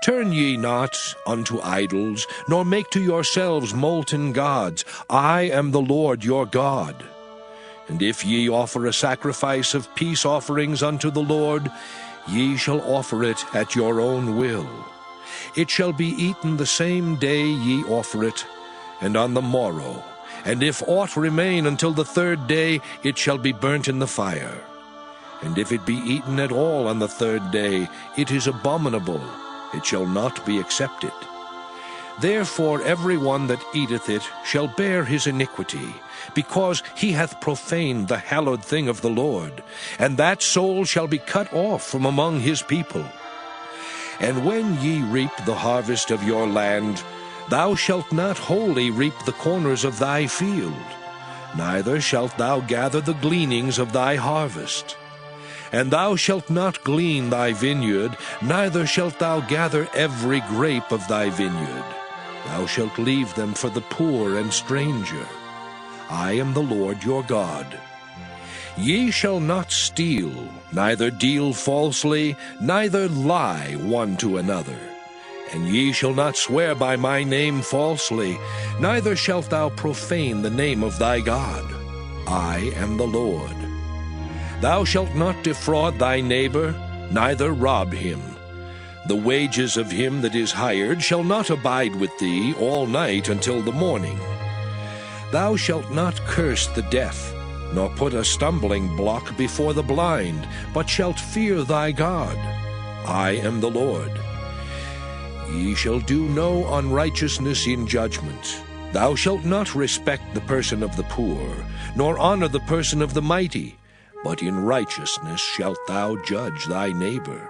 Turn ye not unto idols, nor make to yourselves molten gods. I am the Lord your God. And if ye offer a sacrifice of peace offerings unto the Lord, ye shall offer it at your own will. It shall be eaten the same day ye offer it, and on the morrow. And if aught remain until the third day, it shall be burnt in the fire. And if it be eaten at all on the third day, it is abominable. It shall not be accepted. Therefore every one that eateth it shall bear his iniquity, because he hath profaned the hallowed thing of the Lord, and that soul shall be cut off from among his people. And when ye reap the harvest of your land, thou shalt not wholly reap the corners of thy field, neither shalt thou gather the gleanings of thy harvest. And thou shalt not glean thy vineyard, neither shalt thou gather every grape of thy vineyard. Thou shalt leave them for the poor and stranger. I am the Lord your God. Ye shall not steal, neither deal falsely, neither lie one to another. And ye shall not swear by my name falsely, neither shalt thou profane the name of thy God. I am the Lord. Thou shalt not defraud thy neighbor, neither rob him. The wages of him that is hired shall not abide with thee all night until the morning. Thou shalt not curse the deaf, nor put a stumbling block before the blind, but shalt fear thy God. I am the Lord. Ye shall do no unrighteousness in judgment. Thou shalt not respect the person of the poor, nor honor the person of the mighty, but in righteousness shalt thou judge thy neighbor.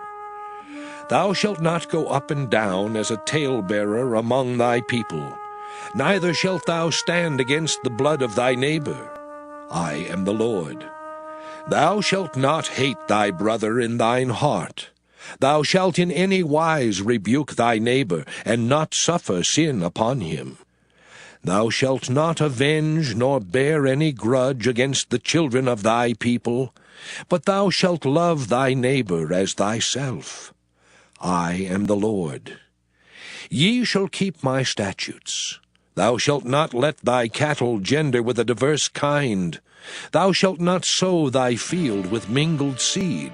Thou shalt not go up and down as a talebearer among thy people, neither shalt thou stand against the blood of thy neighbor. I am the Lord. Thou shalt not hate thy brother in thine heart. Thou shalt in any wise rebuke thy neighbor, and not suffer sin upon him. Thou shalt not avenge nor bear any grudge against the children of thy people, but thou shalt love thy neighbor as thyself. I am the Lord. Ye shall keep my statutes. Thou shalt not let thy cattle gender with a diverse kind. Thou shalt not sow thy field with mingled seed.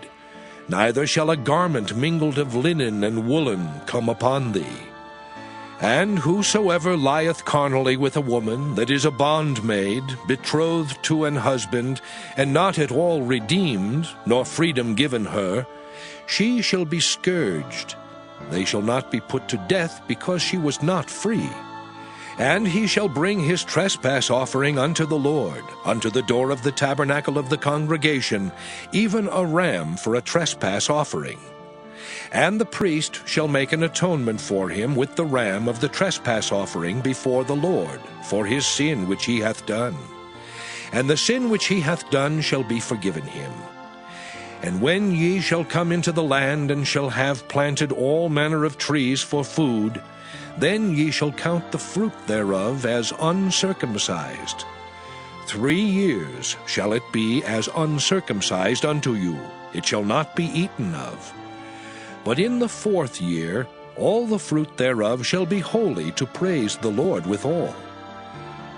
Neither shall a garment mingled of linen and woolen come upon thee. And whosoever lieth carnally with a woman that is a bondmaid, betrothed to an husband, and not at all redeemed, nor freedom given her, she shall be scourged. They shall not be put to death, because she was not free. And he shall bring his trespass offering unto the Lord, unto the door of the tabernacle of the congregation, even a ram for a trespass offering. And the priest shall make an atonement for him with the ram of the trespass offering before the Lord, for his sin which he hath done. And the sin which he hath done shall be forgiven him. And when ye shall come into the land, and shall have planted all manner of trees for food, then ye shall count the fruit thereof as uncircumcised. 3 years shall it be as uncircumcised unto you, it shall not be eaten of. But in the 4th year all the fruit thereof shall be holy, to praise the Lord withal.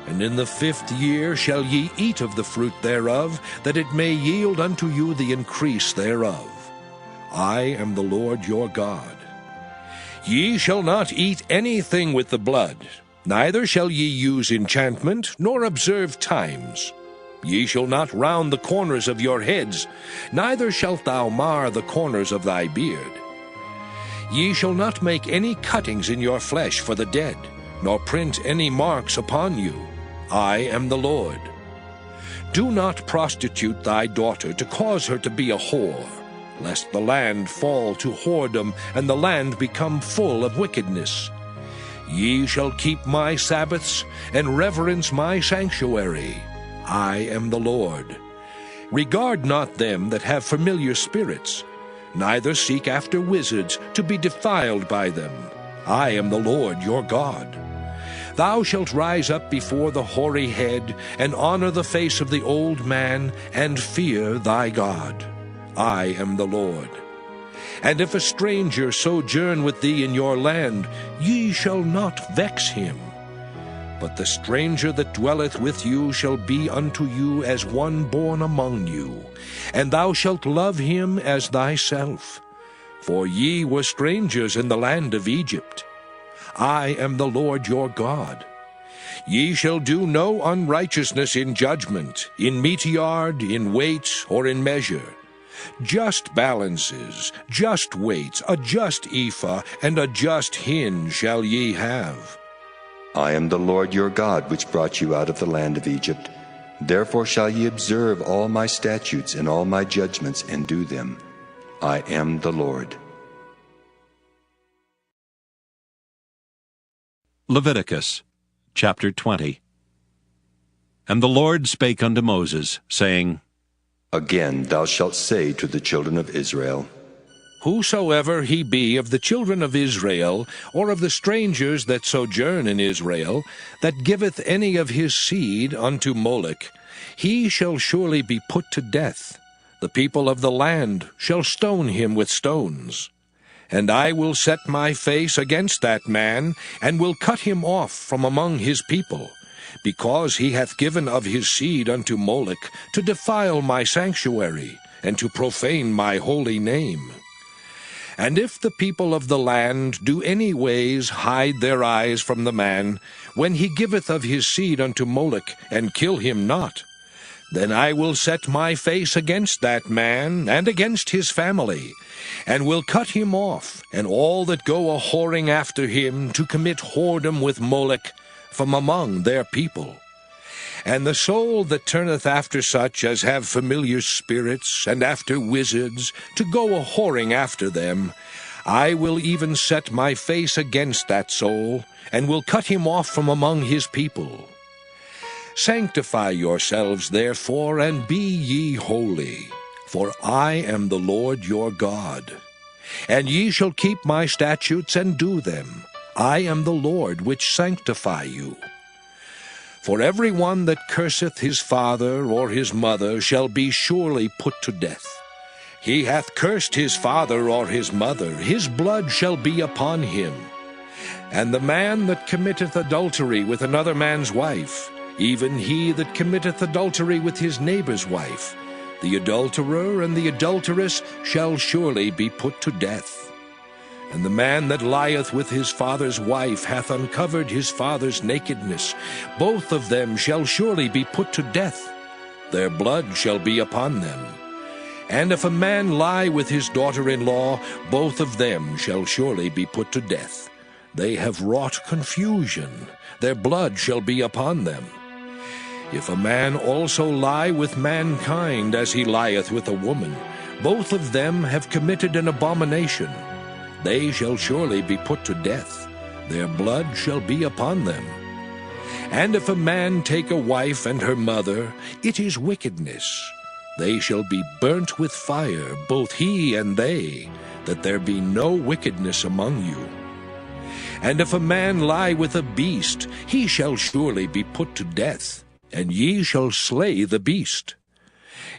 And in the 5th year shall ye eat of the fruit thereof, that it may yield unto you the increase thereof. I am the Lord your God. Ye shall not eat anything with the blood, neither shall ye use enchantment, nor observe times. Ye shall not round the corners of your heads, neither shalt thou mar the corners of thy beard. Ye shall not make any cuttings in your flesh for the dead, nor print any marks upon you. I am the Lord. Do not prostitute thy daughter, to cause her to be a whore, lest the land fall to whoredom, and the land become full of wickedness. Ye shall keep my Sabbaths, and reverence my sanctuary. I am the Lord. Regard not them that have familiar spirits, neither seek after wizards, to be defiled by them. I am the Lord your God. Thou shalt rise up before the hoary head, and honor the face of the old man, and fear thy God. I am the Lord. And if a stranger sojourn with thee in your land, ye shall not vex him. But the stranger that dwelleth with you shall be unto you as one born among you, and thou shalt love him as thyself. For ye were strangers in the land of Egypt. I am the Lord your God. Ye shall do no unrighteousness in judgment, in meteyard, in weight, or in measure. Just balances, just weights, a just ephah, and a just hin shall ye have. I am the Lord your God, which brought you out of the land of Egypt. Therefore shall ye observe all my statutes and all my judgments, and do them. I am the Lord. Leviticus chapter 20. And the Lord spake unto Moses, saying, Again thou shalt say to the children of Israel, Whosoever he be of the children of Israel, or of the strangers that sojourn in Israel, that giveth any of his seed unto Moloch, he shall surely be put to death. The people of the land shall stone him with stones. And I will set my face against that man, and will cut him off from among his people, because he hath given of his seed unto Moloch, to defile my sanctuary, and to profane my holy name. And if the people of the land do any ways hide their eyes from the man, when he giveth of his seed unto Moloch, and kill him not, then I will set my face against that man, and against his family, and will cut him off, and all that go a-whoring after him, to commit whoredom with Moloch, from among their people. And the soul that turneth after such as have familiar spirits, and after wizards, to go a-whoring after them, I will even set my face against that soul, and will cut him off from among his people. Sanctify yourselves therefore, and be ye holy, for I am the Lord your God. And ye shall keep my statutes and do them. I am the Lord which sanctify you. For every one that curseth his father or his mother shall be surely put to death. He hath cursed his father or his mother, his blood shall be upon him. And the man that committeth adultery with another man's wife, even he that committeth adultery with his neighbor's wife, the adulterer and the adulteress shall surely be put to death. And the man that lieth with his father's wife hath uncovered his father's nakedness. Both of them shall surely be put to death. Their blood shall be upon them. And if a man lie with his daughter-in-law, both of them shall surely be put to death. They have wrought confusion. Their blood shall be upon them. If a man also lie with mankind as he lieth with a woman, both of them have committed an abomination. They shall surely be put to death. Their blood shall be upon them. And if a man take a wife and her mother, it is wickedness. They shall be burnt with fire, both he and they, that there be no wickedness among you. And if a man lie with a beast, he shall surely be put to death, and ye shall slay the beast.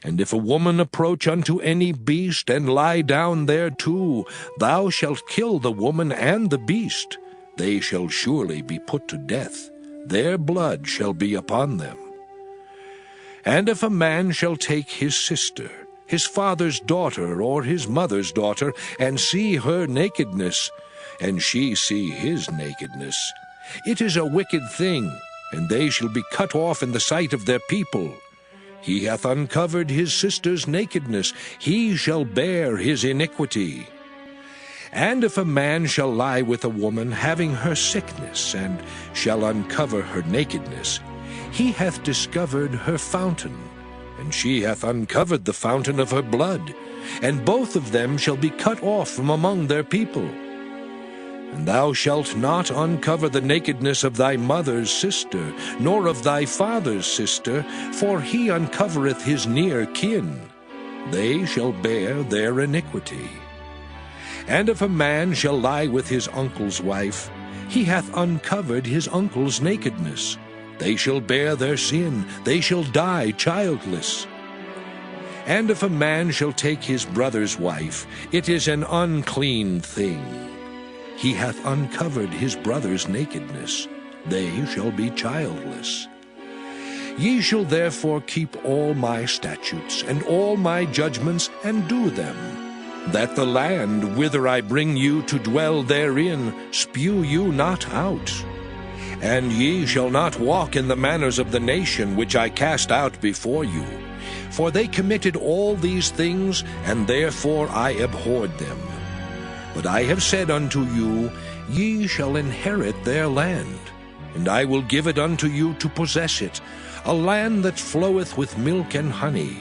And if a woman approach unto any beast, and lie down thereto, thou shalt kill the woman and the beast. They shall surely be put to death. Their blood shall be upon them. And if a man shall take his sister, his father's daughter, or his mother's daughter, and see her nakedness, and she see his nakedness, it is a wicked thing, and they shall be cut off in the sight of their people. He hath uncovered his sister's nakedness, he shall bear his iniquity. And if a man shall lie with a woman having her sickness, and shall uncover her nakedness, he hath discovered her fountain, and she hath uncovered the fountain of her blood, and both of them shall be cut off from among their people. And thou shalt not uncover the nakedness of thy mother's sister, nor of thy father's sister, for he uncovereth his near kin. They shall bear their iniquity. And if a man shall lie with his uncle's wife, he hath uncovered his uncle's nakedness. They shall bear their sin, they shall die childless. And if a man shall take his brother's wife, it is an unclean thing. He hath uncovered his brother's nakedness. They shall be childless. Ye shall therefore keep all my statutes and all my judgments, and do them, that the land whither I bring you to dwell therein spew you not out. And ye shall not walk in the manners of the nation which I cast out before you. For they committed all these things, and therefore I abhorred them. But I have said unto you, ye shall inherit their land, and I will give it unto you to possess it, a land that floweth with milk and honey.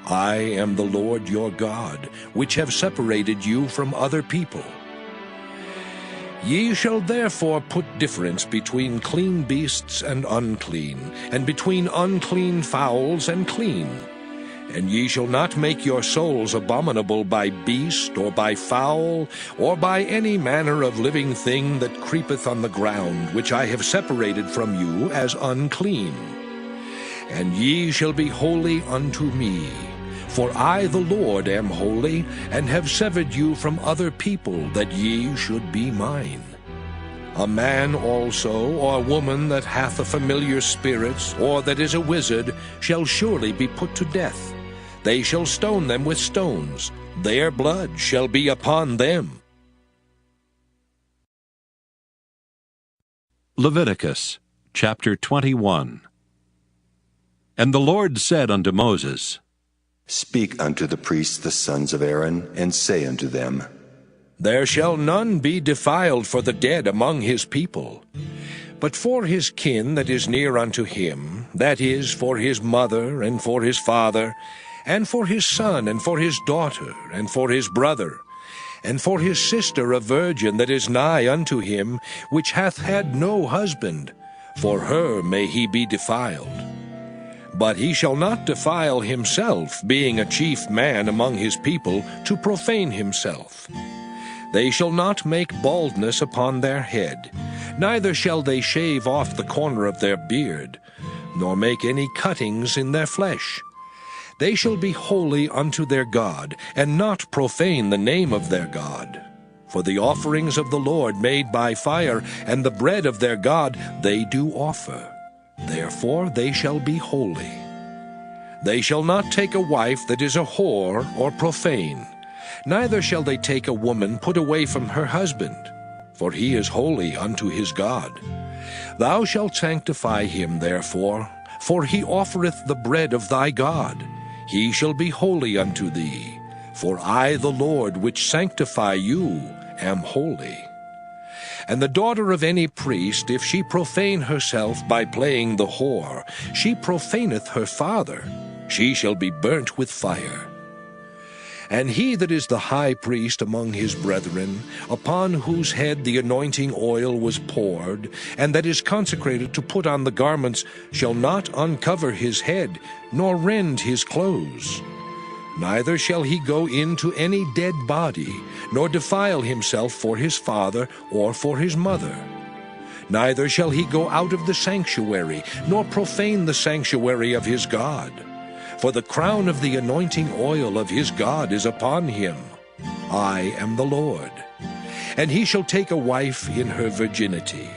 I am the Lord your God, which have separated you from other people. Ye shall therefore put difference between clean beasts and unclean, and between unclean fowls and clean. And ye shall not make your souls abominable by beast, or by fowl, or by any manner of living thing that creepeth on the ground, which I have separated from you as unclean. And ye shall be holy unto me. For I the Lord am holy, and have severed you from other people, that ye should be mine. A man also, or a woman that hath a familiar spirit, or that is a wizard, shall surely be put to death. They shall stone them with stones. Their blood shall be upon them. Leviticus chapter 21. And the Lord said unto Moses, Speak unto the priests the sons of Aaron, and say unto them, There shall none be defiled for the dead among his people. But for his kin that is near unto him, that is, for his mother, and for his father, and for his son, and for his daughter, and for his brother, and for his sister a virgin that is nigh unto him, which hath had no husband, for her may he be defiled. But he shall not defile himself, being a chief man among his people, to profane himself. They shall not make baldness upon their head, neither shall they shave off the corner of their beard, nor make any cuttings in their flesh. They shall be holy unto their God, and not profane the name of their God. For the offerings of the Lord made by fire, and the bread of their God, they do offer. Therefore they shall be holy. They shall not take a wife that is a whore or profane, neither shall they take a woman put away from her husband, for he is holy unto his God. Thou shalt sanctify him therefore, for he offereth the bread of thy God. He shall be holy unto thee, for I the Lord which sanctify you am holy. And the daughter of any priest, if she profane herself by playing the whore, she profaneth her father, she shall be burnt with fire. And he that is the high priest among his brethren, upon whose head the anointing oil was poured, and that is consecrated to put on the garments, shall not uncover his head, nor rend his clothes. Neither shall he go into any dead body, nor defile himself for his father or for his mother. Neither shall he go out of the sanctuary, nor profane the sanctuary of his God. For the crown of the anointing oil of his God is upon him. I am the Lord. And he shall take a wife in her virginity.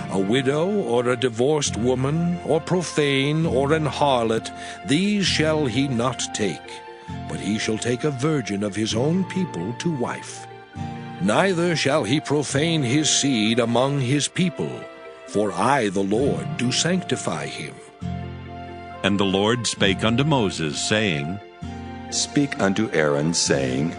A widow, or a divorced woman, or profane, or an harlot, these shall he not take. But he shall take a virgin of his own people to wife. Neither shall he profane his seed among his people, for I the Lord do sanctify him. And the Lord spake unto Moses, saying, Speak unto Aaron, saying,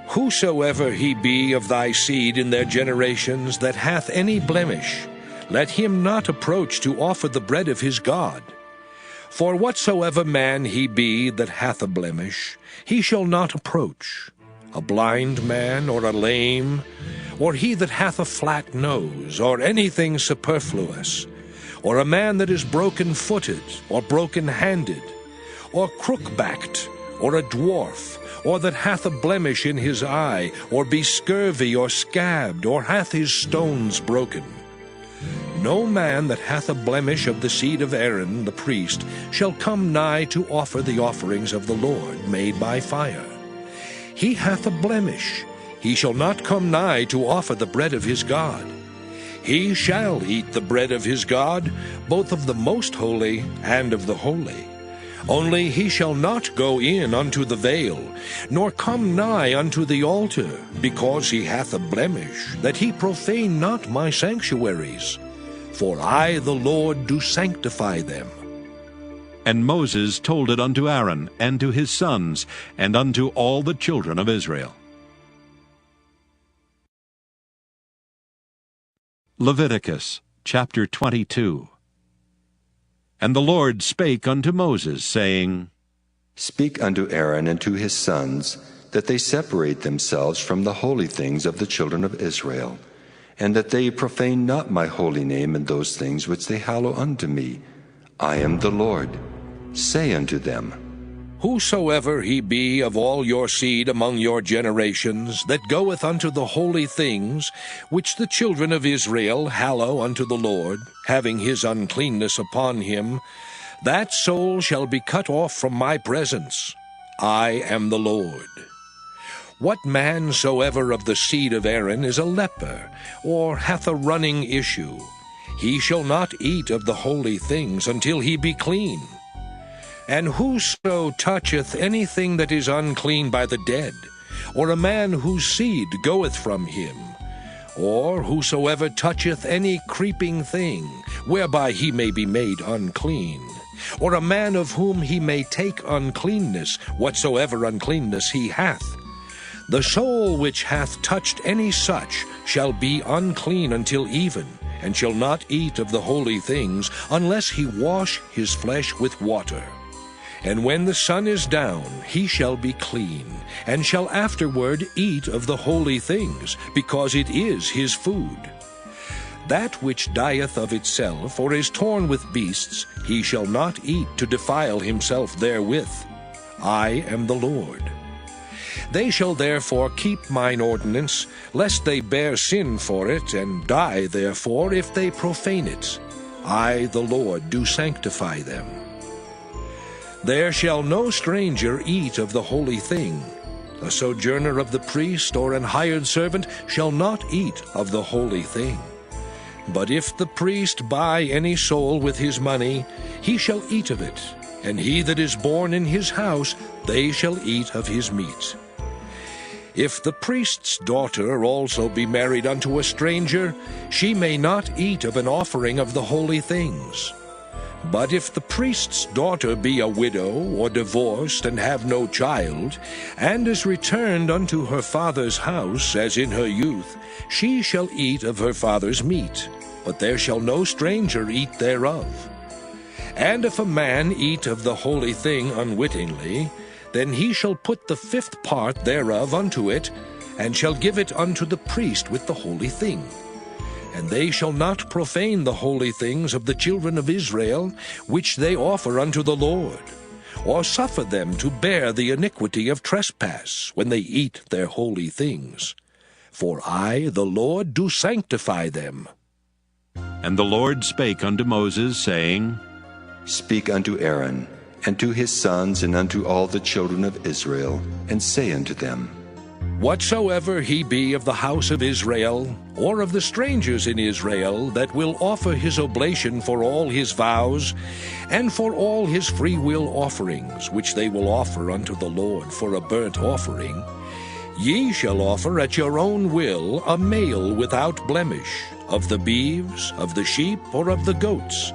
Whosoever he be of thy seed in their generations that hath any blemish, let him not approach to offer the bread of his God. For whatsoever man he be that hath a blemish, he shall not approach, a blind man, or a lame, or he that hath a flat nose, or anything superfluous, or a man that is broken-footed, or broken-handed, or crook-backed, or a dwarf, or that hath a blemish in his eye, or be scurvy, or scabbed, or hath his stones broken. No man that hath a blemish of the seed of Aaron the priest shall come nigh to offer the offerings of the Lord made by fire. He hath a blemish, he shall not come nigh to offer the bread of his God. He shall eat the bread of his God, both of the most holy and of the holy. Only he shall not go in unto the veil, nor come nigh unto the altar, because he hath a blemish, that he profane not my sanctuaries. For I the Lord do sanctify them. And Moses told it unto Aaron, and to his sons, and unto all the children of Israel. Leviticus chapter 22. And the Lord spake unto Moses, saying, Speak unto Aaron and to his sons, that they separate themselves from the holy things of the children of Israel, and that they profane not my holy name in those things which they hallow unto me. I am the Lord. Say unto them, Whosoever he be of all your seed among your generations, that goeth unto the holy things, which the children of Israel hallow unto the Lord, having his uncleanness upon him, that soul shall be cut off from my presence. I am the Lord. What man soever of the seed of Aaron is a leper, or hath a running issue, he shall not eat of the holy things until he be clean. And whoso toucheth anything that is unclean by the dead, or a man whose seed goeth from him, or whosoever toucheth any creeping thing, whereby he may be made unclean, or a man of whom he may take uncleanness, whatsoever uncleanness he hath, the soul which hath touched any such shall be unclean until even, and shall not eat of the holy things, unless he wash his flesh with water. And when the sun is down, he shall be clean, and shall afterward eat of the holy things, because it is his food. That which dieth of itself, or is torn with beasts, he shall not eat to defile himself therewith. I am the Lord. They shall therefore keep mine ordinance, lest they bear sin for it, and die therefore if they profane it. I the Lord do sanctify them. There shall no stranger eat of the holy thing. A sojourner of the priest or an hired servant shall not eat of the holy thing. But if the priest buy any soul with his money, he shall eat of it, and he that is born in his house, they shall eat of his meat. If the priest's daughter also be married unto a stranger, she may not eat of an offering of the holy things. But if the priest's daughter be a widow or divorced and have no child, and is returned unto her father's house as in her youth, she shall eat of her father's meat, but there shall no stranger eat thereof. And if a man eat of the holy thing unwittingly, then he shall put the 5th part thereof unto it, and shall give it unto the priest with the holy thing. And they shall not profane the holy things of the children of Israel, which they offer unto the Lord, or suffer them to bear the iniquity of trespass, when they eat their holy things. For I, the Lord, do sanctify them. And the Lord spake unto Moses, saying, Speak unto Aaron, and to his sons, and unto all the children of Israel, and say unto them, Whatsoever he be of the house of Israel, or of the strangers in Israel, that will offer his oblation for all his vows, and for all his freewill offerings, which they will offer unto the Lord for a burnt offering, ye shall offer at your own will a male without blemish, of the beeves, of the sheep, or of the goats.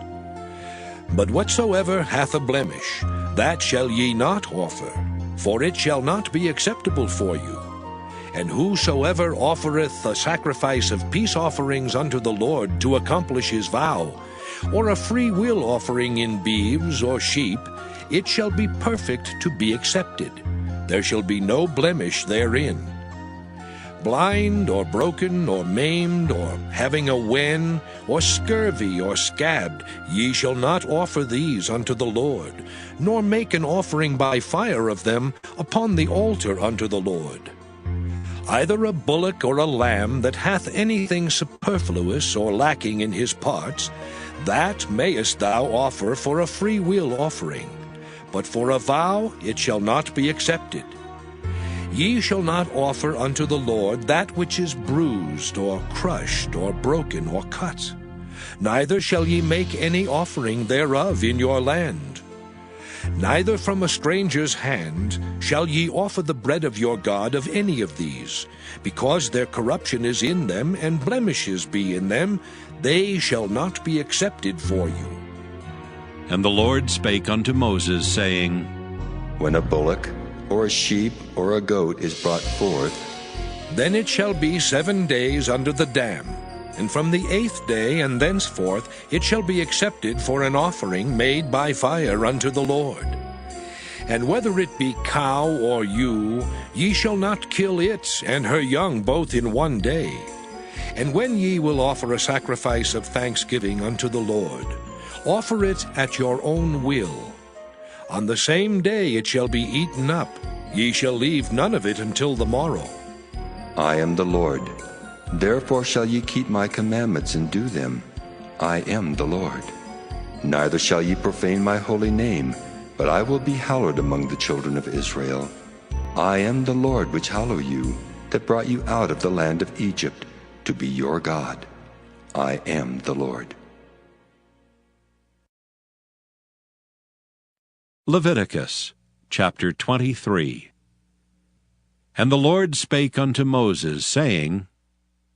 But whatsoever hath a blemish, that shall ye not offer, for it shall not be acceptable for you. And whosoever offereth a sacrifice of peace offerings unto the Lord to accomplish his vow, or a free will offering in beeves or sheep, it shall be perfect to be accepted. There shall be no blemish therein. Blind, or broken, or maimed, or having a wen, or scurvy, or scabbed, ye shall not offer these unto the Lord, nor make an offering by fire of them upon the altar unto the Lord. Either a bullock or a lamb that hath anything superfluous or lacking in his parts, that mayest thou offer for a free will offering, but for a vow it shall not be accepted. Ye shall not offer unto the Lord that which is bruised, or crushed, or broken, or cut. Neither shall ye make any offering thereof in your land. Neither from a stranger's hand shall ye offer the bread of your God of any of these, because their corruption is in them, and blemishes be in them, they shall not be accepted for you. And the Lord spake unto Moses, saying, When a bullock, or a sheep, or a goat is brought forth, then it shall be 7 days under the dam, and from the 8th day and thenceforth it shall be accepted for an offering made by fire unto the Lord. And whether it be cow or ewe, ye shall not kill it and her young both in 1 day. And when ye will offer a sacrifice of thanksgiving unto the Lord, offer it at your own will. On the same day it shall be eaten up. Ye shall leave none of it until the morrow. I am the Lord. Therefore shall ye keep my commandments and do them. I am the Lord. Neither shall ye profane my holy name, but I will be hallowed among the children of Israel. I am the Lord which hallow you, that brought you out of the land of Egypt, to be your God. I am the Lord. Leviticus chapter 23. And the Lord spake unto Moses, saying,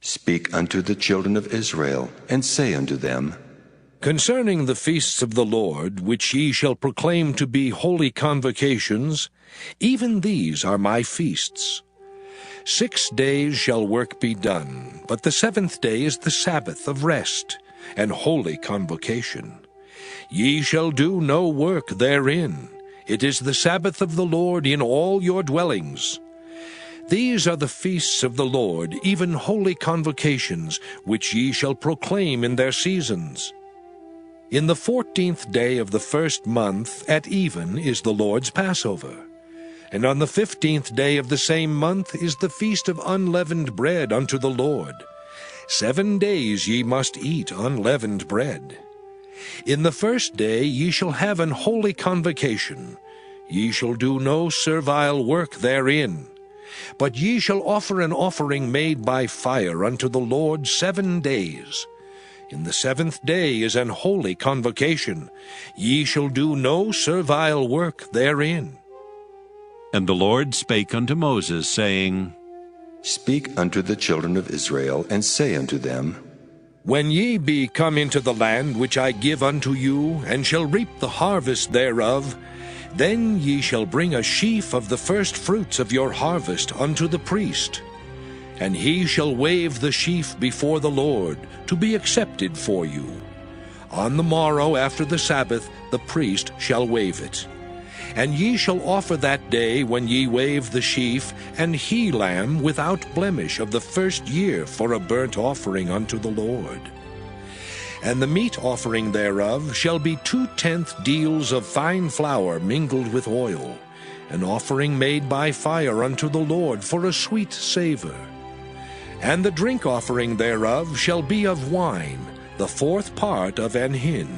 Speak unto the children of Israel, and say unto them, Concerning the feasts of the Lord, which ye shall proclaim to be holy convocations, even these are my feasts. 6 days shall work be done, but the 7th day is the Sabbath of rest, and holy convocation. Ye shall do no work therein. It is the Sabbath of the Lord in all your dwellings. These are the feasts of the Lord, even holy convocations, which ye shall proclaim in their seasons. In the 14th day of the 1st month at even is the Lord's Passover. And on the 15th day of the same month is the feast of unleavened bread unto the Lord. 7 days ye must eat unleavened bread. In the 1st day ye shall have an holy convocation. Ye shall do no servile work therein. But ye shall offer an offering made by fire unto the Lord 7 days. In the 7th day is an holy convocation. Ye shall do no servile work therein. And the Lord spake unto Moses, saying, Speak unto the children of Israel, and say unto them, When ye be come into the land which I give unto you, and shall reap the harvest thereof, then ye shall bring a sheaf of the first fruits of your harvest unto the priest. And he shall wave the sheaf before the Lord, to be accepted for you. On the morrow after the Sabbath the priest shall wave it. And ye shall offer that day when ye wave the sheaf an he-lamb without blemish of the first year for a burnt offering unto the Lord. And the meat offering thereof shall be 2/10 deals of fine flour mingled with oil, an offering made by fire unto the Lord for a sweet savour. And the drink offering thereof shall be of wine, the 4th part of an hin.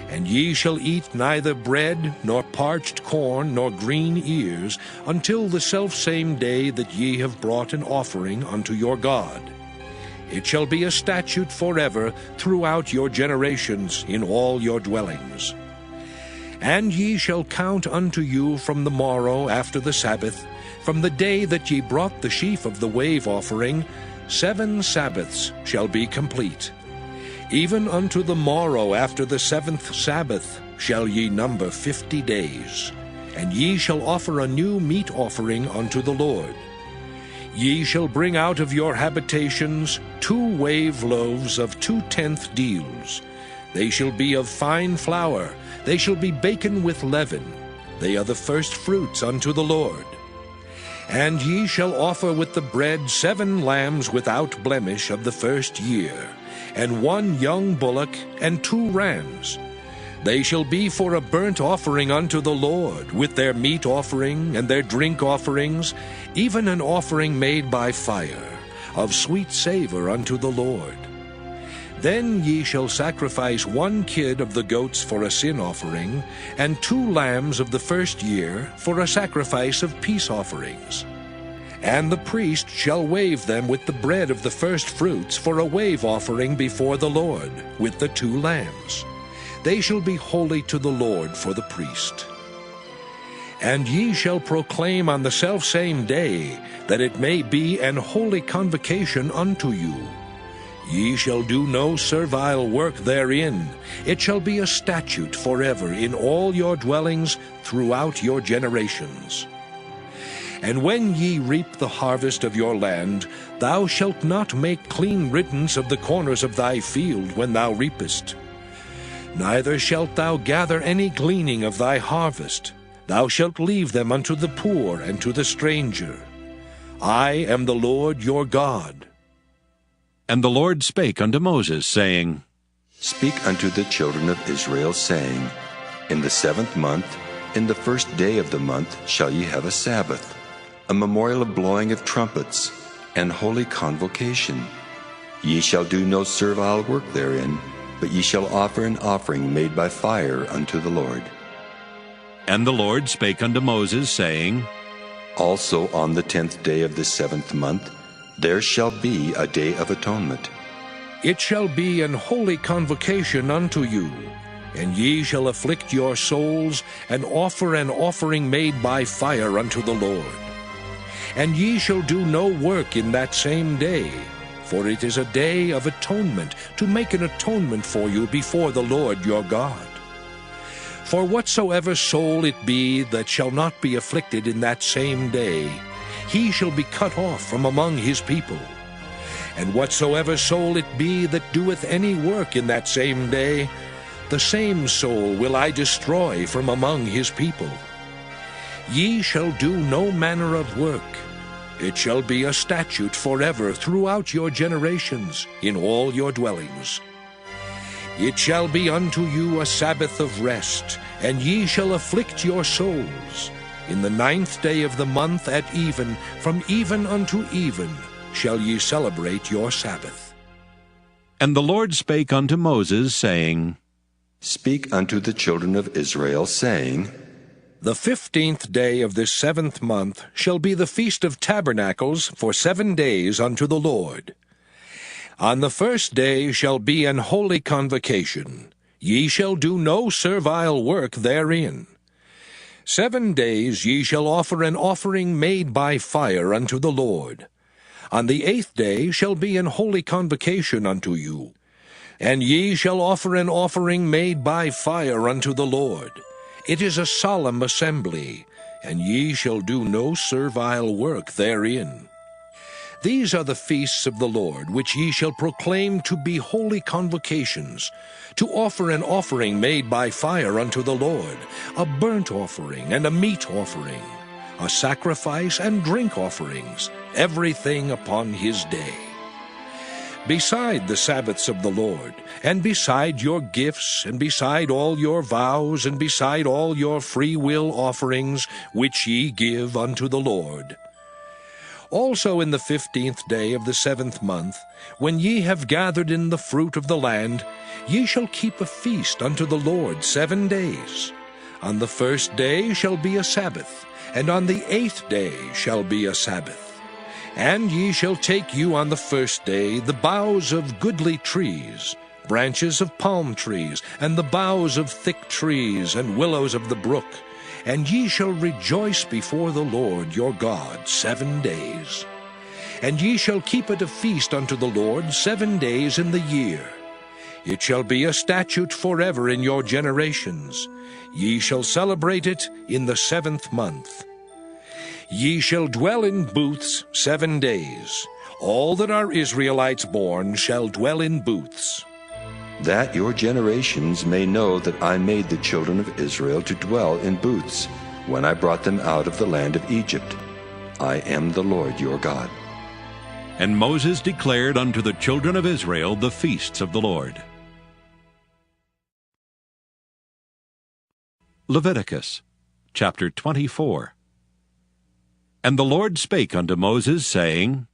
And ye shall eat neither bread, nor parched corn, nor green ears, until the selfsame day that ye have brought an offering unto your God. It shall be a statute forever throughout your generations in all your dwellings. And ye shall count unto you from the morrow after the Sabbath, from the day that ye brought the sheaf of the wave offering, 7 Sabbaths shall be complete. Even unto the morrow after the 7th Sabbath shall ye number 50 days. And ye shall offer a new meat offering unto the Lord. Ye shall bring out of your habitations 2 wave loaves of 2/10 deals. They shall be of fine flour, they shall be baken with leaven. They are the first fruits unto the Lord. And ye shall offer with the bread 7 lambs without blemish of the first year, and 1 young bullock, and 2 rams. They shall be for a burnt offering unto the Lord, with their meat offering and their drink offerings, even an offering made by fire, of sweet savour unto the Lord. Then ye shall sacrifice 1 kid of the goats for a sin offering, and 2 lambs of the first year for a sacrifice of peace offerings. And the priest shall wave them with the bread of the first fruits for a wave offering before the Lord, with the 2 lambs. They shall be holy to the Lord for the priest. And ye shall proclaim on the selfsame day, that it may be an holy convocation unto you. Ye shall do no servile work therein. It shall be a statute forever in all your dwellings throughout your generations. And when ye reap the harvest of your land, thou shalt not make clean riddance of the corners of thy field when thou reapest. Neither shalt thou gather any gleaning of thy harvest. Thou shalt leave them unto the poor and to the stranger. I am the Lord your God. And the Lord spake unto Moses, saying, Speak unto the children of Israel, saying, In the 7th month, in the first day of the month, shall ye have a Sabbath, a memorial of blowing of trumpets, and holy convocation. Ye shall do no servile work therein, but ye shall offer an offering made by fire unto the Lord. And the Lord spake unto Moses, saying, Also on the 10th day of the 7th month, there shall be a day of atonement. It shall be an holy convocation unto you, and ye shall afflict your souls, and offer an offering made by fire unto the Lord. And ye shall do no work in that same day, for it is a day of atonement, to make an atonement for you before the Lord your God. For whatsoever soul it be that shall not be afflicted in that same day, he shall be cut off from among his people. And whatsoever soul it be that doeth any work in that same day, the same soul will I destroy from among his people. Ye shall do no manner of work. It shall be a statute forever throughout your generations in all your dwellings. It shall be unto you a Sabbath of rest, and ye shall afflict your souls. In the 9th day of the month at even, from even unto even, shall ye celebrate your Sabbath. And the Lord spake unto Moses, saying, Speak unto the children of Israel, saying, The 15th day of this 7th month shall be the Feast of Tabernacles for 7 days unto the Lord. On the 1st day shall be an holy convocation. Ye shall do no servile work therein. 7 days ye shall offer an offering made by fire unto the Lord. On the 8th day shall be an holy convocation unto you. And ye shall offer an offering made by fire unto the Lord. It is a solemn assembly, and ye shall do no servile work therein. These are the feasts of the Lord, which ye shall proclaim to be holy convocations, to offer an offering made by fire unto the Lord, a burnt offering and a meat offering, a sacrifice and drink offerings, everything upon his day. Beside the Sabbaths of the Lord, and beside your gifts, and beside all your vows, and beside all your free will offerings, which ye give unto the Lord. Also in the 15th day of the 7th month, when ye have gathered in the fruit of the land, ye shall keep a feast unto the Lord 7 days. On the 1st day shall be a Sabbath, and on the 8th day shall be a Sabbath. And ye shall take you on the 1st day the boughs of goodly trees, branches of palm trees, and the boughs of thick trees, and willows of the brook, and ye shall rejoice before the Lord your God 7 days. And ye shall keep it a feast unto the Lord 7 days in the year. It shall be a statute forever in your generations. Ye shall celebrate it in the 7th month. Ye shall dwell in booths 7 days. All that are Israelites born shall dwell in booths. That your generations may know that I made the children of Israel to dwell in booths, when I brought them out of the land of Egypt. I am the Lord your God. And Moses declared unto the children of Israel the feasts of the Lord. Leviticus chapter 24. And the Lord spake unto Moses, saying,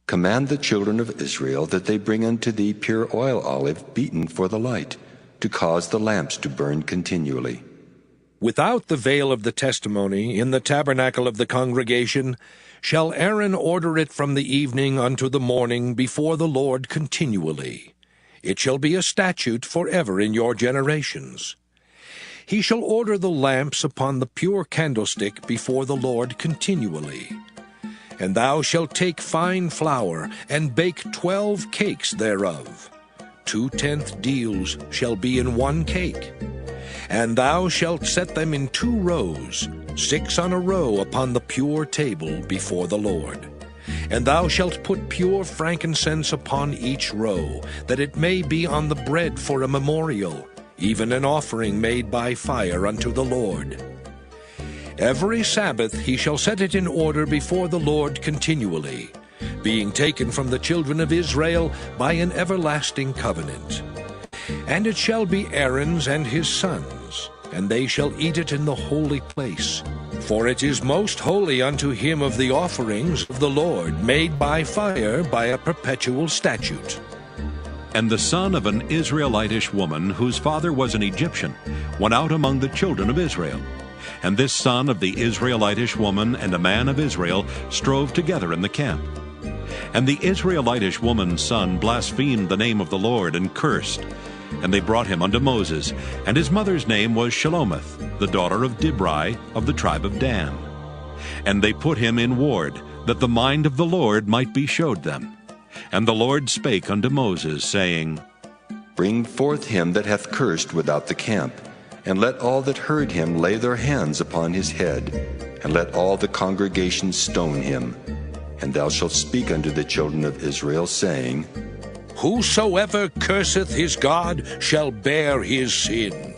Command the children of Israel that they bring unto thee pure oil olive beaten for the light, to cause the lamps to burn continually. Without the veil of the testimony, in the tabernacle of the congregation, shall Aaron order it from the evening unto the morning before the Lord continually. It shall be a statute forever in your generations. He shall order the lamps upon the pure candlestick before the Lord continually. And thou shalt take fine flour, and bake 12 cakes thereof. 2/10 deals shall be in 1 cake. And thou shalt set them in 2 rows, 6 on a row upon the pure table before the Lord. And thou shalt put pure frankincense upon each row, that it may be on the bread for a memorial, even an offering made by fire unto the Lord. Every Sabbath he shall set it in order before the Lord continually, being taken from the children of Israel by an everlasting covenant. And it shall be Aaron's and his sons, and they shall eat it in the holy place. For it is most holy unto him of the offerings of the Lord, made by fire by a perpetual statute. And the son of an Israelitish woman, whose father was an Egyptian, went out among the children of Israel. And this son of the Israelitish woman and a man of Israel strove together in the camp. And the Israelitish woman's son blasphemed the name of the Lord, and cursed. And they brought him unto Moses, and his mother's name was Shelomith, the daughter of Dibri, of the tribe of Dan. And they put him in ward, that the mind of the Lord might be showed them. And the Lord spake unto Moses, saying, Bring forth him that hath cursed without the camp, and let all that heard him lay their hands upon his head, and let all the congregation stone him. And thou shalt speak unto the children of Israel, saying, Whosoever curseth his God shall bear his sin.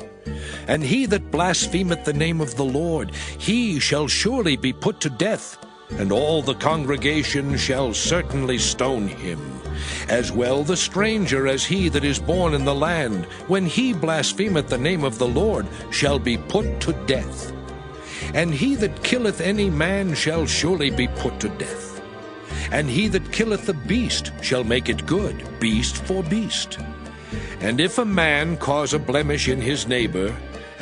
And he that blasphemeth the name of the Lord, he shall surely be put to death, and all the congregation shall certainly stone him. As well the stranger as he that is born in the land, when he blasphemeth the name of the Lord, shall be put to death. And he that killeth any man shall surely be put to death. And he that killeth the beast shall make it good, beast for beast. And if a man cause a blemish in his neighbor,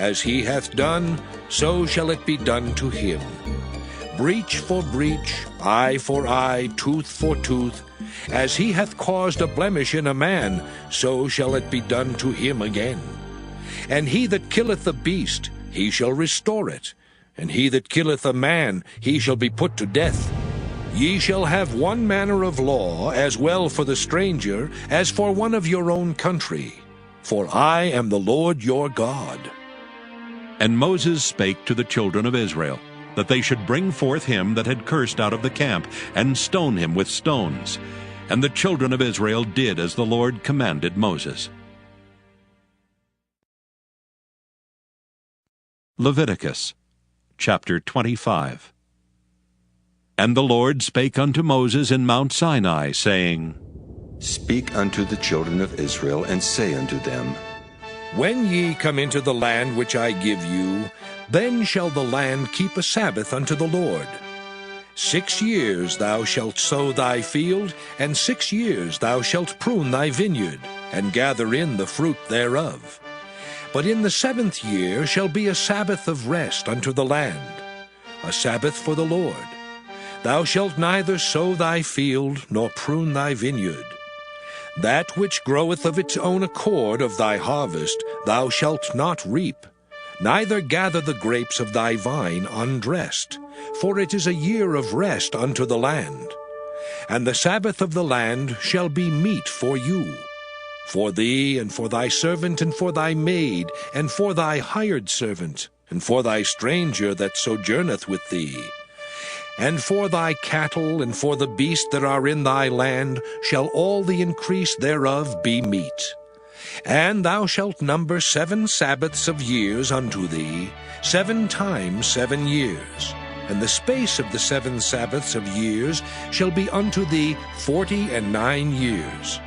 As he hath done, so shall it be done to him. Breach for breach, eye for eye, tooth for tooth. As he hath caused a blemish in a man, so shall it be done to him again. And he that killeth the beast, he shall restore it. And he that killeth a man, he shall be put to death. Ye shall have one manner of law, as well for the stranger, as for one of your own country. For I am the Lord your God. And Moses spake to the children of Israel, that they should bring forth him that had cursed out of the camp, and stone him with stones. And the children of Israel did as the Lord commanded Moses. Leviticus chapter 25. And the Lord spake unto Moses in Mount Sinai, saying, Speak unto the children of Israel, and say unto them, When ye come into the land which I give you, then shall the land keep a Sabbath unto the Lord. 6 years thou shalt sow thy field, and 6 years thou shalt prune thy vineyard, and gather in the fruit thereof. But in the 7th year shall be a Sabbath of rest unto the land, a Sabbath for the Lord. Thou shalt neither sow thy field, nor prune thy vineyard. That which groweth of its own accord of thy harvest thou shalt not reap, neither gather the grapes of thy vine undressed, for it is a year of rest unto the land. And the Sabbath of the land shall be meat for you, for thee, and for thy servant, and for thy maid, and for thy hired servant, and for thy stranger that sojourneth with thee. And for thy cattle, and for the beasts that are in thy land, shall all the increase thereof be meat. And thou shalt number 7 Sabbaths of years unto thee, 7 times 7 years. And the space of the 7 Sabbaths of years shall be unto thee 49 years.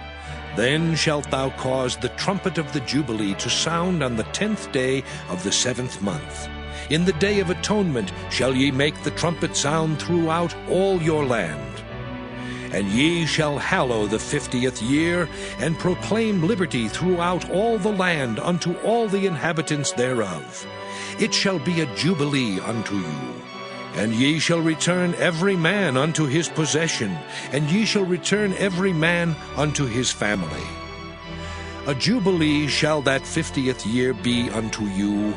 Then shalt thou cause the trumpet of the Jubilee to sound on the 10th day of the 7th month. In the day of atonement shall ye make the trumpet sound throughout all your land. And ye shall hallow the 50th year, and proclaim liberty throughout all the land unto all the inhabitants thereof. It shall be a jubilee unto you. And ye shall return every man unto his possession, and ye shall return every man unto his family. A jubilee shall that 50th year be unto you.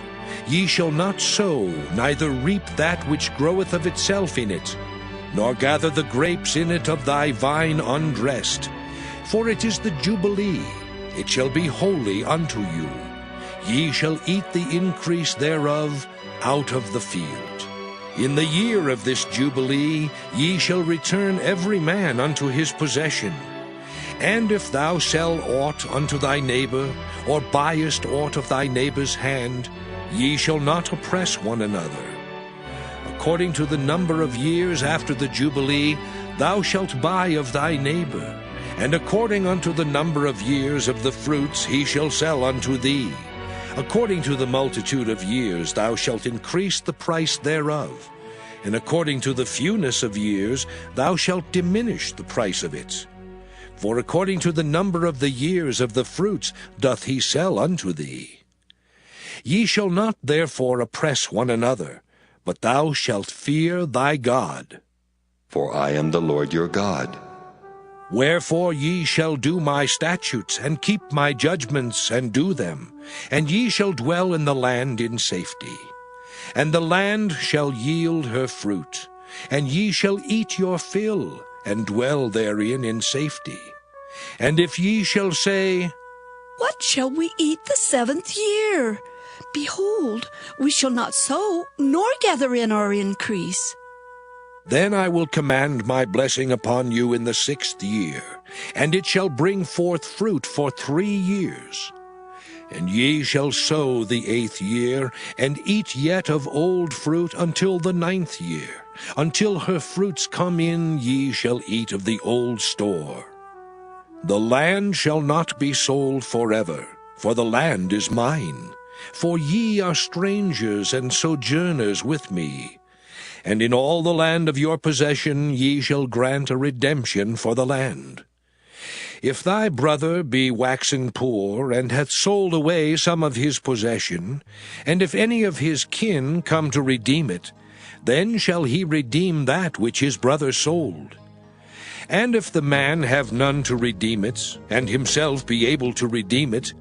Ye shall not sow, neither reap that which groweth of itself in it, nor gather the grapes in it of thy vine undressed. For it is the Jubilee, it shall be holy unto you. Ye shall eat the increase thereof out of the field. In the year of this Jubilee ye shall return every man unto his possession. And if thou sell aught unto thy neighbor, or buyest aught of thy neighbor's hand, ye shall not oppress one another. According to the number of years after the Jubilee thou shalt buy of thy neighbor, and according unto the number of years of the fruits he shall sell unto thee. According to the multitude of years thou shalt increase the price thereof, and according to the fewness of years thou shalt diminish the price of it. For according to the number of the years of the fruits doth he sell unto thee. Ye shall not therefore oppress one another, but thou shalt fear thy God. For I am the Lord your God. Wherefore ye shall do my statutes, and keep my judgments, and do them, and ye shall dwell in the land in safety. And the land shall yield her fruit, and ye shall eat your fill, and dwell therein in safety. And if ye shall say, What shall we eat the 7th year? Behold, we shall not sow, nor gather in our increase. Then I will command my blessing upon you in the 6th year, and it shall bring forth fruit for 3 years. And ye shall sow the 8th year, and eat yet of old fruit until the 9th year. Until her fruits come in, ye shall eat of the old store. The land shall not be sold forever, for the land is mine. For ye are strangers and sojourners with me. And in all the land of your possession ye shall grant a redemption for the land. If thy brother be waxen poor, and hath sold away some of his possession, and if any of his kin come to redeem it, then shall he redeem that which his brother sold. And if the man have none to redeem it, and himself be able to redeem it,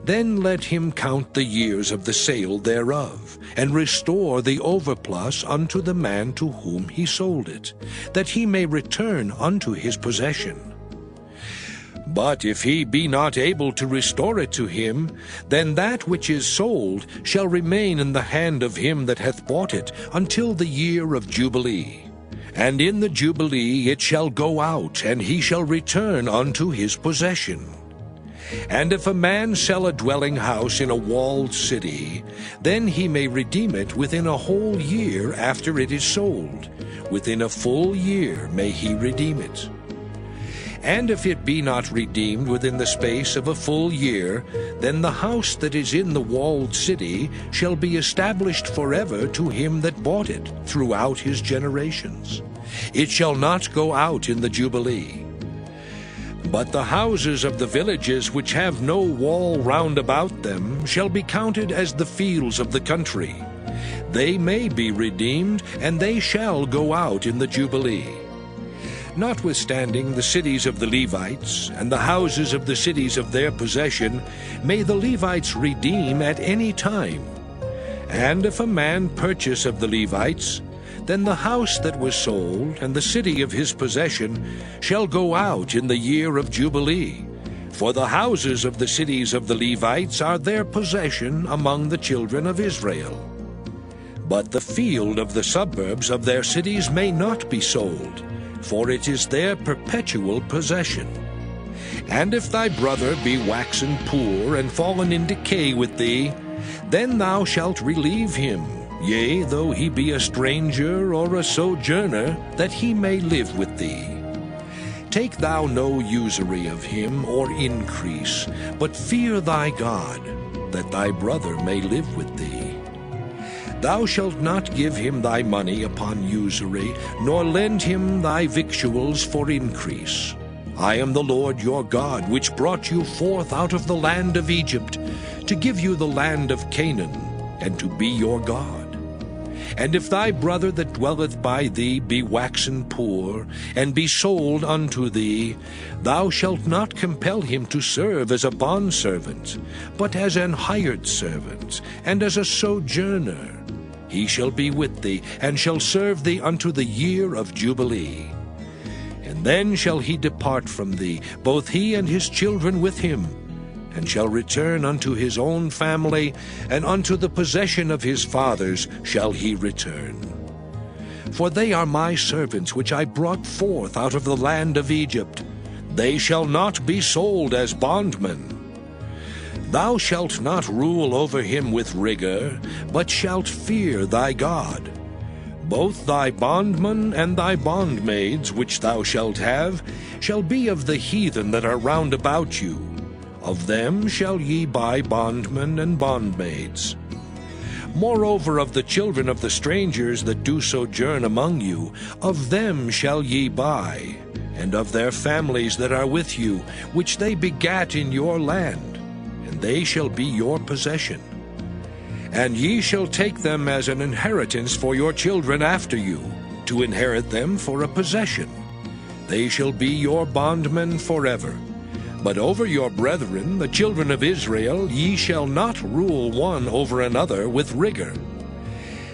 then let him count the years of the sale thereof, and restore the overplus unto the man to whom he sold it, that he may return unto his possession. But if he be not able to restore it to him, then that which is sold shall remain in the hand of him that hath bought it until the year of Jubilee. And in the Jubilee it shall go out, and he shall return unto his possession. And if a man sell a dwelling house in a walled city, then he may redeem it within a whole year after it is sold. Within a full year may he redeem it. And if it be not redeemed within the space of a full year, then the house that is in the walled city shall be established forever to him that bought it throughout his generations. It shall not go out in the Jubilee. But the houses of the villages which have no wall round about them shall be counted as the fields of the country. They may be redeemed, and they shall go out in the Jubilee. Notwithstanding the cities of the Levites, and the houses of the cities of their possession, may the Levites redeem at any time. And if a man purchase of the Levites, then the house that was sold, and the city of his possession, shall go out in the year of Jubilee. For the houses of the cities of the Levites are their possession among the children of Israel. But the field of the suburbs of their cities may not be sold, for it is their perpetual possession. And if thy brother be waxen poor, and fallen in decay with thee, then thou shalt relieve him, yea, though he be a stranger or a sojourner, that he may live with thee. Take thou no usury of him or increase, but fear thy God, that thy brother may live with thee. Thou shalt not give him thy money upon usury, nor lend him thy victuals for increase. I am the Lord your God, which brought you forth out of the land of Egypt, to give you the land of Canaan, and to be your God. And if thy brother that dwelleth by thee be waxen poor, and be sold unto thee, thou shalt not compel him to serve as a bondservant, but as an hired servant, and as a sojourner. He shall be with thee, and shall serve thee unto the year of Jubilee. And then shall he depart from thee, both he and his children with him, and shall return unto his own family, and unto the possession of his fathers shall he return. For they are my servants which I brought forth out of the land of Egypt. They shall not be sold as bondmen. Thou shalt not rule over him with rigor, but shalt fear thy God. Both thy bondmen and thy bondmaids which thou shalt have shall be of the heathen that are round about you. Of them shall ye buy bondmen and bondmaids. Moreover, of the children of the strangers that do sojourn among you, of them shall ye buy, and of their families that are with you, which they begat in your land, and they shall be your possession. And ye shall take them as an inheritance for your children after you, to inherit them for a possession. They shall be your bondmen forever. But over your brethren, the children of Israel, ye shall not rule one over another with rigor.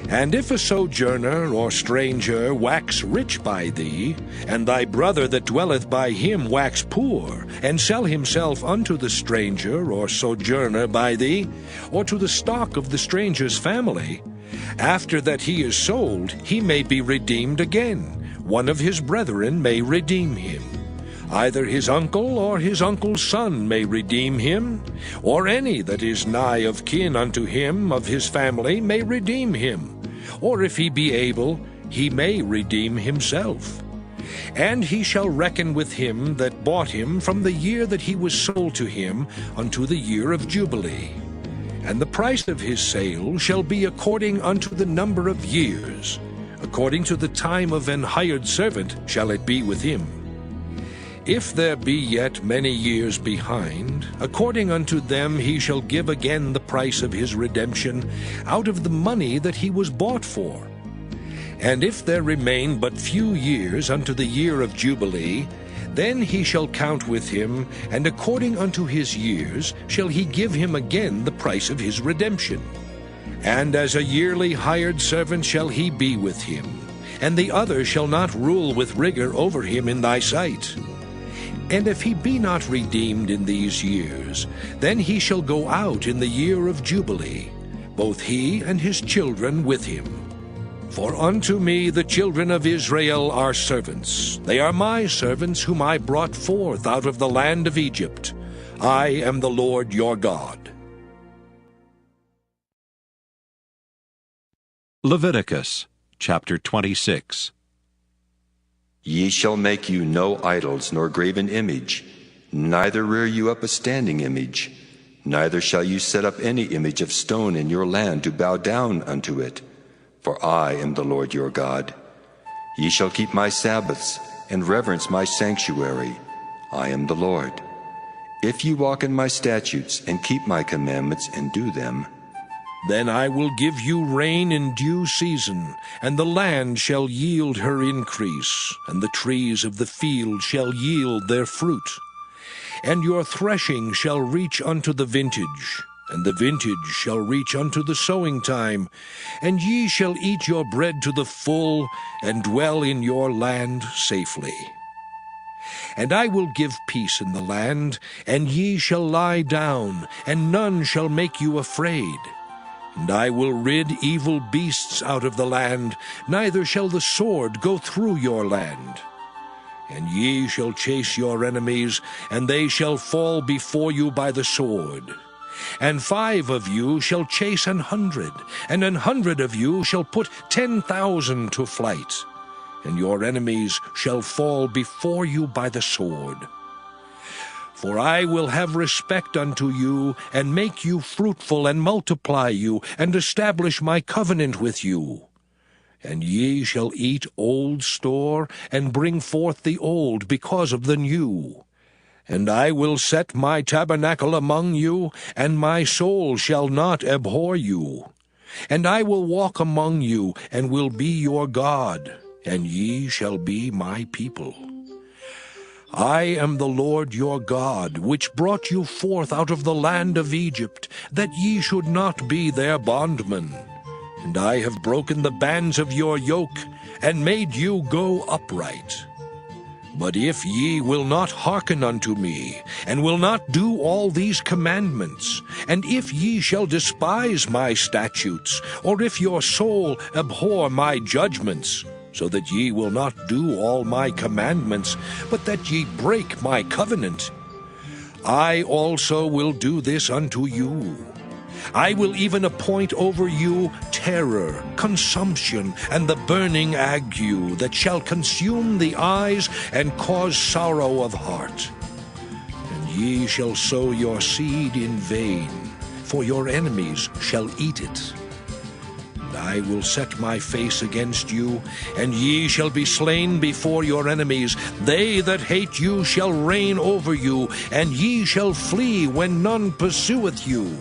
And if a sojourner or stranger wax rich by thee, and thy brother that dwelleth by him wax poor, and sell himself unto the stranger or sojourner by thee, or to the stock of the stranger's family, after that he is sold, he may be redeemed again. One of his brethren may redeem him. Either his uncle or his uncle's son may redeem him, or any that is nigh of kin unto him of his family may redeem him. Or if he be able, he may redeem himself. And he shall reckon with him that bought him from the year that he was sold to him unto the year of Jubilee. And the price of his sale shall be according unto the number of years. According to the time of an hired servant shall it be with him. If there be yet many years behind, according unto them he shall give again the price of his redemption out of the money that he was bought for. And if there remain but few years unto the year of Jubilee, then he shall count with him, and according unto his years shall he give him again the price of his redemption. And as a yearly hired servant shall he be with him, and the other shall not rule with rigor over him in thy sight. And if he be not redeemed in these years, then he shall go out in the year of Jubilee, both he and his children with him. For unto me the children of Israel are servants. They are my servants whom I brought forth out of the land of Egypt. I am the Lord your God. Leviticus chapter 26. Ye shall make you no idols nor graven image, neither rear you up a standing image, neither shall you set up any image of stone in your land to bow down unto it. For I am the Lord your God. Ye shall keep my Sabbaths, and reverence my sanctuary. I am the Lord. If ye walk in my statutes, and keep my commandments, and do them, then I will give you rain in due season, and the land shall yield her increase, and the trees of the field shall yield their fruit. And your threshing shall reach unto the vintage, and the vintage shall reach unto the sowing time, and ye shall eat your bread to the full, and dwell in your land safely. And I will give peace in the land, and ye shall lie down, and none shall make you afraid. And I will rid evil beasts out of the land, neither shall the sword go through your land. And ye shall chase your enemies, and they shall fall before you by the sword. And 5 of you shall chase 100, and 100 of you shall put 10,000 to flight, and your enemies shall fall before you by the sword. For I will have respect unto you, and make you fruitful, and multiply you, and establish my covenant with you. And ye shall eat old store, and bring forth the old because of the new. And I will set my tabernacle among you, and my soul shall not abhor you. And I will walk among you, and will be your God, and ye shall be my people. I am the Lord your God, which brought you forth out of the land of Egypt, that ye should not be their bondmen. And I have broken the bands of your yoke, and made you go upright. But if ye will not hearken unto me, and will not do all these commandments, and if ye shall despise my statutes, or if your soul abhor my judgments, so that ye will not do all my commandments, but that ye break my covenant, I also will do this unto you. I will even appoint over you terror, consumption, and the burning ague that shall consume the eyes and cause sorrow of heart. And ye shall sow your seed in vain, for your enemies shall eat it. And I will set my face against you, and ye shall be slain before your enemies. They that hate you shall reign over you, and ye shall flee when none pursueth you.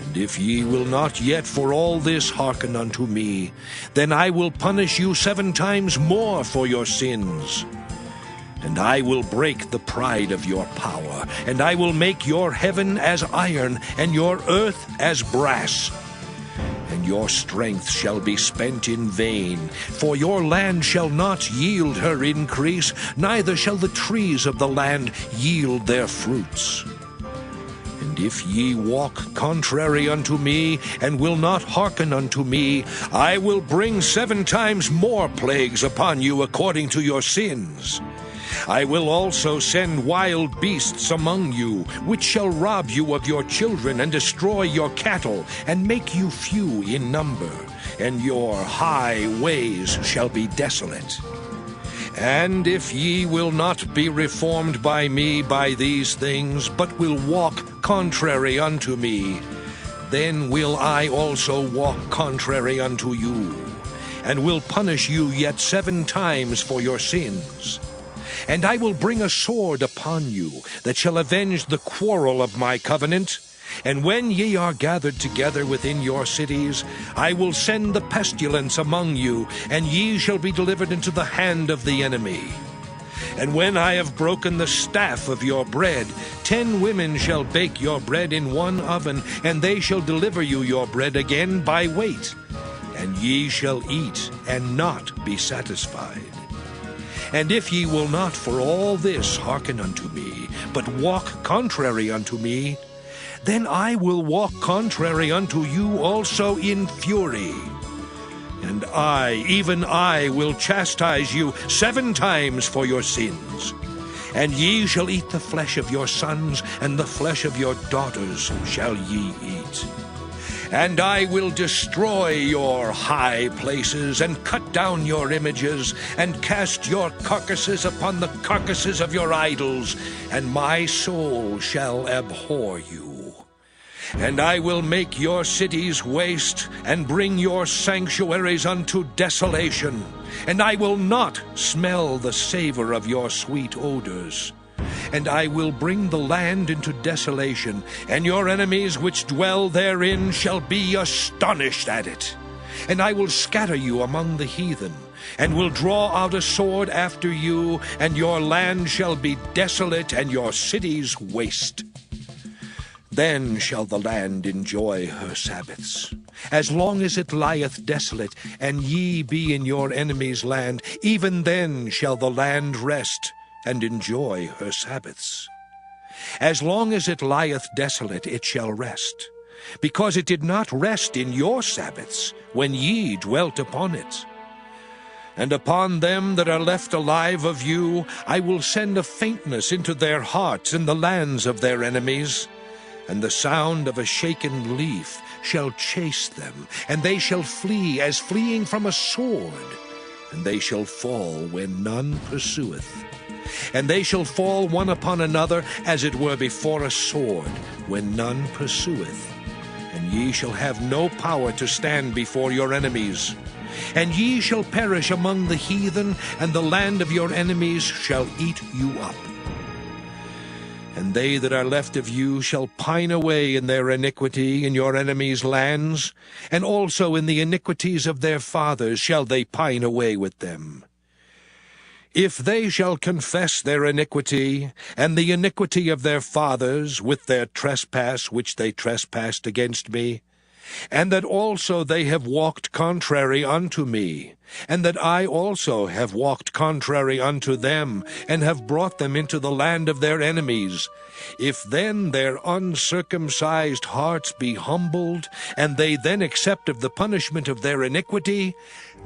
And if ye will not yet for all this hearken unto me, then I will punish you 7 times more for your sins. And I will break the pride of your power, and I will make your heaven as iron, and your earth as brass. And your strength shall be spent in vain, for your land shall not yield her increase, neither shall the trees of the land yield their fruits. And if ye walk contrary unto me, and will not hearken unto me, I will bring 7 times more plagues upon you according to your sins. I will also send wild beasts among you, which shall rob you of your children, and destroy your cattle, and make you few in number, and your high ways shall be desolate. And if ye will not be reformed by me by these things, but will walk contrary unto me, then will I also walk contrary unto you, and will punish you yet 7 times for your sins. And I will bring a sword upon you, that shall avenge the quarrel of my covenant. And when ye are gathered together within your cities, I will send the pestilence among you, and ye shall be delivered into the hand of the enemy. And when I have broken the staff of your bread, 10 women shall bake your bread in one oven, and they shall deliver you your bread again by weight. And ye shall eat, and not be satisfied. And if ye will not for all this hearken unto me, but walk contrary unto me, then I will walk contrary unto you also in fury. And I, even I, will chastise you 7 times for your sins. And ye shall eat the flesh of your sons, and the flesh of your daughters shall ye eat. And I will destroy your high places, and cut down your images, and cast your carcasses upon the carcasses of your idols, and my soul shall abhor you. And I will make your cities waste, and bring your sanctuaries unto desolation. And I will not smell the savor of your sweet odors. And I will bring the land into desolation, and your enemies which dwell therein shall be astonished at it. And I will scatter you among the heathen, and will draw out a sword after you, and your land shall be desolate, and your cities waste. Then shall the land enjoy her Sabbaths, as long as it lieth desolate, and ye be in your enemy's land. Even then shall the land rest, and enjoy her Sabbaths. As long as it lieth desolate, it shall rest, because it did not rest in your Sabbaths, when ye dwelt upon it. And upon them that are left alive of you I will send a faintness into their hearts in the lands of their enemies. And the sound of a shaken leaf shall chase them, and they shall flee as fleeing from a sword, and they shall fall when none pursueth. And they shall fall one upon another, as it were before a sword, when none pursueth. And ye shall have no power to stand before your enemies. And ye shall perish among the heathen, and the land of your enemies shall eat you up. And they that are left of you shall pine away in their iniquity in your enemies' lands, and also in the iniquities of their fathers shall they pine away with them. If they shall confess their iniquity, and the iniquity of their fathers, with their trespass which they trespassed against me, and that also they have walked contrary unto me, and that I also have walked contrary unto them, and have brought them into the land of their enemies, if then their uncircumcised hearts be humbled, and they then accept of the punishment of their iniquity,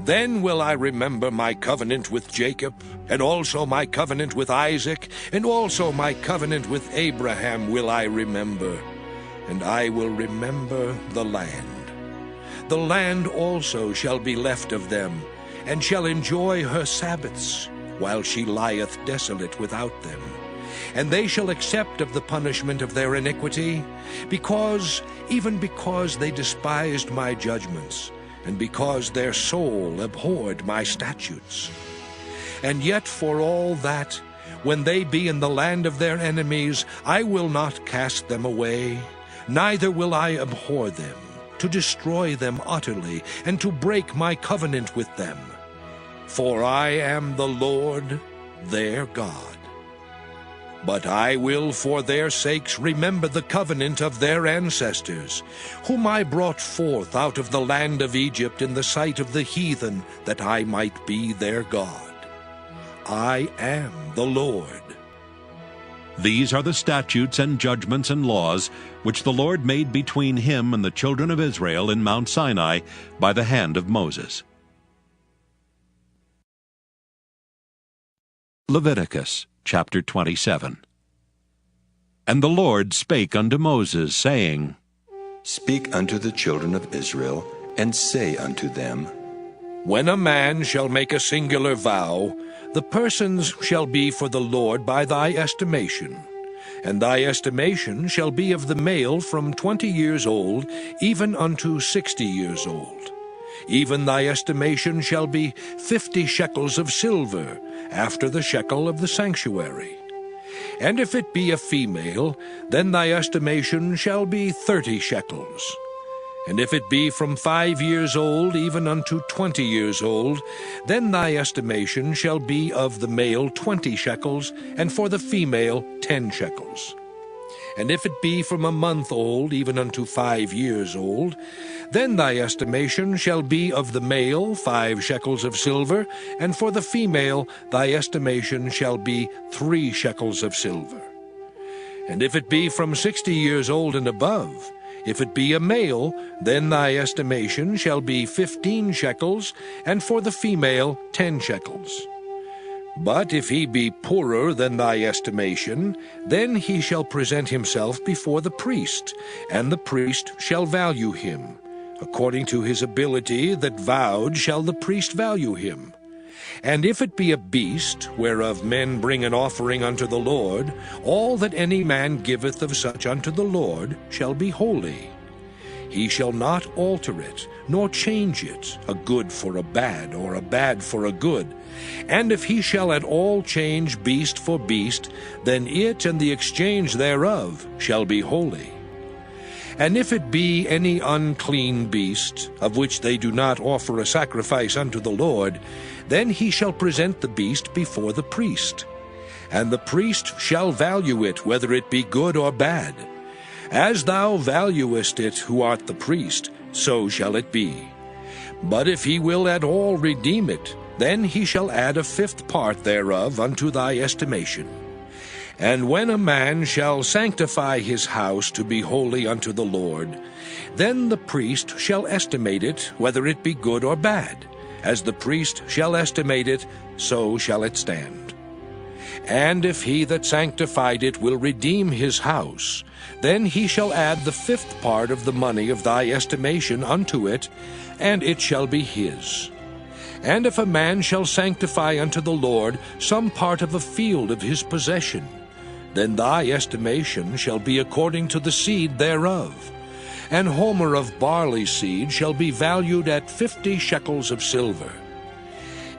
then will I remember my covenant with Jacob, and also my covenant with Isaac, and also my covenant with Abraham will I remember. And I will remember the land. The land also shall be left of them, and shall enjoy her Sabbaths, while she lieth desolate without them. And they shall accept of the punishment of their iniquity, even because they despised my judgments, and because their soul abhorred my statutes. And yet for all that, when they be in the land of their enemies, I will not cast them away, neither will I abhor them, to destroy them utterly, and to break my covenant with them. For I am the Lord their God. But I will for their sakes remember the covenant of their ancestors, whom I brought forth out of the land of Egypt in the sight of the heathen, that I might be their God. I am the Lord. These are the statutes and judgments and laws which the Lord made between him and the children of Israel in Mount Sinai by the hand of Moses. Leviticus chapter 27. And the Lord spake unto Moses, saying, Speak unto the children of Israel, and say unto them, When a man shall make a singular vow, the persons shall be for the Lord by thy estimation. And thy estimation shall be of the male from 20 years old even unto 60 years old. even thy estimation shall be 50 shekels of silver, after the shekel of the sanctuary. And if it be a female, then thy estimation shall be 30 shekels. And if it be from 5 years old even unto 20 years old, then thy estimation shall be of the male 20 shekels, and for the female 10 shekels. And if it be from a month old even unto 5 years old, then thy estimation shall be of the male 5 shekels of silver, and for the female thy estimation shall be 3 shekels of silver. And if it be from 60 years old and above, if it be a male, then thy estimation shall be 15 shekels, and for the female 10 shekels. But if he be poorer than thy estimation, then he shall present himself before the priest, and the priest shall value him. According to his ability that vowed shall the priest value him. And if it be a beast, whereof men bring an offering unto the Lord, all that any man giveth of such unto the Lord shall be holy. He shall not alter it, nor change it, a good for a bad, or a bad for a good. And if he shall at all change beast for beast, then it and the exchange thereof shall be holy. And if it be any unclean beast, of which they do not offer a sacrifice unto the Lord, then he shall present the beast before the priest. And the priest shall value it, whether it be good or bad. As thou valuest it who art the priest, so shall it be. But if he will at all redeem it, then he shall add a 5th part thereof unto thy estimation. And when a man shall sanctify his house to be holy unto the Lord, then the priest shall estimate it, whether it be good or bad. As the priest shall estimate it, so shall it stand. And if he that sanctified it will redeem his house, then he shall add the 5th part of the money of thy estimation unto it, and it shall be his. And if a man shall sanctify unto the Lord some part of a field of his possession, then thy estimation shall be according to the seed thereof. An homer of barley seed shall be valued at 50 shekels of silver.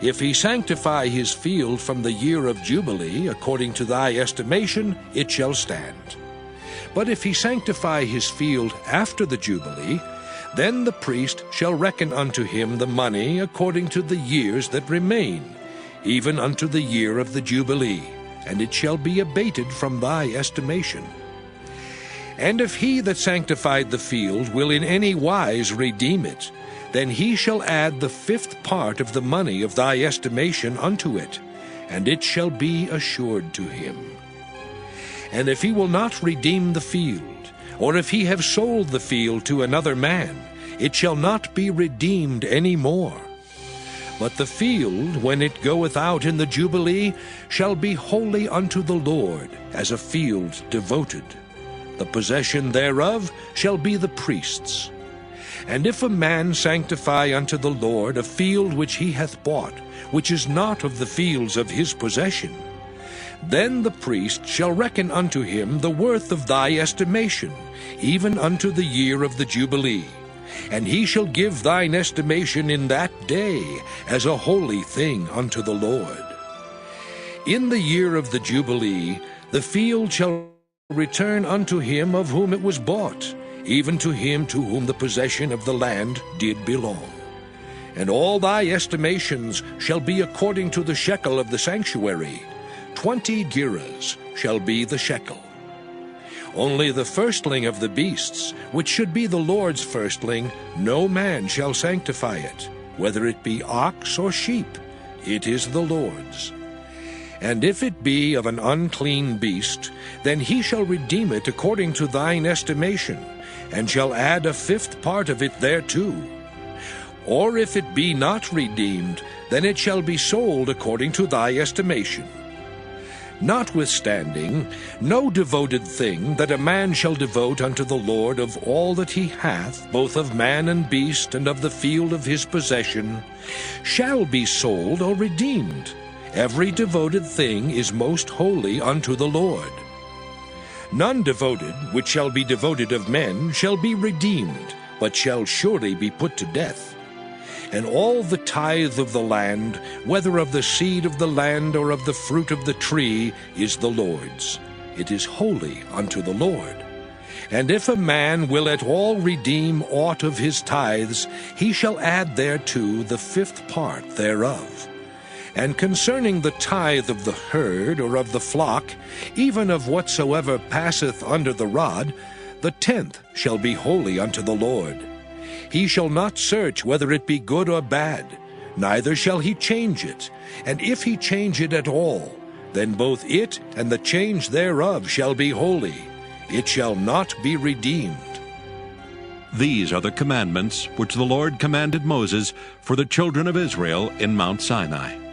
If he sanctify his field from the year of Jubilee, according to thy estimation, it shall stand. But if he sanctify his field after the Jubilee, then the priest shall reckon unto him the money according to the years that remain, even unto the year of the Jubilee, and it shall be abated from thy estimation. And if he that sanctified the field will in any wise redeem it, then he shall add the 5th part of the money of thy estimation unto it, and it shall be assured to him. And if he will not redeem the field, or if he have sold the field to another man, it shall not be redeemed any more. But the field, when it goeth out in the Jubilee, shall be holy unto the Lord, as a field devoted. The possession thereof shall be the priest's. And if a man sanctify unto the Lord a field which he hath bought, which is not of the fields of his possession, then the priest shall reckon unto him the worth of thy estimation, even unto the year of the Jubilee. And he shall give thine estimation in that day as a holy thing unto the Lord. In the year of the Jubilee the field shall return unto him of whom it was bought, even to him to whom the possession of the land did belong. And all thy estimations shall be according to the shekel of the sanctuary. 20 gerahs shall be the shekel. Only the firstling of the beasts, which should be the Lord's firstling, no man shall sanctify it, whether it be ox or sheep, it is the Lord's. And if it be of an unclean beast, then he shall redeem it according to thine estimation, and shall add a 5th part of it thereto. Or if it be not redeemed, then it shall be sold according to thy estimation. Notwithstanding, no devoted thing that a man shall devote unto the Lord of all that he hath, both of man and beast, and of the field of his possession, shall be sold or redeemed. Every devoted thing is most holy unto the Lord. None devoted, which shall be devoted of men, shall be redeemed, but shall surely be put to death. And all the tithe of the land, whether of the seed of the land or of the fruit of the tree, is the Lord's. It is holy unto the Lord. And if a man will at all redeem aught of his tithes, he shall add thereto the 5th part thereof. And concerning the tithe of the herd or of the flock, even of whatsoever passeth under the rod, the 10th shall be holy unto the Lord. He shall not search whether it be good or bad, neither shall he change it. And if he change it at all, then both it and the change thereof shall be holy. It shall not be redeemed. These are the commandments which the Lord commanded Moses for the children of Israel in Mount Sinai.